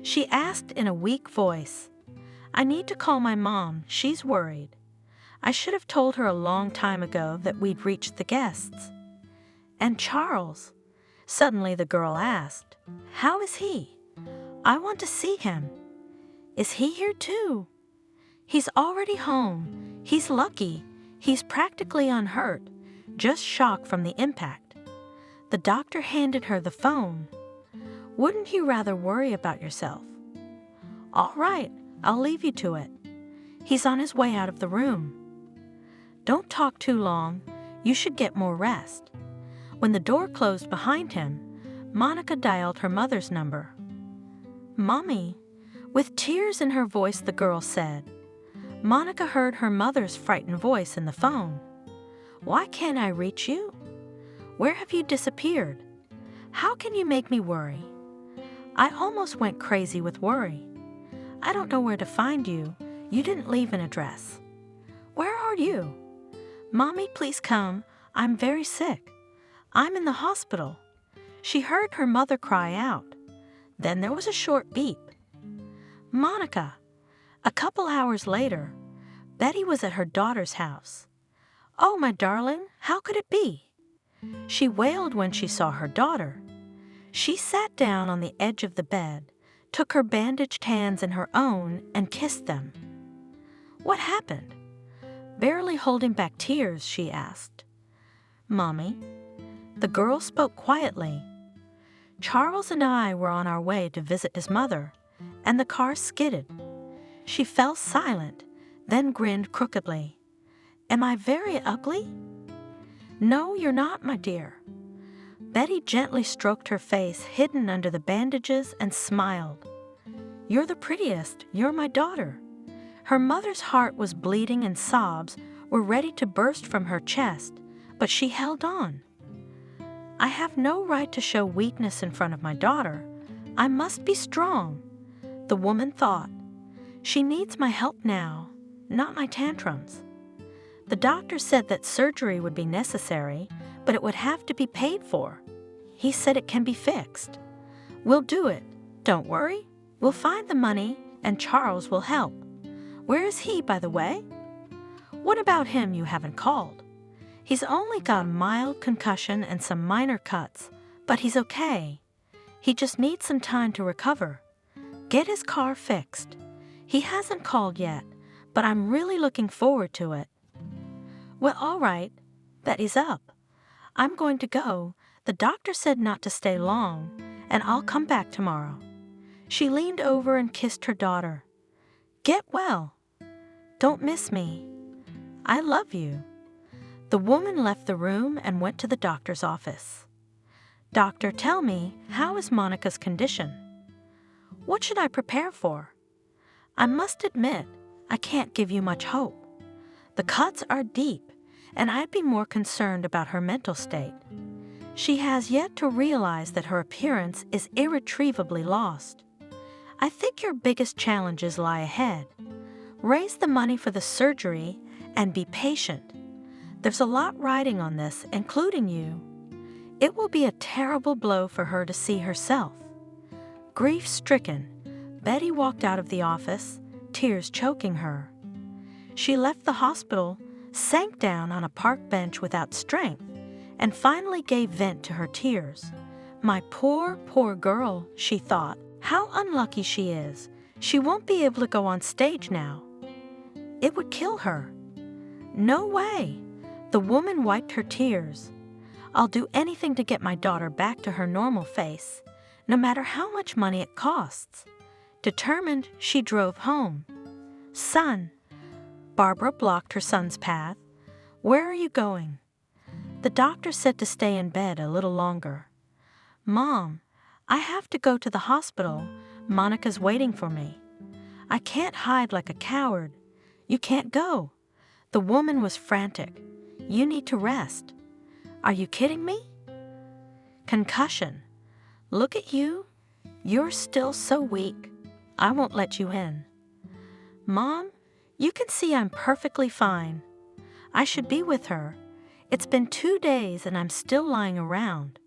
She asked in a weak voice. "I need to call my mom. She's worried. I should have told her a long time ago that we'd reached the guests." "And Charles?" Suddenly the girl asked. "How is he? I want to see him." "Is he here too?" "He's already home. He's lucky. He's practically unhurt, just shocked from the impact." The doctor handed her the phone. "Wouldn't you rather worry about yourself?" "All right, I'll leave you to it." He's on his way out of the room. "Don't talk too long. You should get more rest." When the door closed behind him, Monica dialed her mother's number. "Mommy," with tears in her voice, the girl said. Monica heard her mother's frightened voice in the phone. "Why can't I reach you? Where have you disappeared? How can you make me worry? I almost went crazy with worry. I don't know where to find you. You didn't leave an address. Where are you? Mommy, please come. I'm very sick. I'm in the hospital." She heard her mother cry out. Then there was a short beep. "Monica." A couple hours later, Betty was at her daughter's house. "Oh, my darling, how could it be?" She wailed when she saw her daughter. She sat down on the edge of the bed, took her bandaged hands in her own, and kissed them. "What happened?" Barely holding back tears, she asked. "Mommy." The girl spoke quietly. "Charles and I were on our way to visit his mother, and the car skidded." She fell silent, then grinned crookedly. "Am I very ugly?" "No, you're not, my dear." Betty gently stroked her face hidden under the bandages and smiled. "You're the prettiest. You're my daughter." Her mother's heart was bleeding and sobs were ready to burst from her chest, but she held on. "I have no right to show weakness in front of my daughter. I must be strong," the woman thought. "She needs my help now, not my tantrums." The doctor said that surgery would be necessary, but it would have to be paid for. He said it can be fixed. "We'll do it. Don't worry. We'll find the money, and Charles will help." "Where is he, by the way?" "What about him you haven't called?" He's only got a mild concussion and some minor cuts, but he's okay. He just needs some time to recover. Get his car fixed. He hasn't called yet, but I'm really looking forward to it." "Well, all right. Betty's up. I'm going to go. The doctor said not to stay long, and I'll come back tomorrow." She leaned over and kissed her daughter. "Get well. Don't miss me. I love you." The woman left the room and went to the doctor's office. "Doctor, tell me, how is Monica's condition?" "What should I prepare for?" "I must admit, I can't give you much hope. The cuts are deep, and I'd be more concerned about her mental state. She has yet to realize that her appearance is irretrievably lost. I think your biggest challenges lie ahead. Raise the money for the surgery and be patient. There's a lot riding on this, including you. It will be a terrible blow for her to see herself." Grief-stricken, Betty walked out of the office, tears choking her. She left the hospital, sank down on a park bench without strength, and finally gave vent to her tears. "My poor, poor girl," she thought. "How unlucky she is. She won't be able to go on stage now. It would kill her." "No way." The woman wiped her tears. "I'll do anything to get my daughter back to her normal face, no matter how much money it costs." Determined, she drove home. "Son." Barbara blocked her son's path. "Where are you going?" "The doctor said to stay in bed a little longer." "Mom, I have to go to the hospital. Monica's waiting for me." "I can't hide like a coward." "You can't go." The woman was frantic. "You need to rest." "Are you kidding me?" "Concussion. Look at you. You're still so weak. I won't let you in." "Mom, you can see I'm perfectly fine. I should be with her. It's been 2 days and I'm still lying around.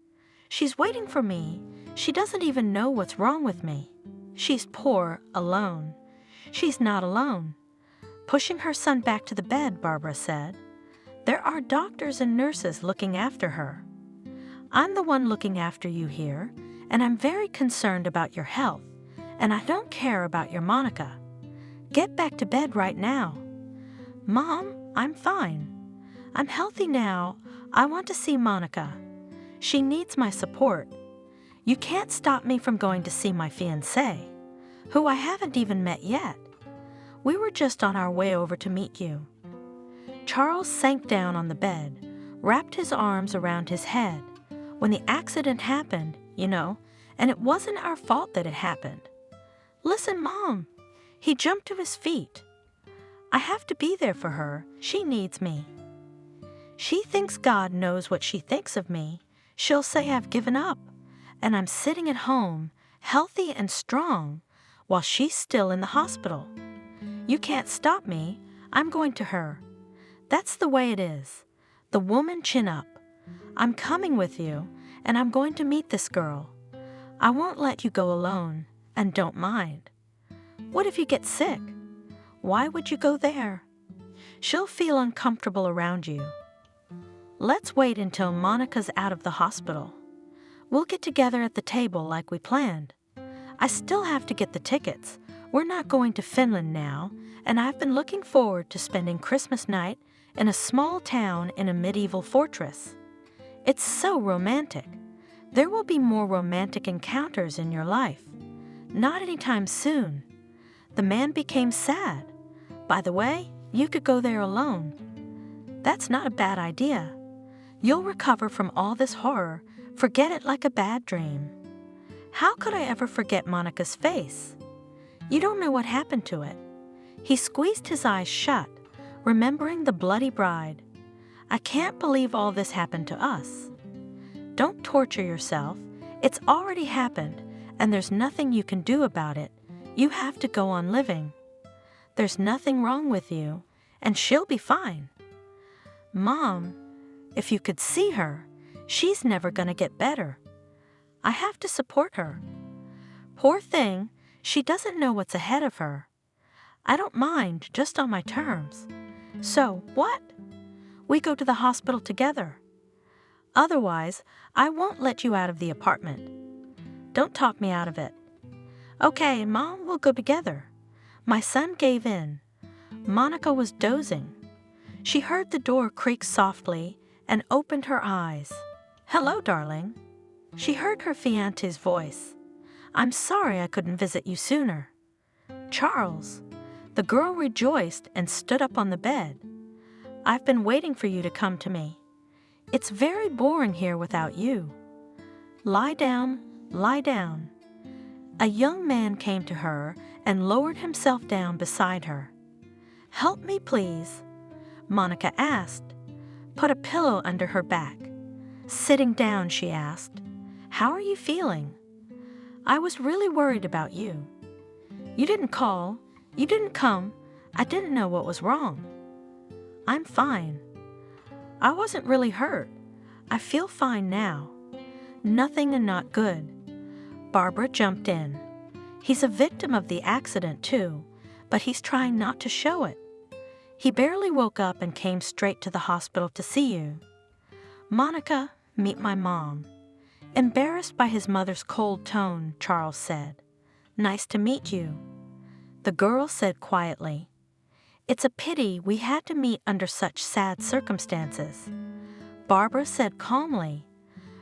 She's waiting for me. She doesn't even know what's wrong with me. She's poor, alone." "She's not alone." Pushing her son back to the bed, Barbara said, "There are doctors and nurses looking after her. I'm the one looking after you here, and I'm very concerned about your health, and I don't care about your Monica. Get back to bed right now." "Mom, I'm fine. I'm healthy now. I want to see Monica. She needs my support. You can't stop me from going to see my fiancé, who I haven't even met yet. We were just on our way over to meet you." Charles sank down on the bed, wrapped his arms around his head. "When the accident happened, and it wasn't our fault that it happened." "Listen, Mom." He jumped to his feet. "I have to be there for her. She needs me. She thinks God knows what she thinks of me. She'll say I've given up, and I'm sitting at home, healthy and strong, while she's still in the hospital. You can't stop me. I'm going to her. That's the way it is." The woman chin up. "I'm coming with you, and I'm going to meet this girl. I won't let you go alone, and don't mind. What if you get sick? Why would you go there? She'll feel uncomfortable around you. Let's wait until Monica's out of the hospital. We'll get together at the table like we planned. I still have to get the tickets. We're not going to Finland now, and I've been looking forward to spending Christmas night in a small town in a medieval fortress. It's so romantic. There will be more romantic encounters in your life. Not anytime soon." The man became sad. "By the way, you could go there alone." "That's not a bad idea. You'll recover from all this horror. Forget it like a bad dream." "How could I ever forget Monica's face? You don't know what happened to it." He squeezed his eyes shut, remembering the bloody bride. "I can't believe all this happened to us." "Don't torture yourself. It's already happened, and there's nothing you can do about it. You have to go on living. There's nothing wrong with you, and she'll be fine." "Mom, if you could see her, she's never going to get better. I have to support her. Poor thing, she doesn't know what's ahead of her. I don't mind, just on my terms." "So, what?" we go to the hospital together. Otherwise, I won't let you out of the apartment. Don't talk me out of it. Okay, Mom, we'll go together. My son gave in. Monica was dozing. She heard the door creak softly and opened her eyes. Hello, darling. She heard her fiancé's voice. I'm sorry I couldn't visit you sooner. Charles. The girl rejoiced and stood up on the bed. I've been waiting for you to come to me. It's very boring here without you. Lie down, lie down. A young man came to her and lowered himself down beside her. Help me, please, Monica asked. Put a pillow under her back. Sitting down, she asked, How are you feeling? I was really worried about you. You didn't call. You didn't come. I didn't know what was wrong. I'm fine. I wasn't really hurt. I feel fine now. Nothing and not good. Barbara jumped in. He's a victim of the accident, too, but he's trying not to show it. He barely woke up and came straight to the hospital to see you. Monica, meet my mom. Embarrassed by his mother's cold tone, Charles said, Nice to meet you. The girl said quietly, It's a pity we had to meet under such sad circumstances. Barbara said calmly,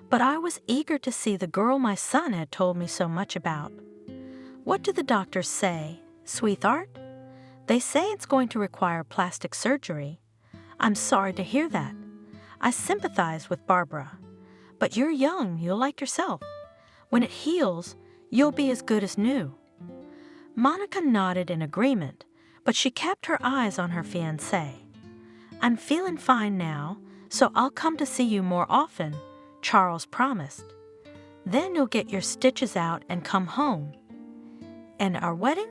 But I was eager to see the girl my son had told me so much about. What do the doctors say, sweetheart? They say it's going to require plastic surgery. I'm sorry to hear that. I sympathize with Barbara. But you're young, you'll like yourself. When it heals, you'll be as good as new. Monica nodded in agreement, but she kept her eyes on her fiancé. I'm feeling fine now, so I'll come to see you more often, Charles promised. Then you'll get your stitches out and come home. And our wedding?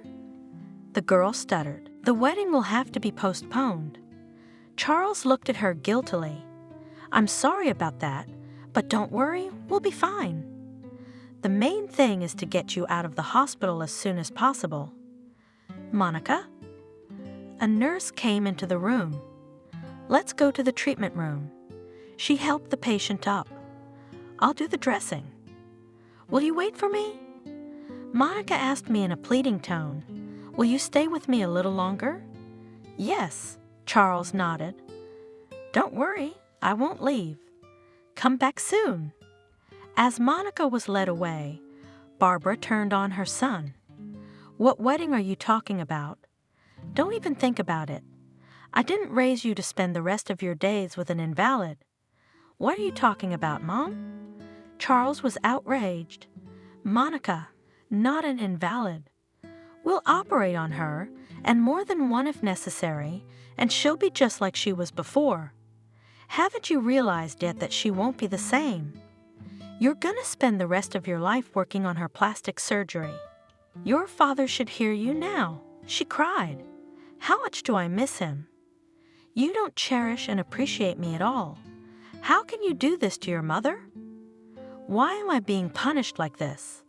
The girl stuttered. The wedding will have to be postponed. Charles looked at her guiltily. I'm sorry about that, but don't worry, we'll be fine. The main thing is to get you out of the hospital as soon as possible. Monica? A nurse came into the room. Let's go to the treatment room. She helped the patient up. I'll do the dressing. Will you wait for me? Monica asked me in a pleading tone. Will you stay with me a little longer? Yes, Charles nodded. Don't worry, I won't leave. Come back soon. As Monica was led away, Barbara turned on her son. What wedding are you talking about? Don't even think about it. I didn't raise you to spend the rest of your days with an invalid. What are you talking about, Mom? Charles was outraged. Monica, not an invalid. We'll operate on her, and more than one if necessary, and she'll be just like she was before. Haven't you realized yet that she won't be the same? You're gonna spend the rest of your life working on her plastic surgery. Your father should hear you now. She cried. How much do I miss him? You don't cherish and appreciate me at all. How can you do this to your mother? Why am I being punished like this?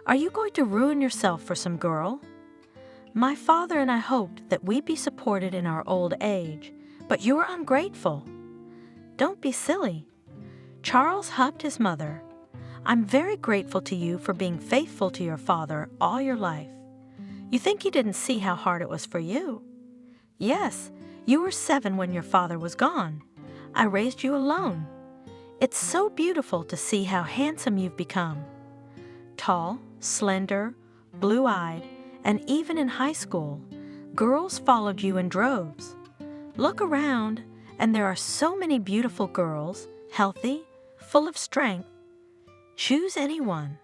Are you going to ruin yourself for some girl? My father and I hoped that we'd be supported in our old age, but you are ungrateful. Don't be silly. Charles hugged his mother. I'm very grateful to you for being faithful to your father all your life. You think he didn't see how hard it was for you? Yes, you were 7 when your father was gone. I raised you alone. It's so beautiful to see how handsome you've become. Tall, slender, blue-eyed, and even in high school, girls followed you in droves. Look around, and there are so many beautiful girls, healthy, full of strength. Choose anyone.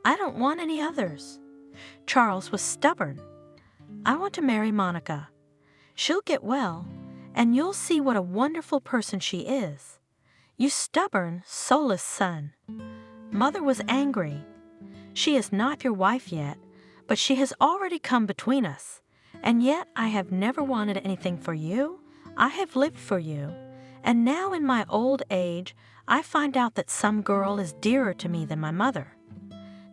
I don't want any others. Charles was stubborn. I want to marry Monica. She'll get well, and you'll see what a wonderful person she is. You stubborn, soulless son. Mother was angry. She is not your wife yet, but she has already come between us. And yet I have never wanted anything for you. I have lived for you. And now in my old age, I find out that some girl is dearer to me than my mother.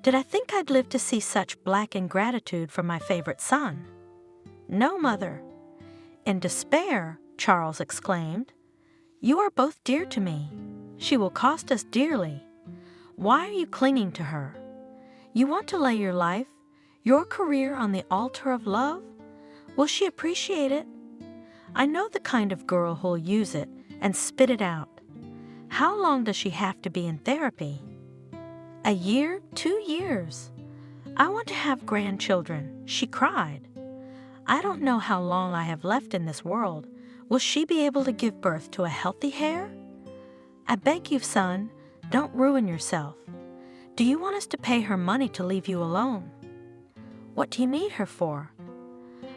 Did I think I'd live to see such black ingratitude for my favorite son? No, Mother. In despair, Charles exclaimed. "You are both dear to me. She will cost us dearly. Why are you clinging to her? You want to lay your life, your career on the altar of love? Will she appreciate it? I know the kind of girl who'll use it and spit it out. How long does she have to be in therapy? A year? 2 years? I want to have grandchildren," she cried. "I don't know how long I have left in this world. Will she be able to give birth to a healthy heir? I beg you, son, don't ruin yourself. Do you want us to pay her money to leave you alone? What do you need her for?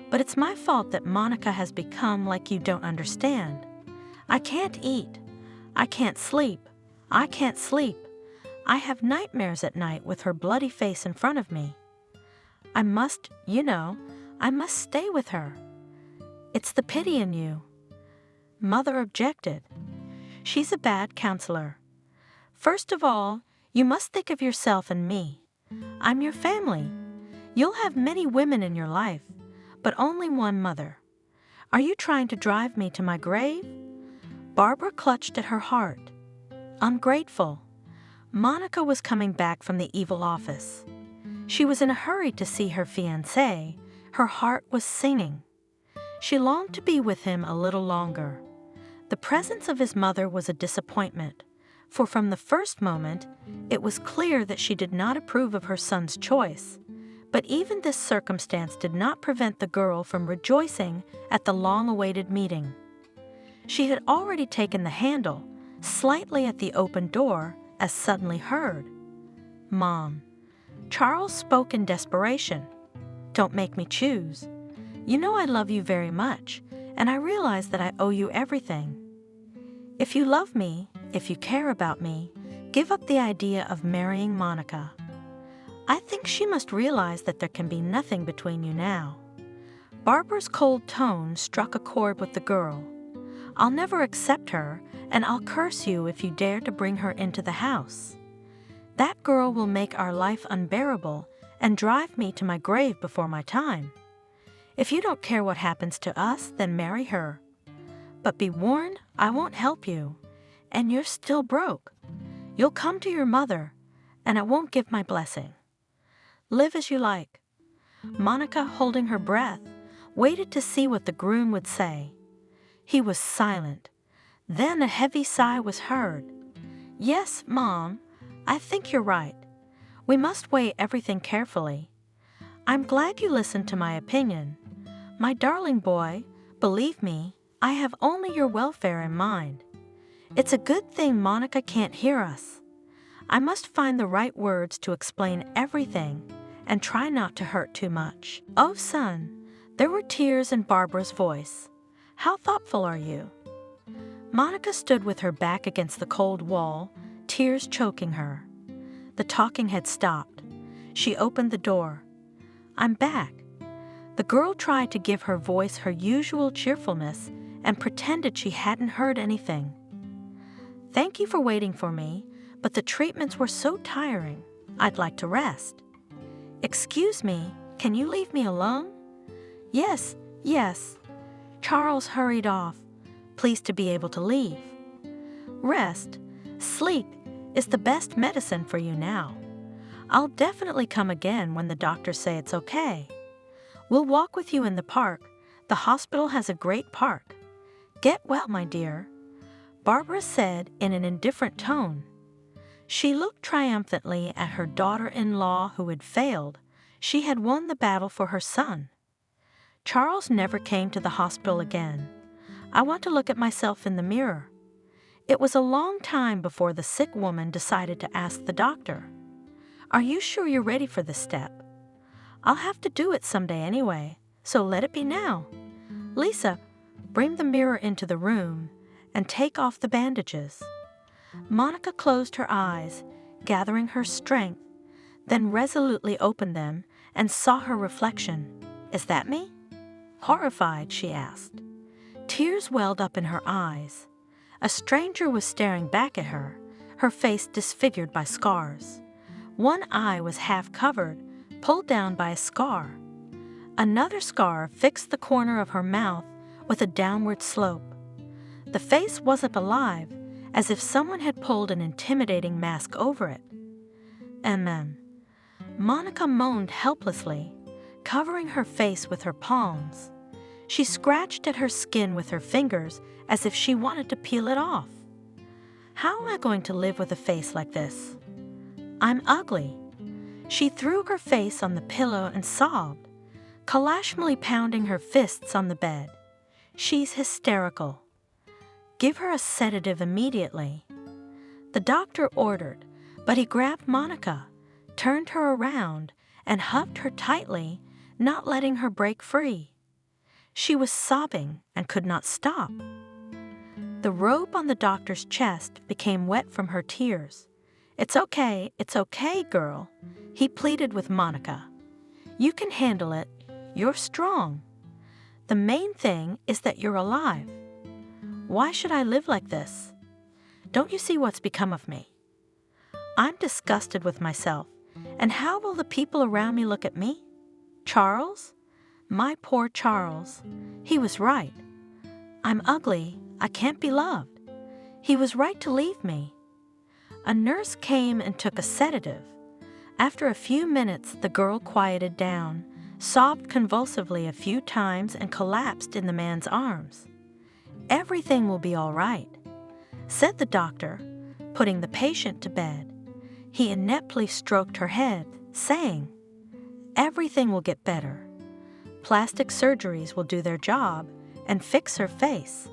But it's my fault that Monica has become like you don't understand. I can't eat. I can't sleep. I can't sleep. I have nightmares at night with her bloody face in front of me. I must stay with her. It's the pity in you." Mother objected. "She's a bad counselor. First of all, you must think of yourself and me. I'm your family. You'll have many women in your life, but only one mother. Are you trying to drive me to my grave?" Barbara clutched at her heart. Ungrateful. Monica was coming back from the evil office. She was in a hurry to see her fiancé. Her heart was singing. She longed to be with him a little longer. The presence of his mother was a disappointment, for from the first moment, it was clear that she did not approve of her son's choice. But even this circumstance did not prevent the girl from rejoicing at the long-awaited meeting. She had already taken the handle, slightly at the open door, as suddenly heard, "Mom." Charles spoke in desperation. "Don't make me choose. You know I love you very much, and I realize that I owe you everything. If you love me, if you care about me, give up the idea of marrying Monica. I think she must realize that there can be nothing between you now." Barbara's cold tone struck a chord with the girl. "I'll never accept her, and I'll curse you if you dare to bring her into the house. That girl will make our life unbearable and drive me to my grave before my time. If you don't care what happens to us, then marry her. But be warned, I won't help you, and you're still broke. You'll come to your mother, and I won't give my blessing. Live as you like." Monica, holding her breath, waited to see what the groom would say. He was silent. Then a heavy sigh was heard. "Yes, Mom, I think you're right. We must weigh everything carefully. I'm glad you listened to my opinion. My darling boy, believe me, I have only your welfare in mind. It's a good thing Monica can't hear us. I must find the right words to explain everything and try not to hurt too much." "Oh, son," there were tears in Barbara's voice. "How thoughtful are you?" Monica stood with her back against the cold wall, tears choking her. The talking had stopped. She opened the door. "I'm back." The girl tried to give her voice her usual cheerfulness and pretended she hadn't heard anything. "Thank you for waiting for me, but the treatments were so tiring. I'd like to rest." "Excuse me, can you leave me alone?" "Yes, yes." Charles hurried off, pleased to be able to leave. "Rest, sleep is the best medicine for you now. I'll definitely come again when the doctors say it's okay. We'll walk with you in the park. The hospital has a great park. Get well, my dear," Barbara said in an indifferent tone. She looked triumphantly at her daughter-in-law who had failed. She had won the battle for her son. Charles never came to the hospital again. I want to look at myself in the mirror. It was a long time before the sick woman decided to ask the doctor, "Are you sure you're ready for this step? I'll have to do it someday anyway, so let it be now. Lisa, bring the mirror into the room and take off the bandages." Monica closed her eyes, gathering her strength, then resolutely opened them and saw her reflection. "Is that me?" Horrified, she asked. Tears welled up in her eyes. A stranger was staring back at her, her face disfigured by scars. One eye was half covered, pulled down by a scar. Another scar fixed the corner of her mouth with a downward slope. The face wasn't alive, as if someone had pulled an intimidating mask over it. Monica moaned helplessly, covering her face with her palms. She scratched at her skin with her fingers as if she wanted to peel it off. How am I going to live with a face like this? I'm ugly. She threw her face on the pillow and sobbed, collashmally pounding her fists on the bed. She's hysterical. Give her a sedative immediately. The doctor ordered, but he grabbed Monica, turned her around, and hugged her tightly, not letting her break free. She was sobbing and could not stop. The robe on the doctor's chest became wet from her tears. It's okay, girl," he pleaded with Monica. "You can handle it. You're strong. The main thing is that you're alive. Why should I live like this? Don't you see what's become of me? I'm disgusted with myself, and how will the people around me look at me? Charles? My poor Charles. He was right. I'm ugly. I can't be loved. He was right to leave me." A nurse came and took a sedative. After a few minutes, the girl quieted down, sobbed convulsively a few times, and collapsed in the man's arms. "Everything will be all right," said the doctor, putting the patient to bed. He ineptly stroked her head, saying, "Everything will get better. Plastic surgeries will do their job and fix her face.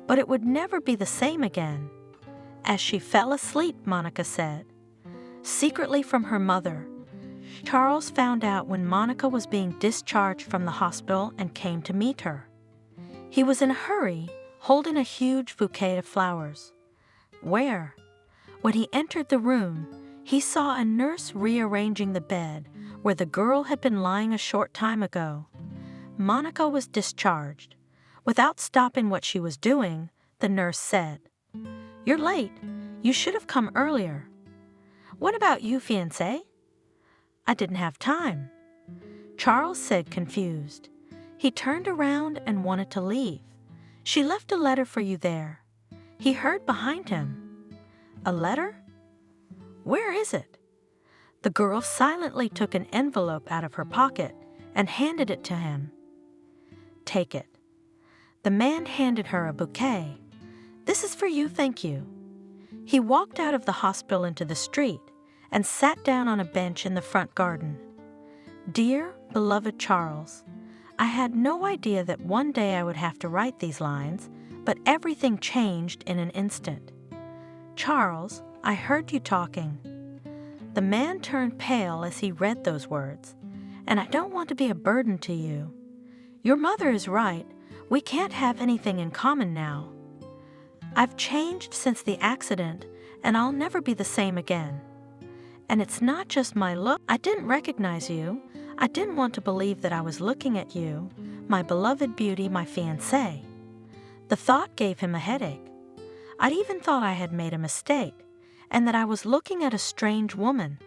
But it would never be the same again." As she fell asleep, Monica said, secretly from her mother, Charles found out when Monica was being discharged from the hospital and came to meet her. He was in a hurry, holding a huge bouquet of flowers. Where? When he entered the room, he saw a nurse rearranging the bed where the girl had been lying a short time ago. Monica was discharged. Without stopping what she was doing, the nurse said, "You're late. You should have come earlier." "What about you, fiancé?" "I didn't have time," Charles said, confused. He turned around and wanted to leave. "She left a letter for you there." He heard behind him. "A letter? Where is it?" The girl silently took an envelope out of her pocket and handed it to him. "Take it." The man handed her a bouquet. "This is for you, thank you." He walked out of the hospital into the street and sat down on a bench in the front garden. "Dear, beloved Charles, I had no idea that one day I would have to write these lines, but everything changed in an instant. Charles, I heard you talking." The man turned pale as he read those words. "And I don't want to be a burden to you. Your mother is right. We can't have anything in common now. I've changed since the accident, and I'll never be the same again. And it's not just my look. I didn't recognize you. I didn't want to believe that I was looking at you, my beloved beauty, my fiancé." The thought gave him a headache. I'd even thought I had made a mistake, and that I was looking at a strange woman.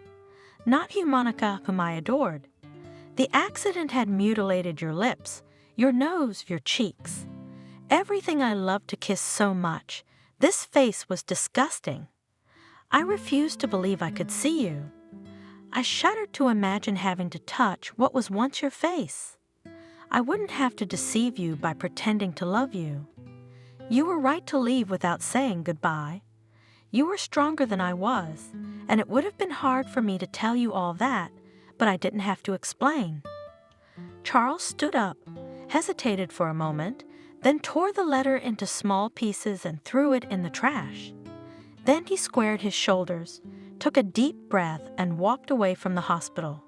Not you, Monica, whom I adored. The accident had mutilated your lips, your nose, your cheeks. Everything I loved to kiss so much. This face was disgusting. I refused to believe I could see you. I shuddered to imagine having to touch what was once your face. I wouldn't have to deceive you by pretending to love you. You were right to leave without saying goodbye. You were stronger than I was, and it would have been hard for me to tell you all that, but I didn't have to explain." Charles stood up, hesitated for a moment, then tore the letter into small pieces and threw it in the trash. Then he squared his shoulders, took a deep breath, and walked away from the hospital.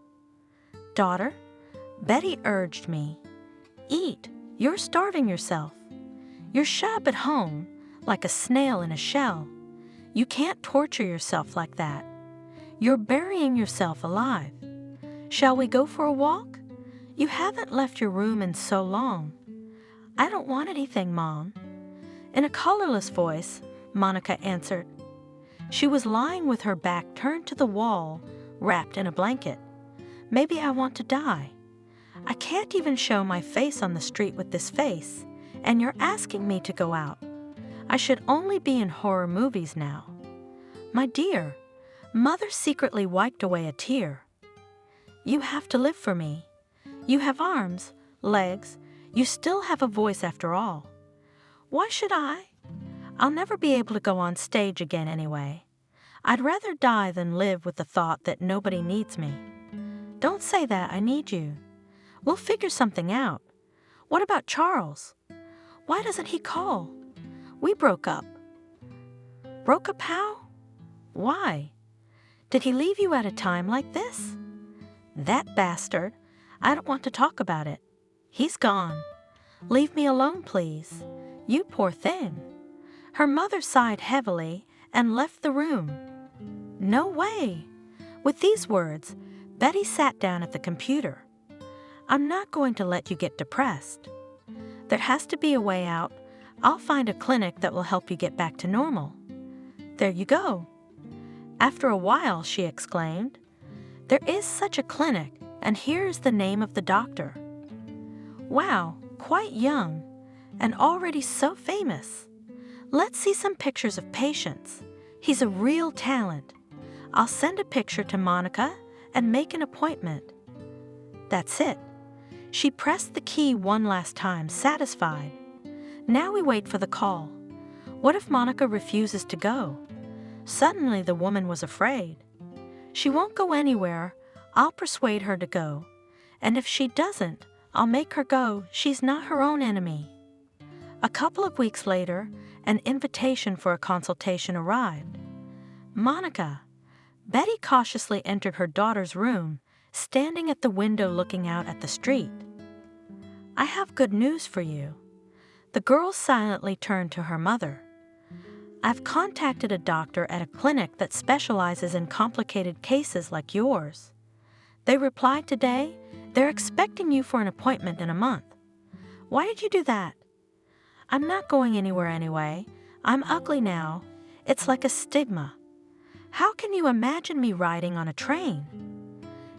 "Daughter," Betty urged me, "eat. You're starving yourself. You're shut up at home, like a snail in a shell. You can't torture yourself like that. You're burying yourself alive. Shall we go for a walk? You haven't left your room in so long." "I don't want anything, Mom." In a colorless voice, Monica answered. She was lying with her back turned to the wall, wrapped in a blanket. "Maybe I want to die. I can't even show my face on the street with this face, and you're asking me to go out. I should only be in horror movies now. My dear, Mother secretly wiped away a tear. You have to live for me. You have arms, legs, you still have a voice after all. Why should I? I'll never be able to go on stage again anyway. I'd rather die than live with the thought that nobody needs me. Don't say that, I need you. We'll figure something out. What about Charles? Why doesn't he call? We broke up. Broke up how? Why? Did he leave you at a time like this? That bastard. I don't want to talk about it. He's gone. Leave me alone, please. You poor thing. Her mother sighed heavily and left the room. No way. With these words, Betty sat down at the computer. I'm not going to let you get depressed. There has to be a way out. I'll find a clinic that will help you get back to normal. There you go. After a while, she exclaimed, there is such a clinic, and here's the name of the doctor. Wow, quite young, and already so famous. Let's see some pictures of patients. He's a real talent. I'll send a picture to Monica and make an appointment. That's it. She pressed the key one last time, satisfied. Now we wait for the call. What if Monica refuses to go? Suddenly the woman was afraid. She won't go anywhere. I'll persuade her to go. And if she doesn't, I'll make her go. She's not her own enemy. A couple of weeks later, an invitation for a consultation arrived. Monica. Betty cautiously entered her daughter's room, standing at the window looking out at the street. I have good news for you. The girl silently turned to her mother. I've contacted a doctor at a clinic that specializes in complicated cases like yours. They replied today they're expecting you for an appointment in a month. Why did you do that? I'm not going anywhere anyway. I'm ugly now. It's like a stigma. How can you imagine me riding on a train?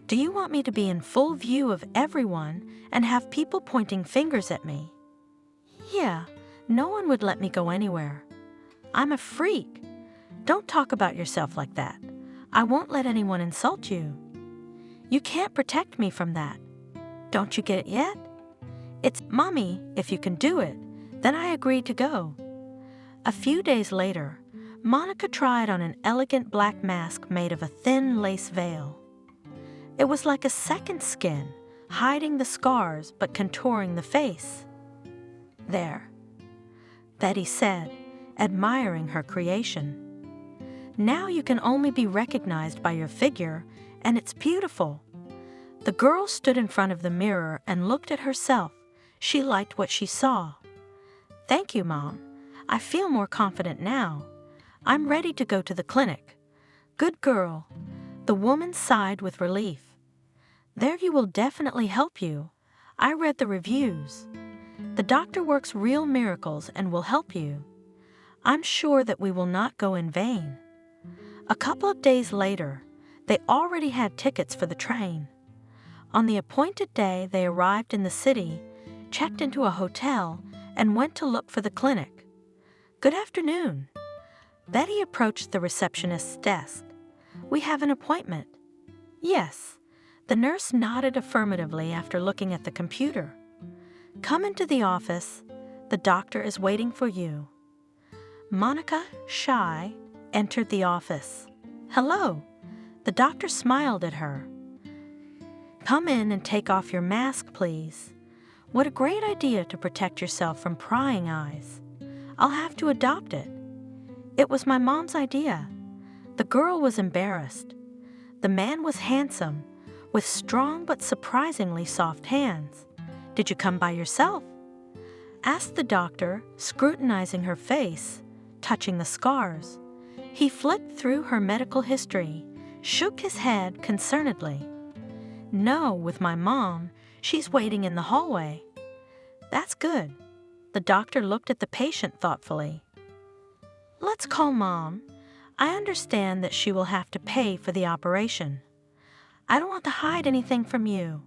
Do you want me to be in full view of everyone and have people pointing fingers at me? Yeah, no one would let me go anywhere. I'm a freak. Don't talk about yourself like that. I won't let anyone insult you. You can't protect me from that. Don't you get it yet? It's, Mommy, if you can do it, then I agreed to go. A few days later, Monica tried on an elegant black mask made of a thin lace veil. It was like a second skin, hiding the scars but contouring the face. There, Betty said, admiring her creation. Now you can only be recognized by your figure, and it's beautiful. The girl stood in front of the mirror and looked at herself. She liked what she saw. Thank you, Mom. I feel more confident now. I'm ready to go to the clinic. Good girl. The woman sighed with relief. Their view will definitely help you. I read the reviews. The doctor works real miracles and will help you. I'm sure that we will not go in vain. A couple of days later, they already had tickets for the train. On the appointed day, they arrived in the city, checked into a hotel, and went to look for the clinic. Good afternoon. Betty approached the receptionist's desk. We have an appointment. Yes. The nurse nodded affirmatively after looking at the computer. Come into the office. The doctor is waiting for you. Monica, shy, entered the office. Hello. The doctor smiled at her. Come in and take off your mask, please. What a great idea to protect yourself from prying eyes. I'll have to adopt it. It was my mom's idea. The girl was embarrassed. The man was handsome, with strong but surprisingly soft hands. Did you come by yourself? Asked the doctor, scrutinizing her face, touching the scars. He flipped through her medical history, shook his head concernedly. No, with my mom. She's waiting in the hallway. That's good. The doctor looked at the patient thoughtfully. Let's call Mom. I understand that she will have to pay for the operation. I don't want to hide anything from you.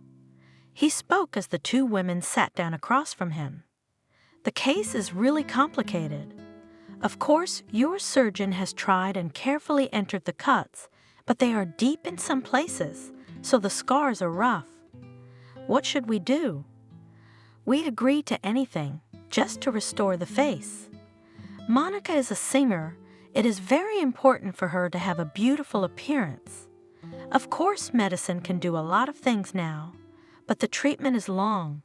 He spoke as the two women sat down across from him. The case is really complicated. Of course, your surgeon has tried and carefully entered the cuts, but they are deep in some places, so the scars are rough. What should we do? We'd agree to anything, just to restore the face. Monica is a singer. It is very important for her to have a beautiful appearance. Of course, medicine can do a lot of things now, but the treatment is long.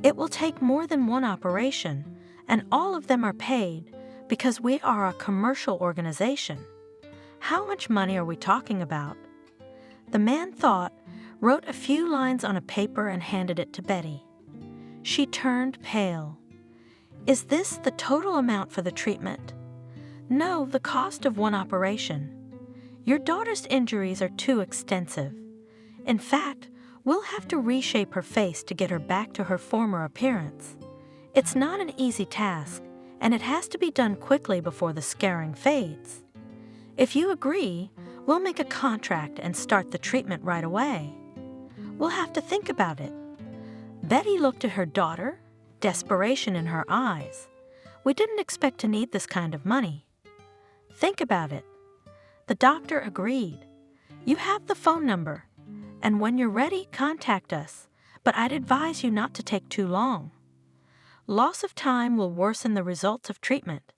It will take more than one operation, and all of them are paid because we are a commercial organization. How much money are we talking about? The man thought, wrote a few lines on a paper and handed it to Betty. She turned pale. Is this the total amount for the treatment? No, the cost of one operation. Your daughter's injuries are too extensive. In fact, we'll have to reshape her face to get her back to her former appearance. It's not an easy task, and it has to be done quickly before the scarring fades. If you agree, we'll make a contract and start the treatment right away. We'll have to think about it. Betty looked at her daughter, desperation in her eyes. We didn't expect to need this kind of money. Think about it. The doctor agreed. You have the phone number, and when you're ready, contact us, but I'd advise you not to take too long. Loss of time will worsen the results of treatment.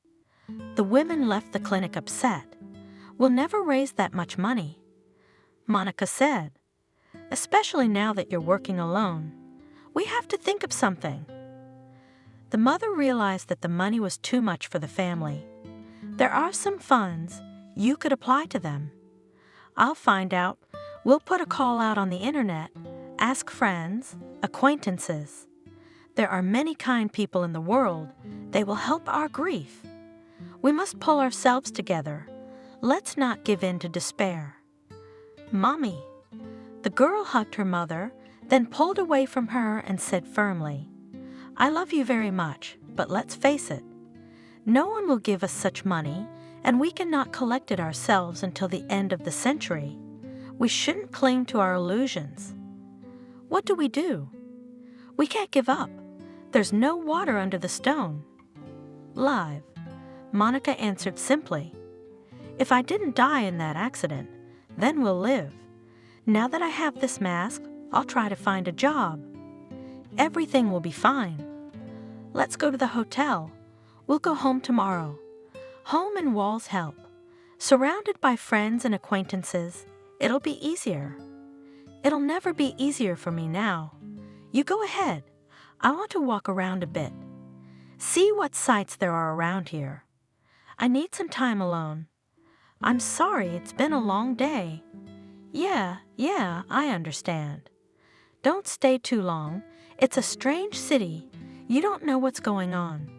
The women left the clinic upset. We'll never raise that much money. Monica said, especially now that you're working alone. We have to think of something. The mother realized that the money was too much for the family. There are some funds. You could apply to them. I'll find out. We'll put a call out on the internet. Ask friends, acquaintances. There are many kind people in the world. They will help our grief. We must pull ourselves together. Let's not give in to despair. Mommy. The girl hugged her mother, then pulled away from her and said firmly, I love you very much, but let's face it. No one will give us such money, and we cannot collect it ourselves until the end of the century. We shouldn't cling to our illusions. What do? We can't give up. There's no water under the stone. Live, Monica answered simply. If I didn't die in that accident, then we'll live. Now that I have this mask, I'll try to find a job. Everything will be fine. Let's go to the hotel. We'll go home tomorrow. Home and walls help. Surrounded by friends and acquaintances, it'll be easier. It'll never be easier for me now. You go ahead. I want to walk around a bit. See what sights there are around here. I need some time alone. I'm sorry, it's been a long day. Yeah, I understand. Don't stay too long. It's a strange city. You don't know what's going on.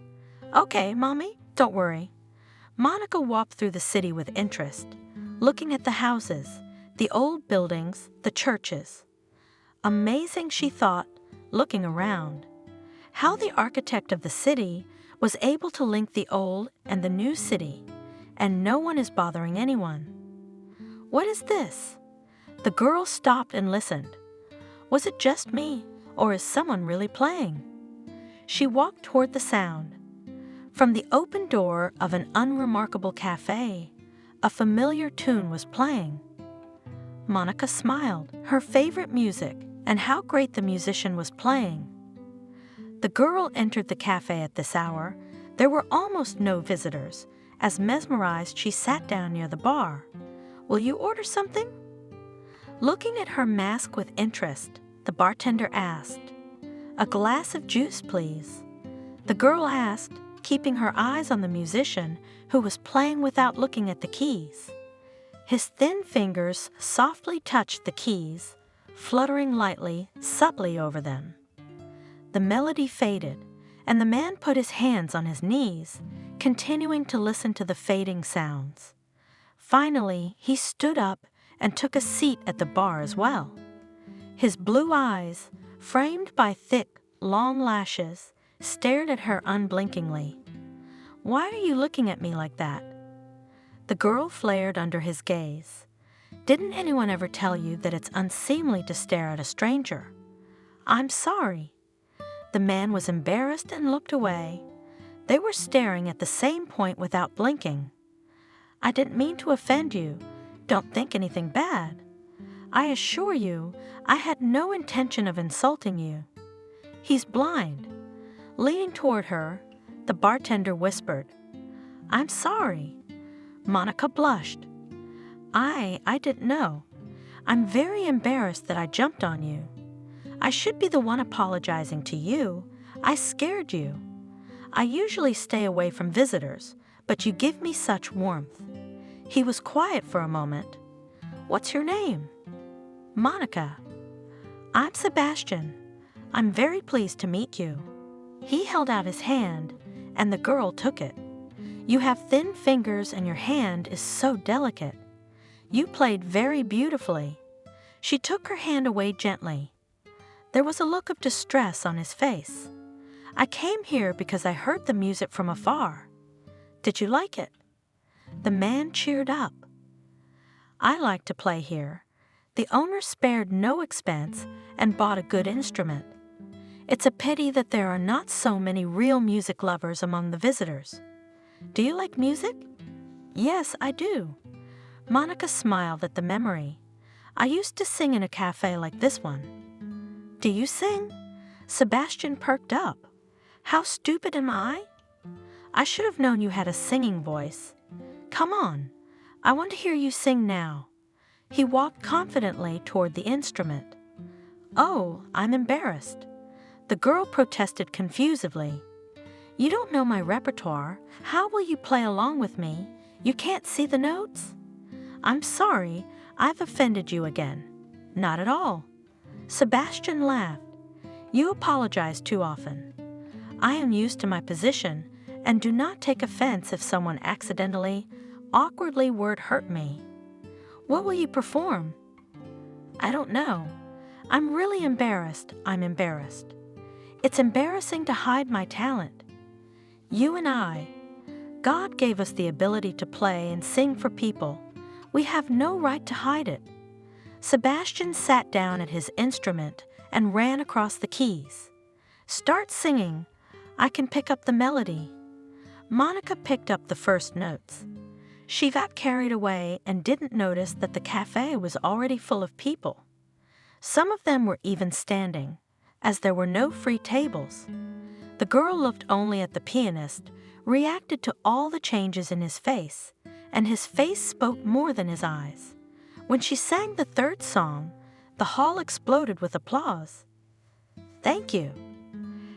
Okay, Mommy, don't worry. Monica walked through the city with interest, looking at the houses, the old buildings, the churches. Amazing, she thought, looking around. How the architect of the city was able to link the old and the new city, and no one is bothering anyone. What is this? The girl stopped and listened. Was it just me, or is someone really playing? She walked toward the sound. From the open door of an unremarkable cafe, a familiar tune was playing. Monica smiled, her favorite music, and how great the musician was playing. The girl entered the cafe at this hour. There were almost no visitors. As mesmerized, she sat down near the bar. Will you order something? Looking at her mask with interest, the bartender asked, A glass of juice, please. The girl asked, keeping her eyes on the musician who was playing without looking at the keys. His thin fingers softly touched the keys, fluttering lightly, subtly over them. The melody faded, and the man put his hands on his knees, continuing to listen to the fading sounds. Finally, he stood up and took a seat at the bar as well. His blue eyes, framed by thick, long lashes, stared at her unblinkingly. Why are you looking at me like that? The girl flared under his gaze. Didn't anyone ever tell you that it's unseemly to stare at a stranger? I'm sorry. The man was embarrassed and looked away. They were staring at the same point without blinking. I didn't mean to offend you. Don't think anything bad. I assure you, I had no intention of insulting you. He's blind. Leaning toward her, the bartender whispered, I'm sorry. Monica blushed. I didn't know. I'm very embarrassed that I jumped on you. I should be the one apologizing to you. I scared you. I usually stay away from visitors, but you give me such warmth. He was quiet for a moment. What's your name? Monica. I'm Sebastian. I'm very pleased to meet you. He held out his hand, and the girl took it. You have thin fingers and your hand is so delicate. You played very beautifully. She took her hand away gently. There was a look of distress on his face. I came here because I heard the music from afar. Did you like it? The man cheered up. I like to play here. The owner spared no expense and bought a good instrument. It's a pity that there are not so many real music lovers among the visitors. Do you like music? Yes, I do. Monica smiled at the memory. I used to sing in a cafe like this one. Do you sing? Sebastian perked up. How stupid am I? I should have known you had a singing voice. Come on, I want to hear you sing now. He walked confidently toward the instrument. Oh, I'm embarrassed. The girl protested confusedly. You don't know my repertoire. How will you play along with me? You can't see the notes? I'm sorry, I've offended you again. Not at all. Sebastian laughed. You apologize too often. I am used to my position and do not take offense if someone accidentally, awkwardly word hurt me. What will you perform? I don't know. I'm really embarrassed. I'm embarrassed. It's embarrassing to hide my talent. You and I, God gave us the ability to play and sing for people. We have no right to hide it. Sebastian sat down at his instrument and ran across the keys. Start singing. I can pick up the melody. Monica picked up the first notes. She got carried away and didn't notice that the cafe was already full of people. Some of them were even standing, as there were no free tables. The girl looked only at the pianist, reacted to all the changes in his face, and his face spoke more than his eyes. When she sang the third song, the hall exploded with applause. Thank you.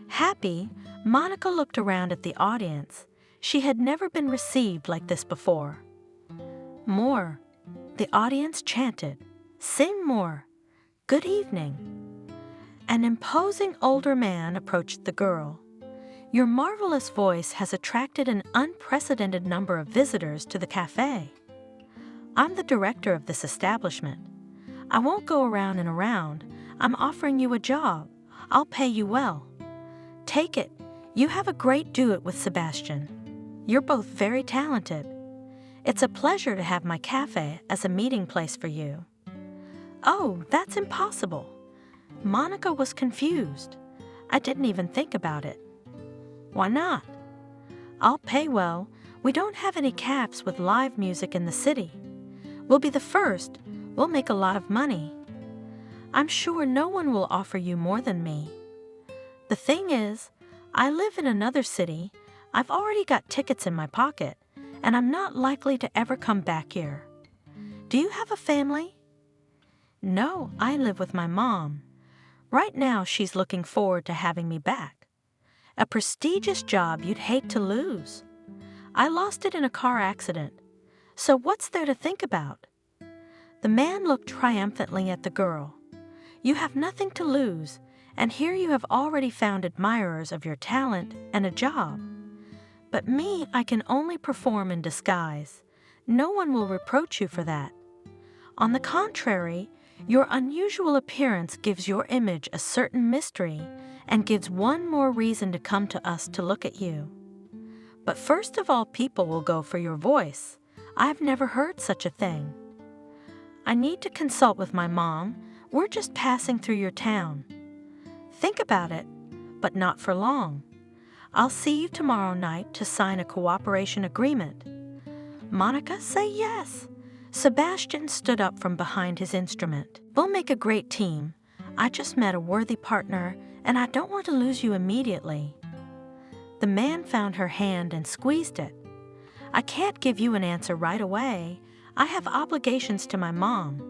Happy, Monica looked around at the audience. She had never been received like this before. More. The audience chanted. Sing more. Good evening. An imposing older man approached the girl. Your marvelous voice has attracted an unprecedented number of visitors to the cafe. I'm the director of this establishment. I won't go around and around. I'm offering you a job. I'll pay you well. Take it. You have a great duet with Sebastian. You're both very talented. It's a pleasure to have my cafe as a meeting place for you. Oh, that's impossible. Monica was confused. I didn't even think about it. Why not? I'll pay well. We don't have any caps with live music in the city. We'll be the first. We'll make a lot of money. I'm sure no one will offer you more than me. The thing is, I live in another city. I've already got tickets in my pocket, and I'm not likely to ever come back here. Do you have a family? No, I live with my mom. Right now, she's looking forward to having me back. A prestigious job you'd hate to lose. I lost it in a car accident. So what's there to think about? The man looked triumphantly at the girl. You have nothing to lose, and here you have already found admirers of your talent and a job. But me, I can only perform in disguise. No one will reproach you for that. On the contrary, your unusual appearance gives your image a certain mystery and gives one more reason to come to us to look at you. But first of all, people will go for your voice. I've never heard such a thing. I need to consult with my mom. We're just passing through your town. Think about it, but not for long. I'll see you tomorrow night to sign a cooperation agreement." "Monica, say yes." Sebastian stood up from behind his instrument. "We'll make a great team. I just met a worthy partner, and I don't want to lose you immediately." The man found her hand and squeezed it. "I can't give you an answer right away. I have obligations to my mom."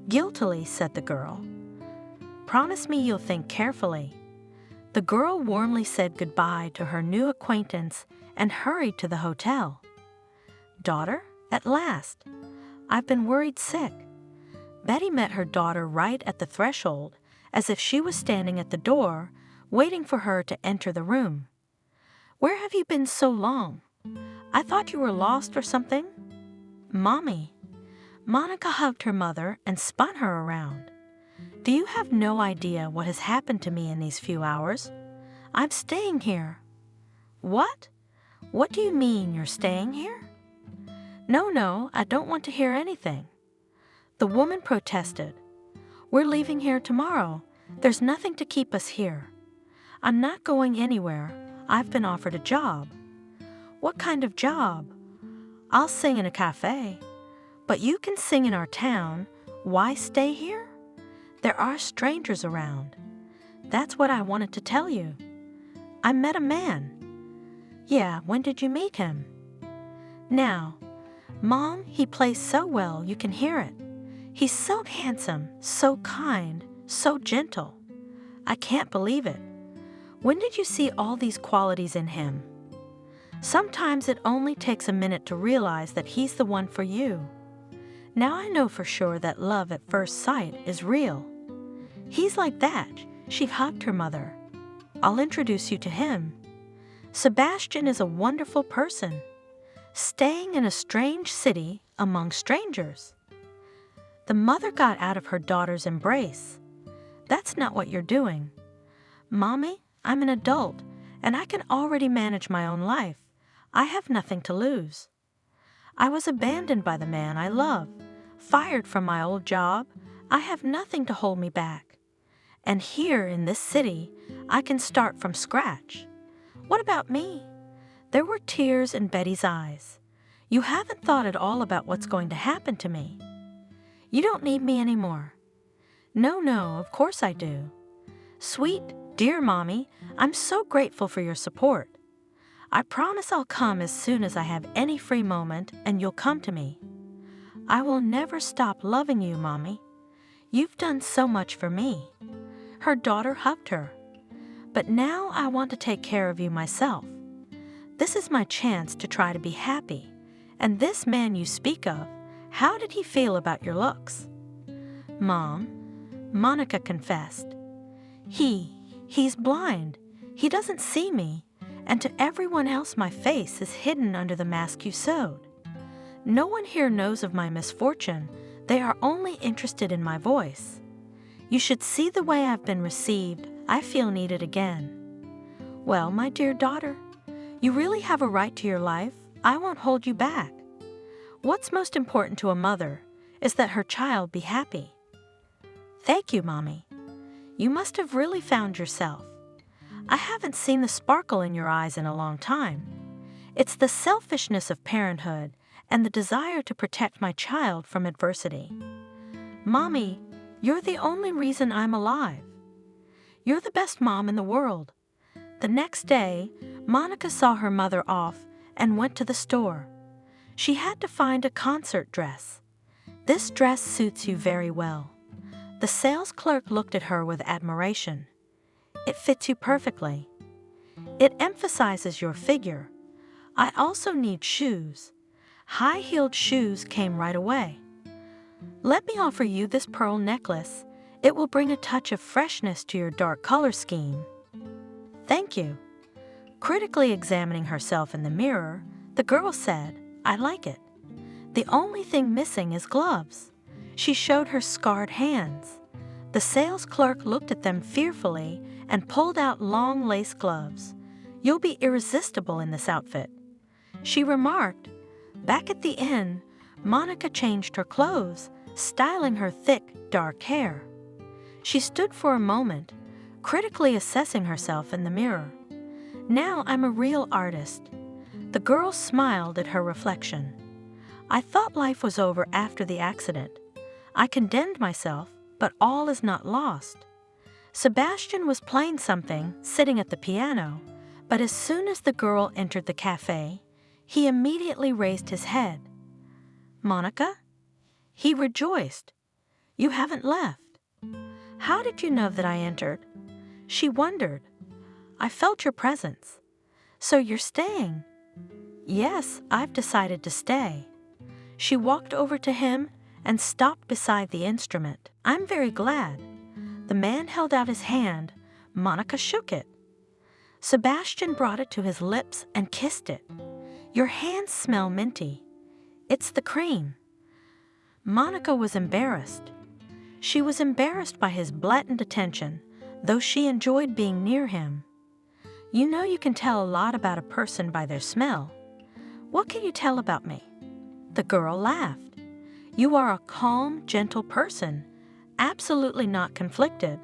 Guiltily said the girl. "Promise me you'll think carefully." The girl warmly said goodbye to her new acquaintance and hurried to the hotel. "Daughter, at last. I've been worried sick." Betty met her daughter right at the threshold, as if she was standing at the door, waiting for her to enter the room. "Where have you been so long? I thought you were lost or something." "Mommy." Monica hugged her mother and spun her around. "Do you have no idea what has happened to me in these few hours? I'm staying here." "What? What do you mean you're staying here?" No, I don't want to hear anything." The woman protested. "We're leaving here tomorrow. There's nothing to keep us here. I'm not going anywhere. I've been offered a job." "What kind of job?" "I'll sing in a cafe." "But you can sing in our town. Why stay here?" "There are strangers around." "That's what I wanted to tell you." "I met a man." "Yeah, when did you meet him?" "Now, Mom, he plays so well you can hear it. He's so handsome, so kind, so gentle. I can't believe it. When did you see all these qualities in him?" "Sometimes it only takes a minute to realize that he's the one for you. Now I know for sure that love at first sight is real." "He's like that." She hugged her mother. "I'll introduce you to him. Sebastian is a wonderful person. Staying in a strange city among strangers." The mother got out of her daughter's embrace. "That's not what you're doing." "Mommy, I'm an adult, and I can already manage my own life. I have nothing to lose. I was abandoned by the man I love, fired from my old job. I have nothing to hold me back. And here in this city, I can start from scratch. What about me?" There were tears in Betty's eyes. "You haven't thought at all about what's going to happen to me." "You don't need me anymore." No, of course I do." "Sweet, dear Mommy, I'm so grateful for your support. I promise I'll come as soon as I have any free moment and you'll come to me. I will never stop loving you, Mommy. You've done so much for me." Her daughter hugged her. "But now I want to take care of you myself. This is my chance to try to be happy. And this man you speak of, how did he feel about your looks?" "Mom," Monica confessed, He's blind. He doesn't see me, and to everyone else my face is hidden under the mask you sewed. No one here knows of my misfortune. They are only interested in my voice. You should see the way I've been received. I feel needed again." "Well, my dear daughter, you really have a right to your life. I won't hold you back. What's most important to a mother is that her child be happy." "Thank you, Mommy. You must have really found yourself. I haven't seen the sparkle in your eyes in a long time. It's the selfishness of parenthood and the desire to protect my child from adversity. Mommy, you're the only reason I'm alive. You're the best mom in the world." The next day, Monica saw her mother off and went to the store. She had to find a concert dress. "This dress suits you very well." The sales clerk looked at her with admiration. "It fits you perfectly. It emphasizes your figure. I also need shoes." High-heeled shoes came right away. "Let me offer you this pearl necklace. It will bring a touch of freshness to your dark color scheme." "Thank you." Critically examining herself in the mirror, the girl said, "I like it. The only thing missing is gloves." She showed her scarred hands. The sales clerk looked at them fearfully and pulled out long lace gloves. "You'll be irresistible in this outfit," she remarked. Back at the inn, Monica changed her clothes, styling her thick, dark hair. She stood for a moment, critically assessing herself in the mirror. Now I'm a real artist." The girl smiled at her reflection. "I thought life was over after the accident. I condemned myself, but all is not lost." Sebastian was playing something, sitting at the piano, but as soon as the girl entered the cafe, he immediately raised his head. "Monica?" He rejoiced. "You haven't left." "How did you know that I entered?" She wondered. "I felt your presence." "So you're staying?" "Yes, I've decided to stay." She walked over to him and stopped beside the instrument. "I'm very glad." The man held out his hand. Monica shook it. Sebastian brought it to his lips and kissed it. "Your hands smell minty." "It's the cream." Monica was embarrassed. She was embarrassed by his blatant attention, though she enjoyed being near him. "You know you can tell a lot about a person by their smell. What can you tell about me?" The girl laughed. "You are a calm, gentle person, absolutely not conflicted,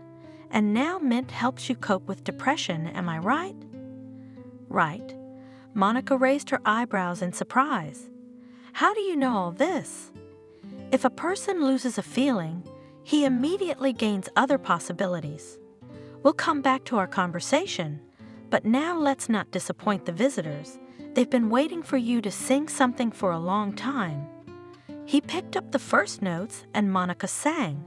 and now mint helps you cope with depression, am I right?" "Right." Monica raised her eyebrows in surprise. "How do you know all this?" If a person loses a feeling, he immediately gains other possibilities. We'll come back to our conversation, but now let's not disappoint the visitors. They've been waiting for you to sing something for a long time. He picked up the first notes and Monica sang.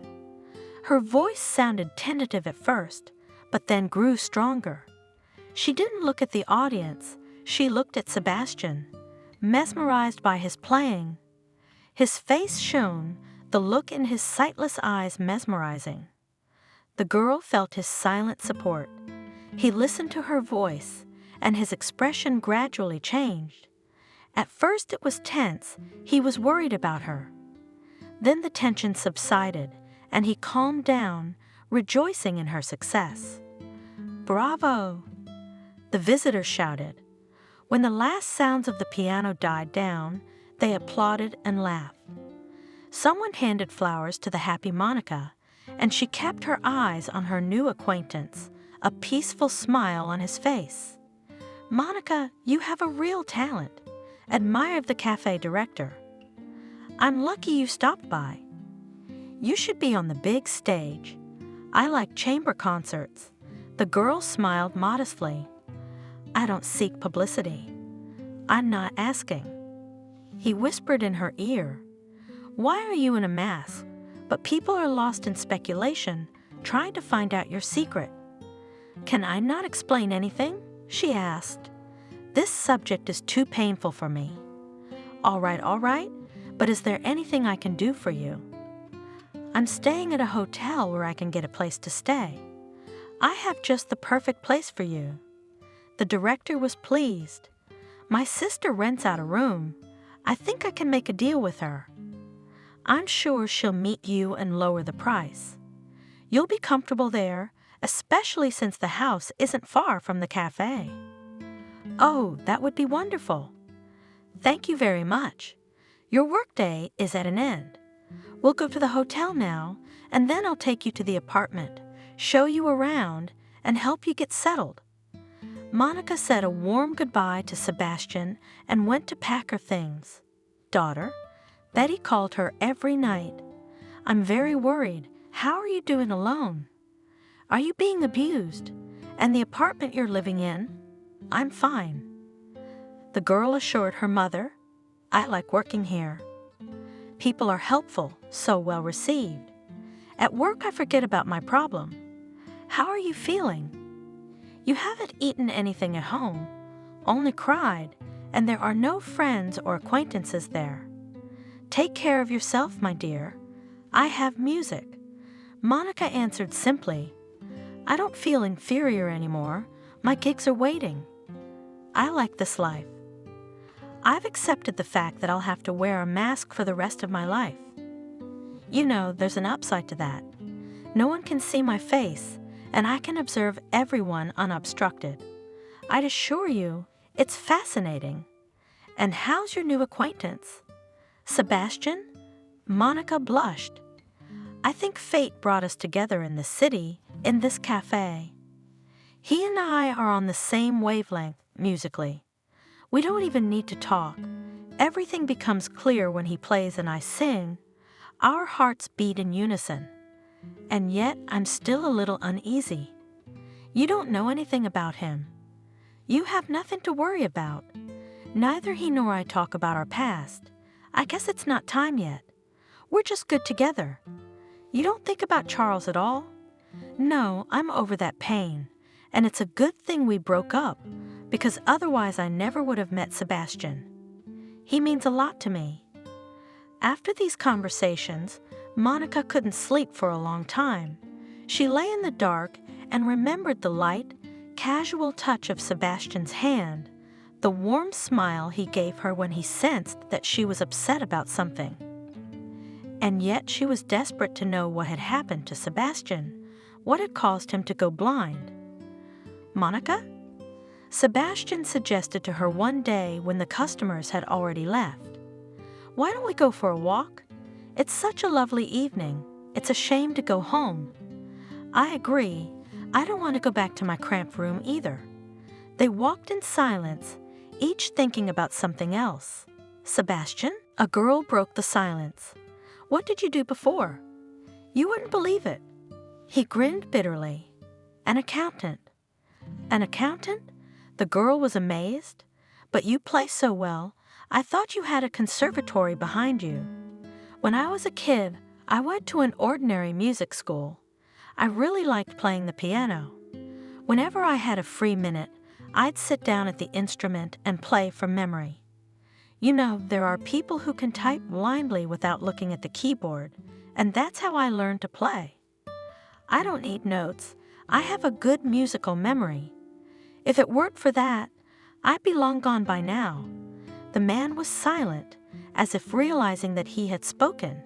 Her voice sounded tentative at first, but then grew stronger. She didn't look at the audience, she looked at Sebastian, mesmerized by his playing. His face shone, the look in his sightless eyes mesmerizing. The girl felt his silent support. He listened to her voice, and his expression gradually changed. At first it was tense, he was worried about her. Then the tension subsided, and he calmed down, rejoicing in her success. "Bravo!" the visitors shouted. When the last sounds of the piano died down, they applauded and laughed. Someone handed flowers to the happy Monica, and she kept her eyes on her new acquaintance, a peaceful smile on his face. "Monica, you have a real talent," admired the cafe director. "I'm lucky you stopped by. You should be on the big stage. I like chamber concerts." The girl smiled modestly. "I don't seek publicity. I'm not asking." He whispered in her ear, "Why are you in a mask? But people are lost in speculation, trying to find out your secret." "Can I not explain anything?" she asked. "This subject is too painful for me." All right, but is there anything I can do for you?" "I'm staying at a hotel where I can get a place to stay. I have just the perfect place for you." The director was pleased. "My sister rents out a room. I think I can make a deal with her. I'm sure she'll meet you and lower the price. You'll be comfortable there, especially since the house isn't far from the cafe." "Oh, that would be wonderful. Thank you very much. Your workday is at an end. We'll go to the hotel now, and then I'll take you to the apartment, show you around, and help you get settled." Monica said a warm goodbye to Sebastian and went to pack her things. "Daughter," Betty called her every night. "I'm very worried. How are you doing alone? Are you being abused? And the apartment you're living in?" "I'm fine." The girl assured her mother, "I like working here. People are helpful, so well received. At work I forget about my problem. How are you feeling? You haven't eaten anything at home, only cried, and there are no friends or acquaintances there. Take care of yourself, my dear. I have music." Monica answered simply, "I don't feel inferior anymore. My gigs are waiting. I like this life. I've accepted the fact that I'll have to wear a mask for the rest of my life. You know, there's an upside to that. No one can see my face, and I can observe everyone unobstructed. I'd assure you, it's fascinating. And how's your new acquaintance?" "Sebastian?" Monica blushed. "I think fate brought us together in this city, in this cafe. He and I are on the same wavelength musically. We don't even need to talk. Everything becomes clear when he plays and I sing. Our hearts beat in unison. And yet I'm still a little uneasy. You don't know anything about him. You have nothing to worry about. Neither he nor I talk about our past. I guess it's not time yet. We're just good together. You don't think about Charles at all? No, I'm over that pain. And it's a good thing we broke up, because otherwise I never would have met Sebastian. He means a lot to me. After these conversations, Monica couldn't sleep for a long time. She lay in the dark and remembered the light, casual touch of Sebastian's hand, the warm smile he gave her when he sensed that she was upset about something. And yet she was desperate to know what had happened to Sebastian, what had caused him to go blind. Monica? Sebastian suggested to her one day when the customers had already left. Why don't we go for a walk? It's such a lovely evening. It's a shame to go home. I agree. I don't want to go back to my cramped room either. They walked in silence, each thinking about something else. Sebastian? A girl broke the silence. What did you do before? You wouldn't believe it. He grinned bitterly. An accountant. An accountant? The girl was amazed. But you play so well. I thought you had a conservatory behind you. When I was a kid, I went to an ordinary music school. I really liked playing the piano. Whenever I had a free minute, I'd sit down at the instrument and play from memory. You know, there are people who can type blindly without looking at the keyboard, and that's how I learned to play. I don't need notes. I have a good musical memory. If it weren't for that, I'd be long gone by now. The man was silent, as if realizing that he had spoken.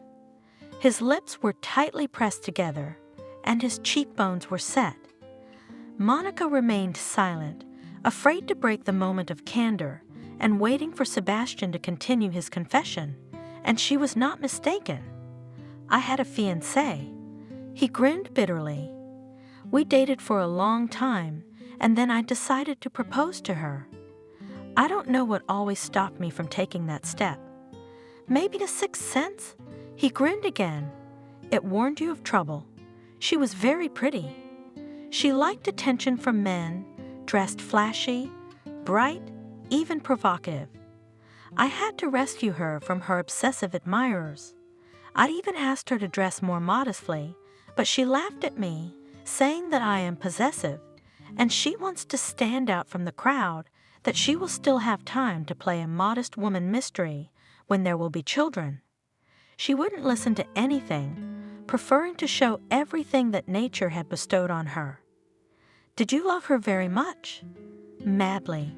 His lips were tightly pressed together, and his cheekbones were set. Monica remained silent, afraid to break the moment of candor, and waiting for Sebastian to continue his confession, and she was not mistaken. I had a fiancé. He grinned bitterly. We dated for a long time, and then I decided to propose to her. I don't know what always stopped me from taking that step. Maybe a sixth sense? He grinned again. It warned you of trouble. She was very pretty. She liked attention from men, dressed flashy, bright, even provocative. I had to rescue her from her obsessive admirers. I'd even asked her to dress more modestly, but she laughed at me, saying that I am possessive, and she wants to stand out from the crowd, that she will still have time to play a modest woman mystery when there will be children. She wouldn't listen to anything, preferring to show everything that nature had bestowed on her. Did you love her very much? Madly,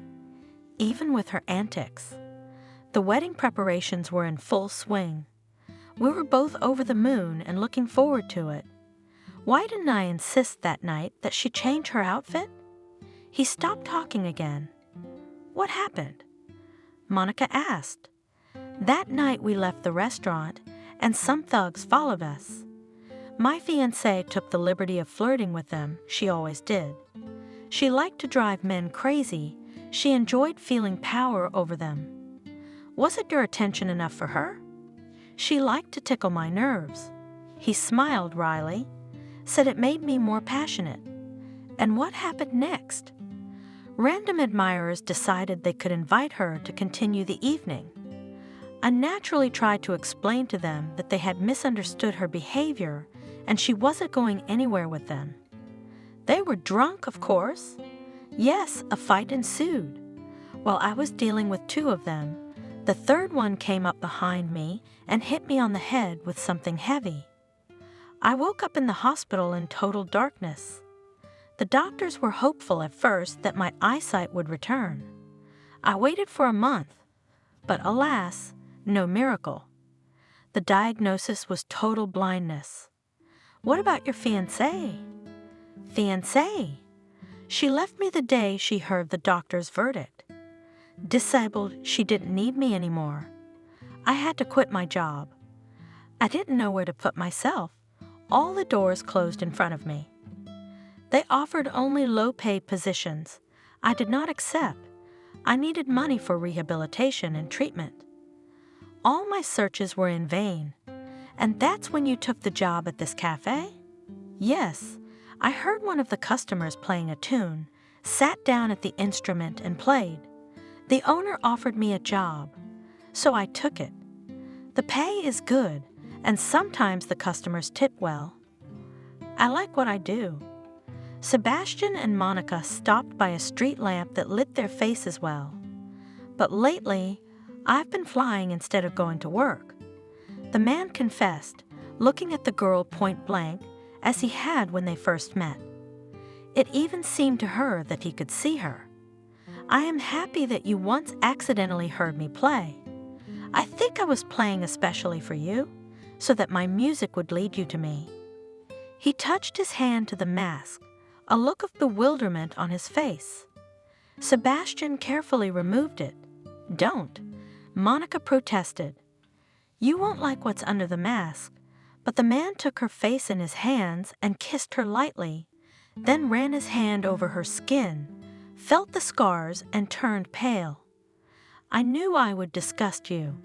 even with her antics. The wedding preparations were in full swing. We were both over the moon and looking forward to it. Why didn't I insist that night that she change her outfit? He stopped talking again. What happened? Monica asked. That night we left the restaurant, and some thugs followed us. My fiancée took the liberty of flirting with them, she always did. She liked to drive men crazy. She enjoyed feeling power over them. Wasn't your attention enough for her? She liked to tickle my nerves. He smiled wryly, said it made me more passionate. And what happened next? Random admirers decided they could invite her to continue the evening. I naturally tried to explain to them that they had misunderstood her behavior and she wasn't going anywhere with them. They were drunk, of course. Yes, a fight ensued. While I was dealing with two of them, the third one came up behind me and hit me on the head with something heavy. I woke up in the hospital in total darkness. The doctors were hopeful at first that my eyesight would return. I waited for a month, but alas, no miracle. The diagnosis was total blindness. What about your fiancée? Fiancée? She left me the day she heard the doctor's verdict. Disabled, she didn't need me anymore. I had to quit my job. I didn't know where to put myself. All the doors closed in front of me. They offered only low-paid positions. I did not accept. I needed money for rehabilitation and treatment. All my searches were in vain. And that's when you took the job at this cafe? Yes, I heard one of the customers playing a tune, sat down at the instrument and played. The owner offered me a job, so I took it. The pay is good, and sometimes the customers tip well. I like what I do. Sebastian and Monica stopped by a street lamp that lit their faces well. But lately, I've been flying instead of going to work. The man confessed, looking at the girl point blank, as he had when they first met. It even seemed to her that he could see her. I am happy that you once accidentally heard me play. I think I was playing especially for you, so that my music would lead you to me. He touched his hand to the mask, a look of bewilderment on his face. Sebastian carefully removed it. Don't, Monica protested. You won't like what's under the mask. But the man took her face in his hands and kissed her lightly, then ran his hand over her skin, felt the scars, and turned pale. I knew I would disgust you.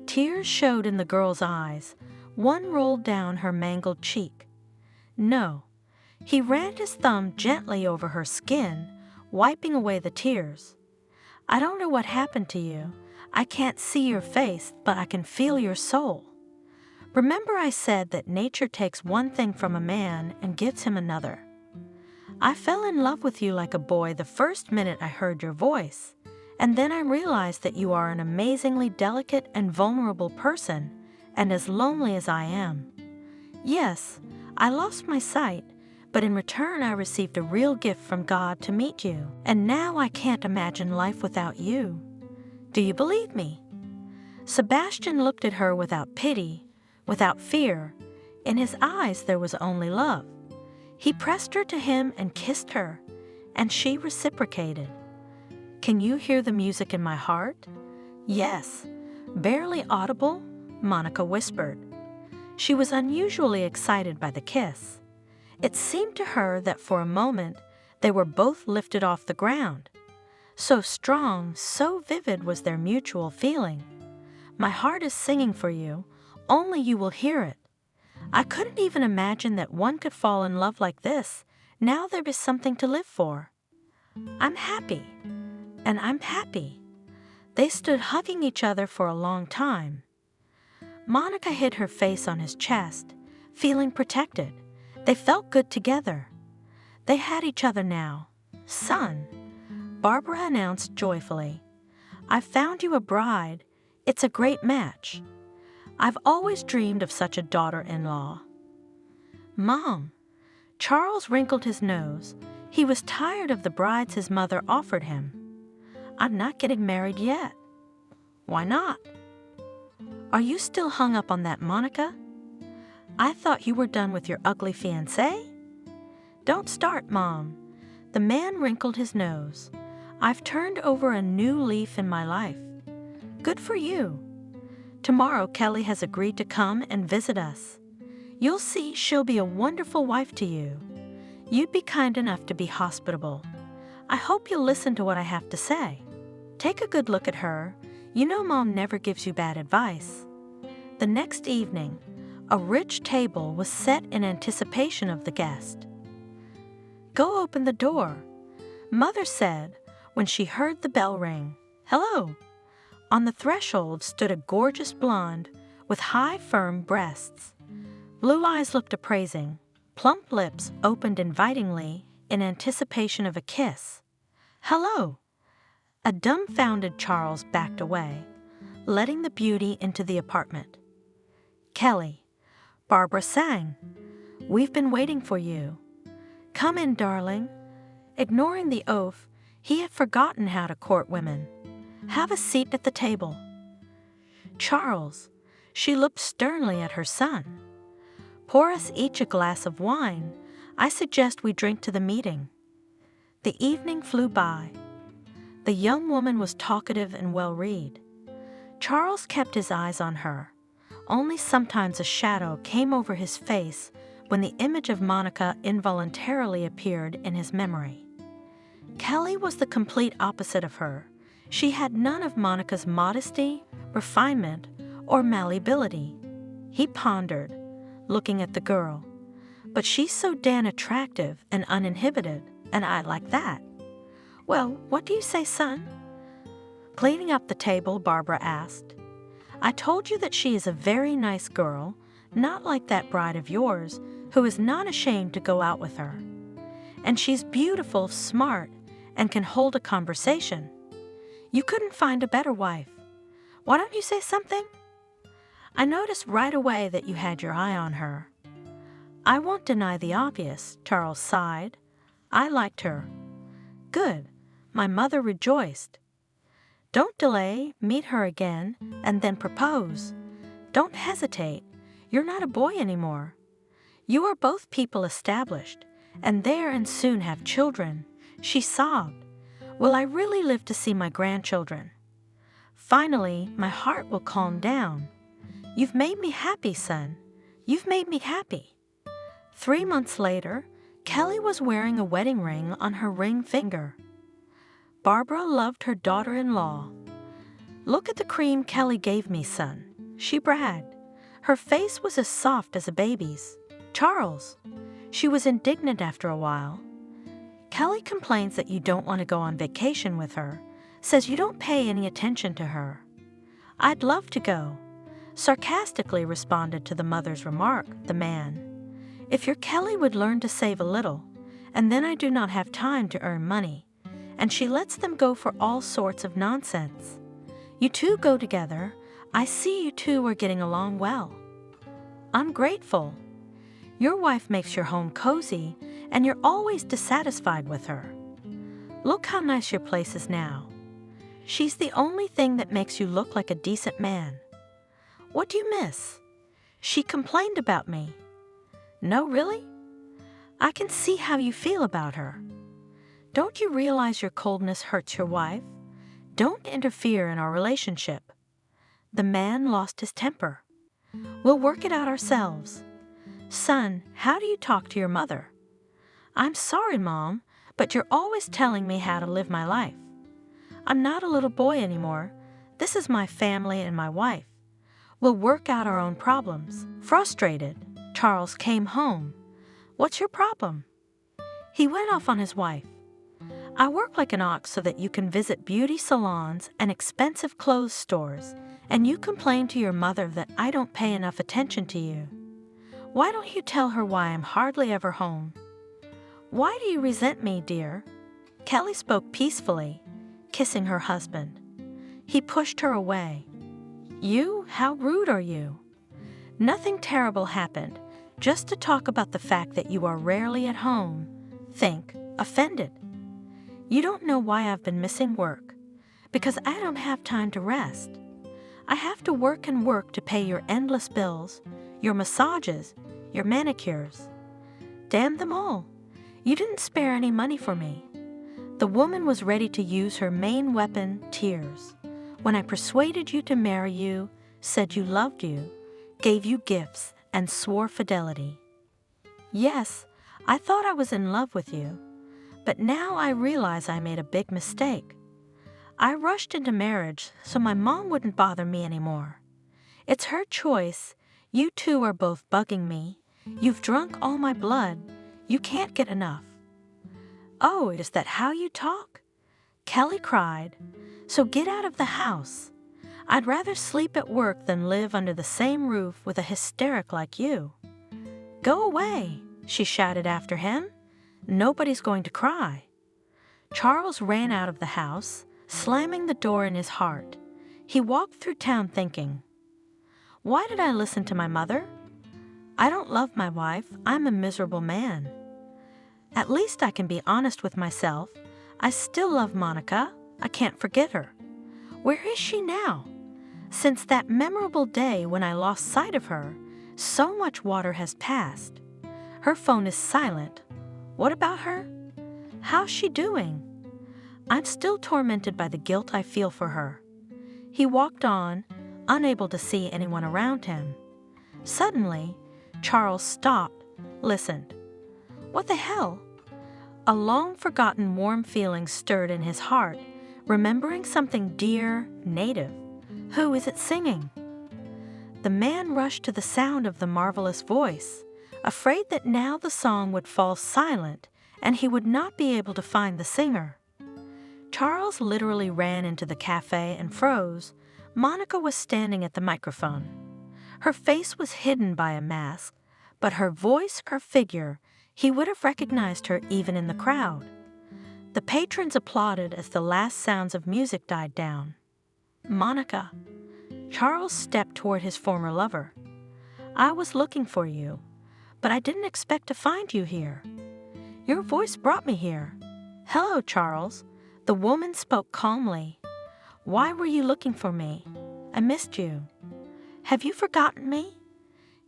Tears showed in the girl's eyes. One rolled down her mangled cheek. No, he ran his thumb gently over her skin, wiping away the tears. I don't know what happened to you. I can't see your face, but I can feel your soul. Remember I said that nature takes one thing from a man and gives him another. I fell in love with you like a boy the first minute I heard your voice, and then I realized that you are an amazingly delicate and vulnerable person, and as lonely as I am. Yes, I lost my sight, but in return I received a real gift from God to meet you, and now I can't imagine life without you. Do you believe me? Sebastian looked at her without pity, without fear. In his eyes there was only love. He pressed her to him and kissed her, and she reciprocated. Can you hear the music in my heart? Yes. Barely audible, Monica whispered. She was unusually excited by the kiss. It seemed to her that for a moment they were both lifted off the ground. So strong, so vivid was their mutual feeling. My heart is singing for you. Only you will hear it. I couldn't even imagine that one could fall in love like this. Now there is something to live for. I'm happy. And I'm happy. They stood hugging each other for a long time. Monica hid her face on his chest, feeling protected. They felt good together. They had each other now. Son, Barbara announced joyfully. I've found you a bride. It's a great match. I've always dreamed of such a daughter-in-law. Mom, Charles wrinkled his nose. He was tired of the brides his mother offered him. I'm not getting married yet. Why not? Are you still hung up on that Monica? I thought you were done with your ugly fiancé? Don't start, Mom. The man wrinkled his nose. I've turned over a new leaf in my life. Good for you. Tomorrow Kelly has agreed to come and visit us. You'll see she'll be a wonderful wife to you. You'd be kind enough to be hospitable. I hope you'll listen to what I have to say. Take a good look at her. You know Mom never gives you bad advice. The next evening, a rich table was set in anticipation of the guest. Go open the door, Mother said when she heard the bell ring. Hello. On the threshold stood a gorgeous blonde with high, firm breasts. Blue eyes looked appraising. Plump lips opened invitingly in anticipation of a kiss. Hello. A dumbfounded Charles backed away, letting the beauty into the apartment. Kelly, Barbara sang. We've been waiting for you. Come in, darling. Ignoring the oath, he had forgotten how to court women. Have a seat at the table. Charles, she looked sternly at her son. Pour us each a glass of wine. I suggest we drink to the meeting. The evening flew by. The young woman was talkative and well-read. Charles kept his eyes on her. Only sometimes a shadow came over his face when the image of Monica involuntarily appeared in his memory. Kelly was the complete opposite of her. She had none of Monica's modesty, refinement, or malleability. He pondered, looking at the girl. But she's so damn attractive and uninhibited, and I like that. Well, what do you say, son? Cleaning up the table, Barbara asked. I told you that she is a very nice girl, not like that bride of yours, who is not ashamed to go out with her. And she's beautiful, smart, and can hold a conversation. You couldn't find a better wife. Why don't you say something? I noticed right away that you had your eye on her. I won't deny the obvious, Charles sighed. I liked her. Good. My mother rejoiced. Don't delay, meet her again, and then propose. Don't hesitate. You're not a boy anymore. You are both people established, and there and soon have children. She sobbed. Will I really live to see my grandchildren? Finally, my heart will calm down. You've made me happy, son. You've made me happy. 3 months later, Kelly was wearing a wedding ring on her ring finger. Barbara loved her daughter-in-law. Look at the cream Kelly gave me, son, she bragged. Her face was as soft as a baby's. Charles, she was indignant after a while. Kelly complains that you don't want to go on vacation with her, says you don't pay any attention to her. I'd love to go, sarcastically responded to the mother's remark, the man. If your Kelly would learn to save a little, and then I do not have time to earn money, and she lets them go for all sorts of nonsense. You two go together. I see you two are getting along well. I'm grateful. Your wife makes your home cozy, and you're always dissatisfied with her. Look how nice your place is now. She's the only thing that makes you look like a decent man. What do you miss? She complained about me. No, really? I can see how you feel about her. Don't you realize your coldness hurts your wife? Don't interfere in our relationship. The man lost his temper. We'll work it out ourselves. Son, how do you talk to your mother? I'm sorry, Mom, but you're always telling me how to live my life. I'm not a little boy anymore. This is my family and my wife. We'll work out our own problems. Frustrated, Charles came home. What's your problem? He went off on his wife. I work like an ox so that you can visit beauty salons and expensive clothes stores, and you complain to your mother that I don't pay enough attention to you. Why don't you tell her why I'm hardly ever home? Why do you resent me, dear? Kelly spoke peacefully, kissing her husband. He pushed her away. You? How rude are you? Nothing terrible happened, just to talk about the fact that you are rarely at home. Think, offended. You don't know why I've been missing work. Because I don't have time to rest. I have to work and work to pay your endless bills, your massages, your manicures. Damn them all. You didn't spare any money for me. The woman was ready to use her main weapon, tears. When I persuaded you to marry you, said you loved you, gave you gifts, and swore fidelity. Yes, I thought I was in love with you. But now I realize I made a big mistake. I rushed into marriage so my mom wouldn't bother me anymore. It's her choice. You two are both bugging me. You've drunk all my blood. You can't get enough. Oh, is that how you talk? Kelly cried. So get out of the house. I'd rather sleep at work than live under the same roof with a hysteric like you. Go away, she shouted after him. Nobody's going to cry. Charles ran out of the house, slamming the door in his heart. He walked through town thinking, why did I listen to my mother? I don't love my wife. I'm a miserable man. At least I can be honest with myself. I still love Monica. I can't forget her. Where is she now? Since that memorable day when I lost sight of her, so much water has passed. Her phone is silent. What about her? How's she doing? I'm still tormented by the guilt I feel for her. He walked on, unable to see anyone around him. Suddenly, Charles stopped, listened. What the hell? A long-forgotten warm feeling stirred in his heart, remembering something dear, native. Who is it singing? The man rushed to the sound of the marvelous voice, afraid that now the song would fall silent and he would not be able to find the singer. Charles literally ran into the cafe and froze. Monica was standing at the microphone. Her face was hidden by a mask, but her voice, her figure, he would have recognized her even in the crowd. The patrons applauded as the last sounds of music died down. Monica. Charles stepped toward his former lover. I was looking for you, but I didn't expect to find you here. Your voice brought me here. Hello, Charles. The woman spoke calmly. Why were you looking for me? I missed you. Have you forgotten me?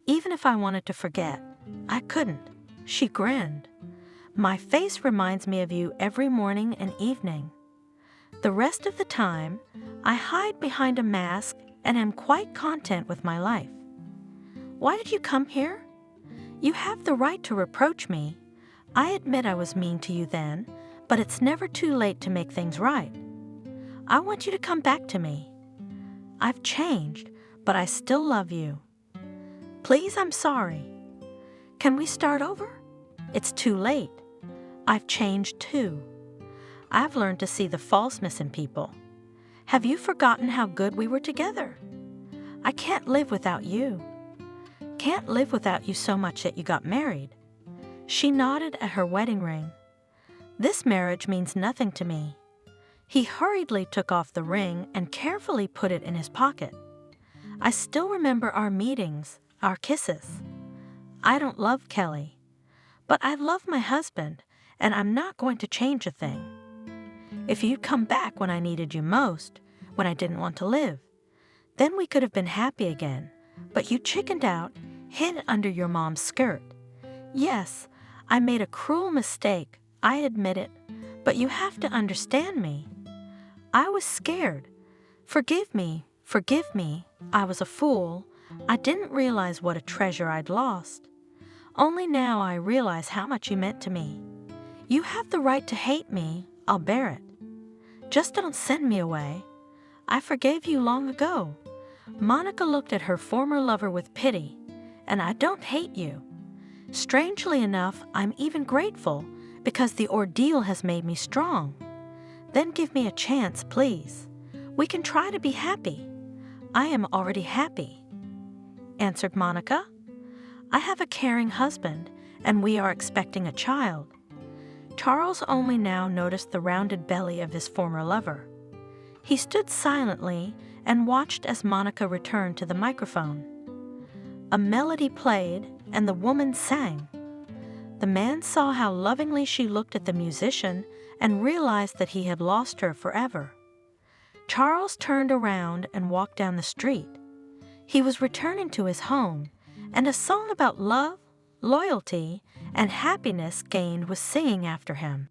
Even if I wanted to forget, I couldn't. She grinned. My face reminds me of you every morning and evening. The rest of the time, I hide behind a mask and am quite content with my life. Why did you come here? You have the right to reproach me. I admit I was mean to you then, but it's never too late to make things right. I want you to come back to me. I've changed, but I still love you. Please, I'm sorry. Can we start over? It's too late. I've changed too. I've learned to see the falseness in people. Have you forgotten how good we were together? I can't live without you. Can't live without you so much that you got married. She nodded at her wedding ring. This marriage means nothing to me. He hurriedly took off the ring and carefully put it in his pocket. I still remember our meetings, our kisses. I don't love Kelly, but I love my husband, and I'm not going to change a thing. If you'd come back when I needed you most, when I didn't want to live, then we could have been happy again, but you chickened out, hid under your mom's skirt. Yes, I made a cruel mistake, I admit it, but you have to understand me. I was scared. Forgive me, I was a fool. I didn't realize what a treasure I'd lost. Only now I realize how much you meant to me. You have the right to hate me, I'll bear it. Just don't send me away. I forgave you long ago. Monica looked at her former lover with pity, and I don't hate you. Strangely enough, I'm even grateful because the ordeal has made me strong. Then give me a chance, please. We can try to be happy. I am already happy, answered Monica. I have a caring husband, and we are expecting a child. Charles only now noticed the rounded belly of his former lover. He stood silently and watched as Monica returned to the microphone. A melody played, and the woman sang. The man saw how lovingly she looked at the musician and realized that he had lost her forever. Charles turned around and walked down the street. He was returning to his home, and a song about love, loyalty, and happiness gained was singing after him.